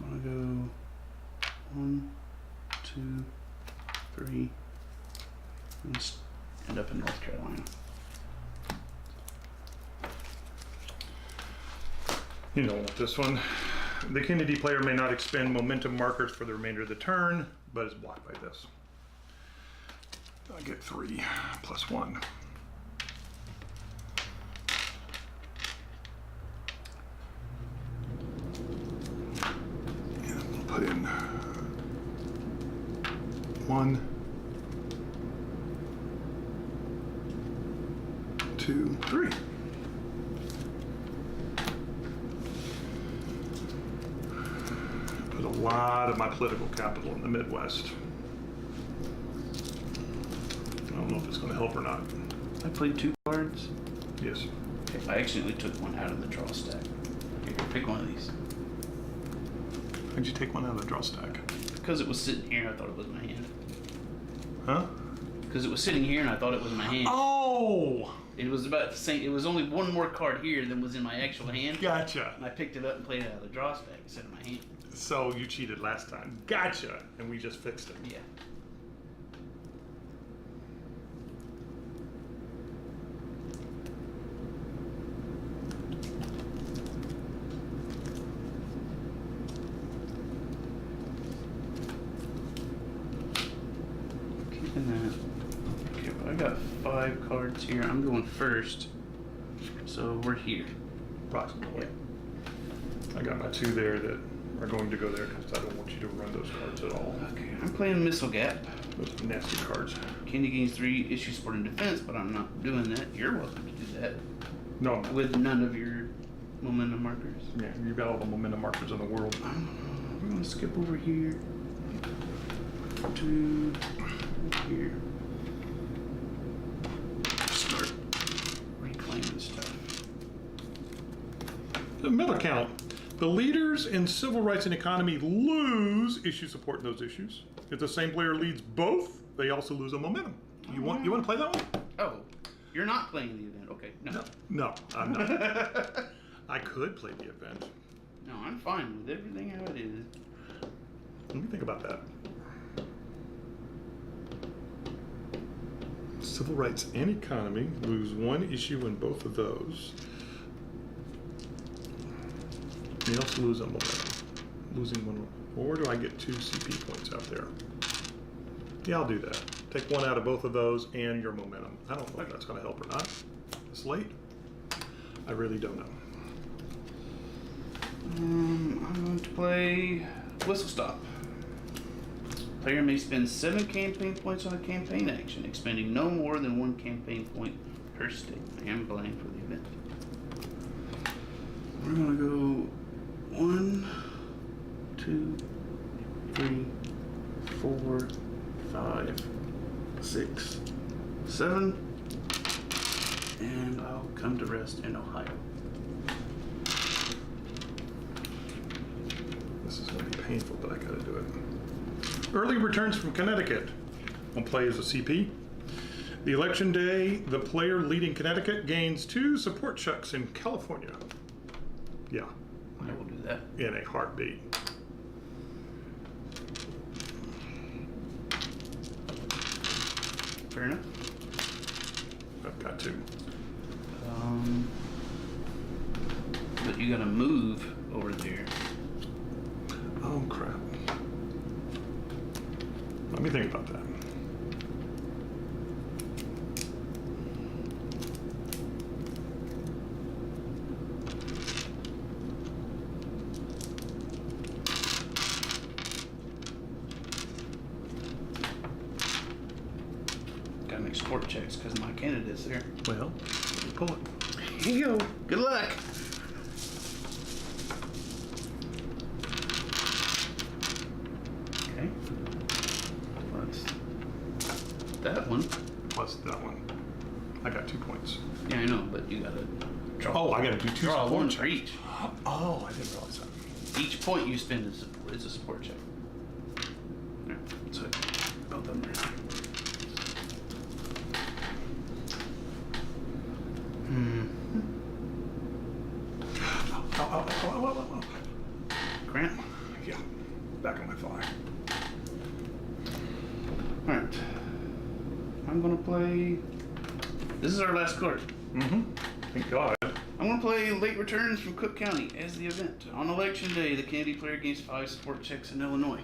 I'm gonna go 1, 2, 3, and end up in North Carolina. You don't want this one. The Kennedy player may not expend momentum markers for the remainder of the turn, but is blocked by this. I get 3 plus 1. And we'll put in 1, 2, 3. Put a lot of my political capital in the Midwest. I don't know if it's going to help or not. I played 2 cards. Yes. Okay, I accidentally took one out of the draw stack. Here, pick one of these. How'd you take one out of the draw stack? Because it was sitting here, I thought it was my hand. Huh? Because it was sitting here and I thought it was my hand. Oh! It was about the same. It was only one more card here than was in my actual hand. Gotcha. And I picked it up and played it out of the draw stack instead of my hand. So you cheated last time. Gotcha. And we just fixed it. Yeah. Keeping that. Okay, well, I got 5 cards here. I'm going first. So we're here. Approximately. I got my 2 there that are going to go there because I don't want you to run those cards at all. Okay, I'm playing Missile Gap. Those are nasty cards. Candy gains 3 issue support and defense, but I'm not doing that. You're welcome to do that No, I'm not. with none of your momentum markers. Yeah, you've got all the momentum markers in the world. We're gonna skip over here to here. Start reclaiming stuff. The middle count. The leaders in civil rights and economy lose issue support in those issues. If the same player leads both, they also lose a momentum. You want to play that one? Oh, you're not playing the event. Okay, no. No, I'm not. I could play the event. No, I'm fine with everything how it is. Let me think about that. Civil rights and economy lose 1 issue in both of those. You also lose a momentum. Losing 1. Or do I get 2 CP points out there? Yeah, I'll do that. Take 1 out of both of those and your momentum. I don't know if that's going to help or not. It's late. I really don't know. I'm going to play Whistle Stop. Player may spend 7 campaign points on a campaign action, expending no more than 1 campaign point per state. I am playing for the event. We're going to go 1, 2, 3, 4, 5, 6, 7, and I'll come to rest in Ohio. This is going to be painful, but I got to do it. Early returns from Connecticut. On play as a CP. The election day, the player leading Connecticut gains 2 support checks in California. Yeah, I will do that. in a heartbeat. Fair enough. I've got 2. But you gotta move over there. Oh, crap. Let me think about that. Gotta make support checks because my candidate's there. Well, let me pull it. Here you go. Good luck. Okay. Plus that one. Plus that one. I got 2 points. Yeah, I know, but you gotta draw. Oh, I gotta do 2 draw support one checks. for each. Oh, I didn't realize that. Each point you spend is a support check. There. So both of them are. Oh. Grant? Yeah. play. This is our last card. Mm-hmm. Thank God. I'm gonna play Late Returns from Cook County as the event. On election day, the candidate player gains 5 support checks in Illinois.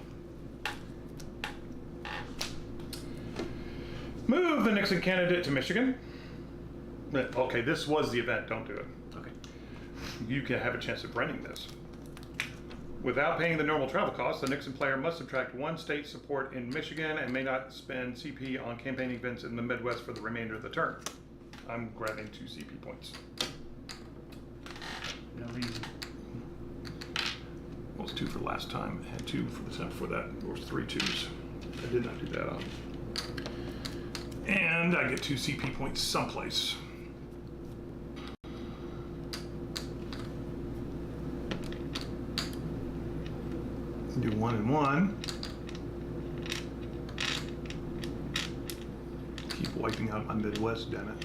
Move the Nixon candidate to Michigan. Okay, this was the event. Don't do it. Okay. You can have a chance of renting this. Without paying the normal travel costs, the Nixon player must subtract 1 state support in Michigan and may not spend CP on campaign events in the Midwest for the remainder of the term. I'm grabbing 2 CP points. No reason. Well, it's 2 for last time and 2 for the time before that. There was 3 2s. I did not do that on. And I get 2 CP points someplace. Do 1 and 1. Keep wiping out my Midwest, damn it.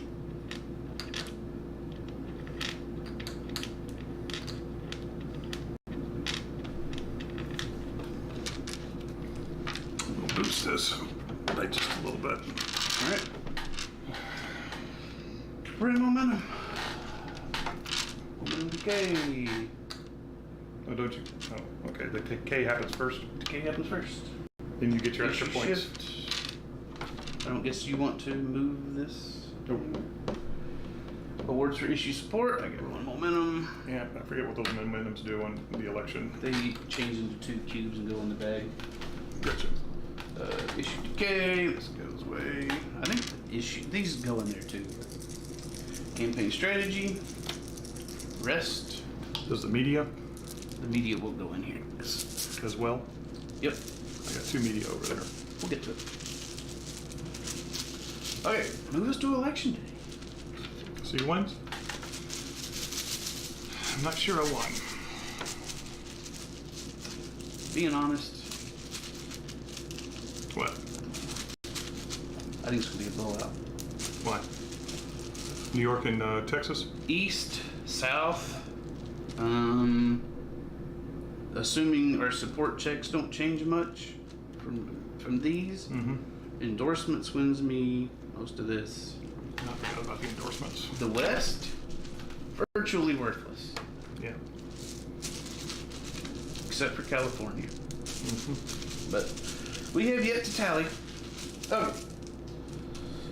We'll boost this by just a little bit. All right. Bring momentum. Momentum decay. Oh, don't you? Oh, okay. The K happens first. Decay happens first. Then you get your extra Issue points. shift. I don't guess you want to move this. Nope. Awards for issue support. I get 1 momentum. Yeah, I forget what those momentums do on the election. They change into 2 cubes and go in the bag. Gotcha. Issue decay. This goes away. I think these go in there too. Campaign strategy. Rest. Does the media The media will go in here. as well? Yep. I got 2 media over there. We'll get to it. Okay, move us to election day. See who wins? I'm not sure I won. Being honest, What? I think it's gonna be a blowout. Why? New York and Texas? East, South. Assuming our support checks don't change much from these, Mm-hmm. endorsements wins me most of this. Not forgot about the endorsements. The West, virtually worthless, Yeah. except for California. Mm-hmm. But we have yet to tally. Okay.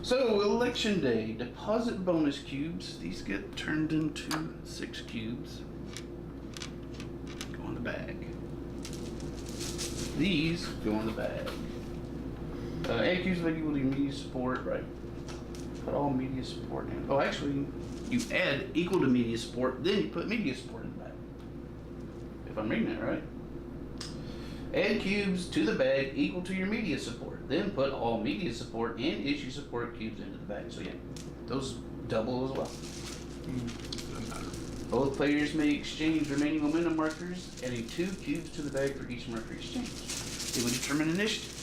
So, election day, deposit bonus cubes. These get turned into 6 cubes. Go in the bag. These go in the bag. Add cubes of equal to media support, right? Put all media support in. Oh, actually, you add equal to media support, then you put media support in the bag. If I'm reading that right. Add cubes to the bag equal to your media support. Then put all media support and issue support cubes into the bag. So yeah, those double as well. Doesn't matter. Both players may exchange remaining momentum markers, adding 2 cubes to the bag for each marker exchange. It will determine initiative.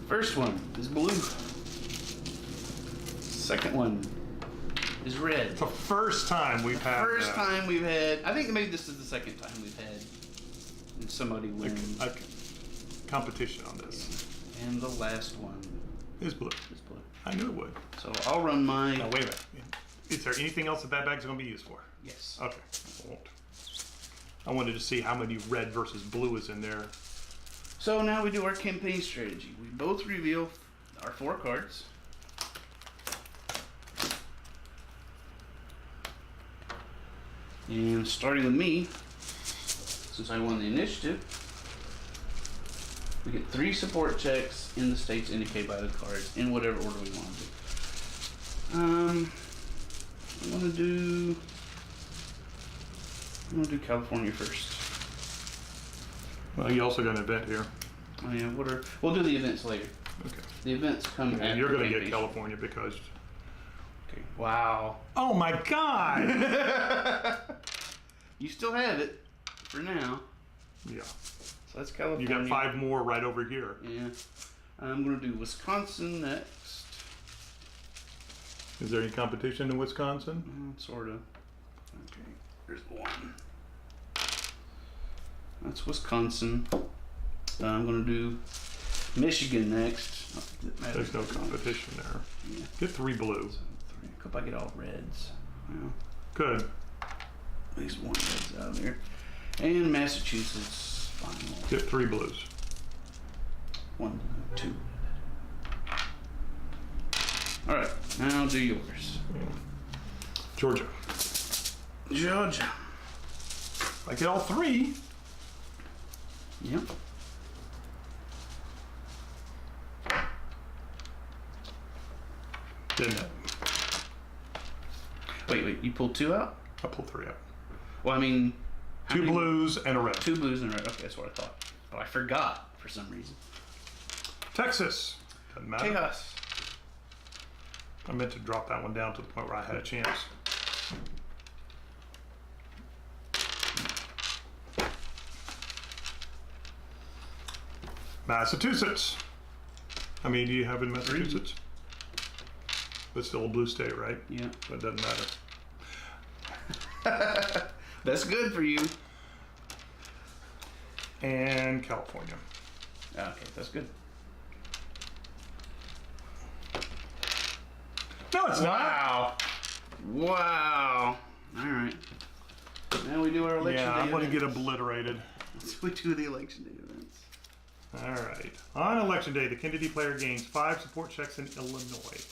First one is blue. Second one is red. It's the first time we've had First time we've had, I think maybe this is the second time we've had somebody win. a competition on this. And the last one It's blue. is blue. I knew it would. So I'll run my, Now, wait a minute. Is there anything else that bag's going to be used for? yes. Okay. I won't. I wanted to see how many red versus blue is in there. So now we do our campaign strategy. We both reveal our 4 cards. And starting with me, since I won the initiative, we get 3 support checks in the states indicated by the cards in whatever order we want to do. I'm gonna do California first. Well, you also got an event here. Oh yeah, we'll do the events later. Okay. The events come after. And you're going to get campaign. California because. Okay. Wow. Oh my God! You still have it for now. Yeah. So that's California. You got 5 more right over here. Yeah. I'm gonna do Wisconsin next. Is there any competition in Wisconsin? Sorta. Okay. There's one. That's Wisconsin. I'm going to do Michigan next. There's no competition there. Yeah. Get 3 blue. I hope I get all reds. Well, Good. at least one red's out of there. And Massachusetts final. Get 3 blues. 1, 2. All right, now do yours. Georgia. Georgia. I get all 3. Yep. Didn't it? Wait, you pulled 2 out? I pulled 3 out. Well, I mean... 2 blues and a red. 2 blues and a red. Okay, that's what I thought. But I forgot for some reason. Texas. Doesn't matter. Chaos. I meant to drop that one down to the point where I had a chance. Massachusetts. How many do you have in Massachusetts? But still a blue state, right? Yeah. But it doesn't matter. That's good for you. And California. Okay, that's good. No, it's Wow. Wow. All right. Now we do our election Yeah, day I'm going to get events. obliterated. We do the election day events. All right. On election day, the Kennedy player gains 5 support checks in Illinois.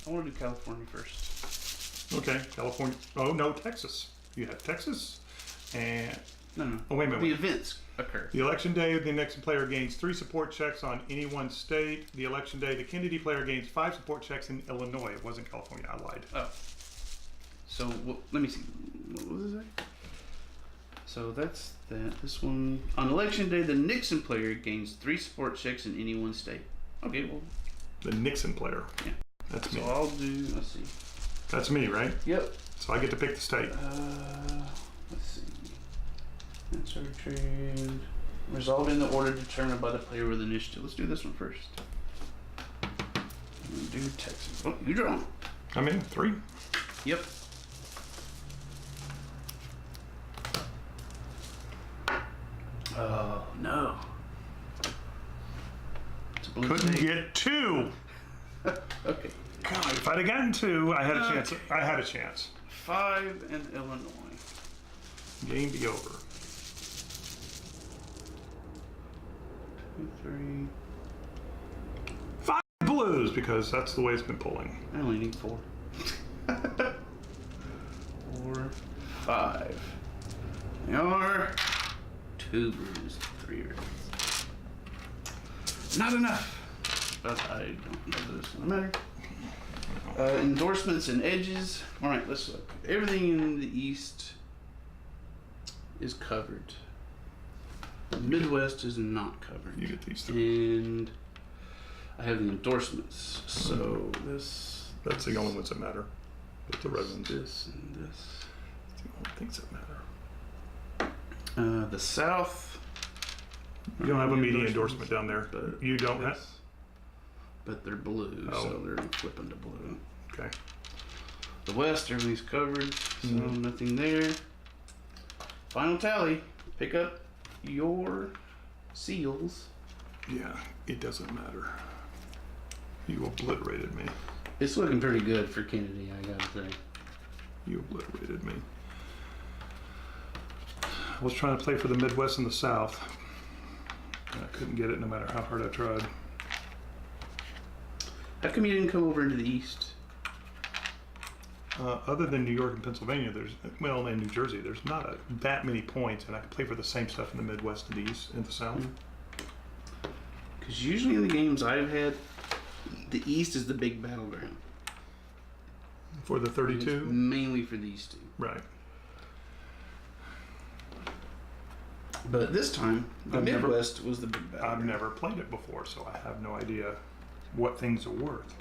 I want to do California first. Okay, California. Oh, no, Texas. You have Texas. And, No. oh, wait a minute. The events occur. The election day, the next player gains 3 support checks on any one state. The election day, the Kennedy player gains 5 support checks in Illinois. It wasn't California. I lied. Oh. So, let me see. What was it? So that's that. This one. On election day, the Nixon player gains 3 support checks in any one state. Okay, well. The Nixon player. Yeah. That's So me. I'll do, let's see. That's me, right? Yep. So I get to pick the state. Let's see. Answer trade. Resolved in the order determined by the player with initiative. Let's do this one first. Do Texas. Oh, you draw. I'm in 3. Yep. Oh, no. It's a blue Couldn't state. get 2. Okay. God, if I'd have gotten 2, I had a chance. I had a chance. 5 in Illinois. Game be over. 2, 3. 5 blues because that's the way it's been pulling. I only need 4. 4, 5. They are 2 blues, 3 reds. Not enough. But I don't know this doesn't matter. Endorsements and edges. All right, let's look. Everything in the East is covered. The Midwest is not covered. You get these 3. And I have the endorsements. So this. That's the only ones that matter. But the red ones. This and this. It's the only things that matter. The South. You don't have a media endorsement down there. But You don't have. But they're blue, Oh. so they're flipping to blue. Okay. The West, everything's covered, so nothing there. Final tally. Pick up your seals. Yeah, it doesn't matter. You obliterated me. It's looking pretty good for Kennedy, I gotta say. You obliterated me. I was trying to play for the Midwest and the South. And I couldn't get it no matter how hard I tried. How come you didn't come over into the East? Other than New York and Pennsylvania, and New Jersey, there's not that many points, and I can play for the same stuff in the Midwest and the East and the South. Because usually in the games I've had, the East is the big battleground. For the It's 32? mainly for these two. Right. But this time, the I've never- Midwest was the big battleground. I've never played it before, so I have no idea what things are worth.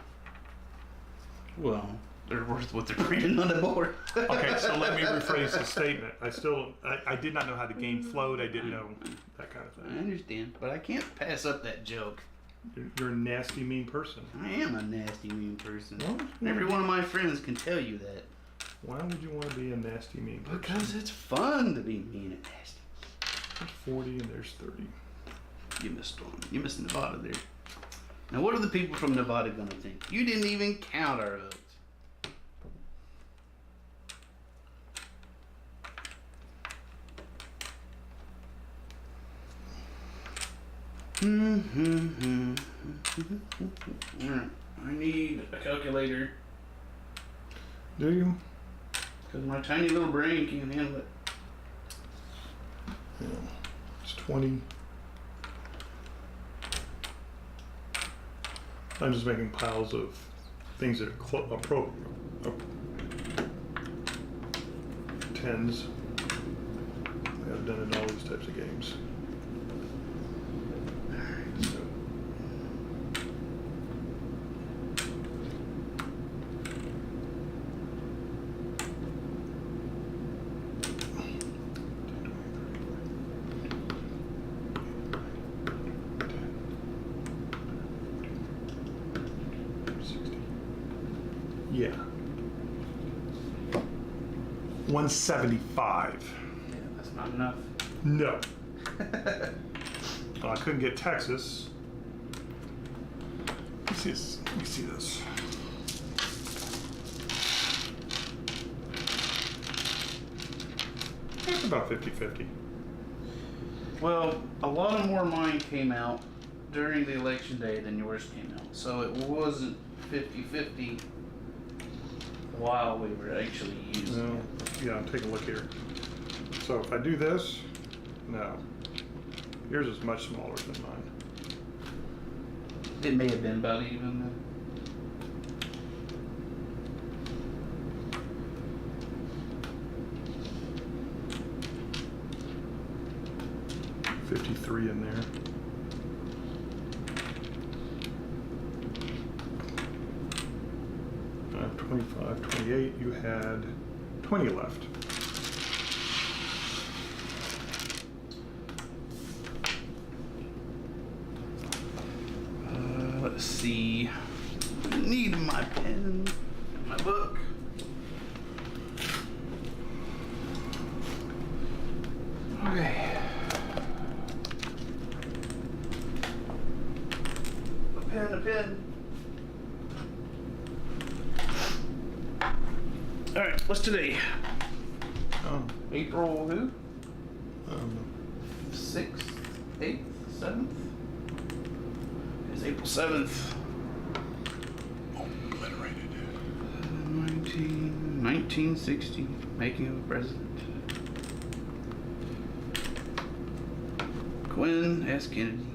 Well, they're worth what they're printing on the board. Okay, so let me rephrase the statement. I did not know how the game flowed. I didn't know that kind of I thing. understand, but I can't pass up that joke. You're a nasty, mean person. I am a nasty, mean person. Well, Every one of my friends can tell you that. Why would you want to be a nasty, mean person? Because it's fun to be mean and nasty. There's 40 and there's 30. You missed one. You missed Nevada there. Now, what are the people from Nevada gonna think? You didn't even count our votes. Alright, I need a calculator Do you? because my tiny little brain can't handle it. Yeah. It's 20. I'm just making piles of things that are tens. I've done in all these types of games. So, yeah. 175. Yeah, that's not enough. No. Well, I couldn't get Texas. Let me see this. Let me see this. It's about 50-50. Well, a lot of more mine came out during the election day than yours came out. So it wasn't 50-50 while we were actually using No. it. Yeah, take a look here. So if I do this, no. Yours is much smaller than mine. It may have been about even then. 53 in there. I have 25, 28. You had 20 left. Let's see. I need my pen and my book. Okay. A pen. All right, what's today? Oh, April who? 6th, 8th, 7th? It's April 7th. obliterated. 1960, making of a president. Quinn S. Kennedy.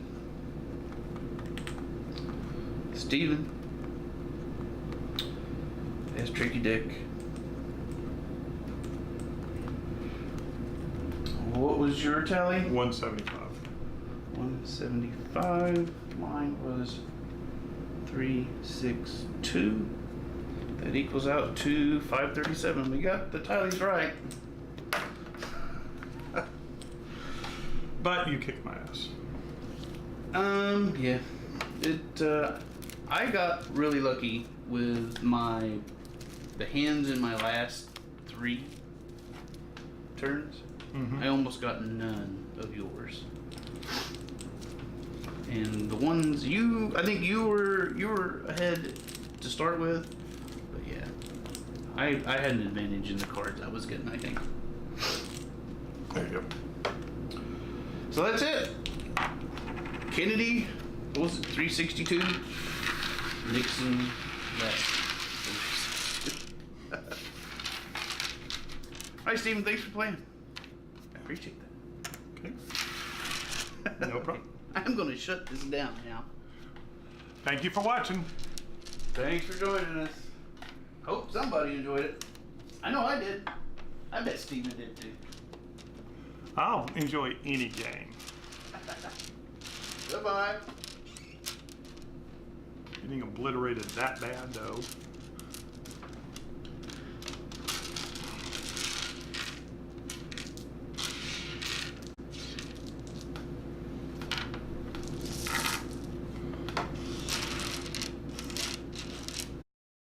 Stephen S. Tricky Dick. What was your tally? 175. 175. Mine was 362. That equals out to 537. We got the tallies right. But you kicked my ass. Yeah. I got really lucky with the hands in my last 3 turns. Mm-hmm. I almost got none of yours. And the ones I think you were ahead to start with, but yeah, I had an advantage in the cards I was getting, I think. There you go. So that's it. Kennedy, what was it, 362? Nixon, less. All right, Stephen, thanks for playing. I appreciate that. Okay. No problem. I'm going to shut this down now. Thank you for watching. Thanks for joining us. Hope somebody enjoyed it. I know I did. I bet Stephen did too. I'll enjoy any game. Goodbye. Getting obliterated that bad though.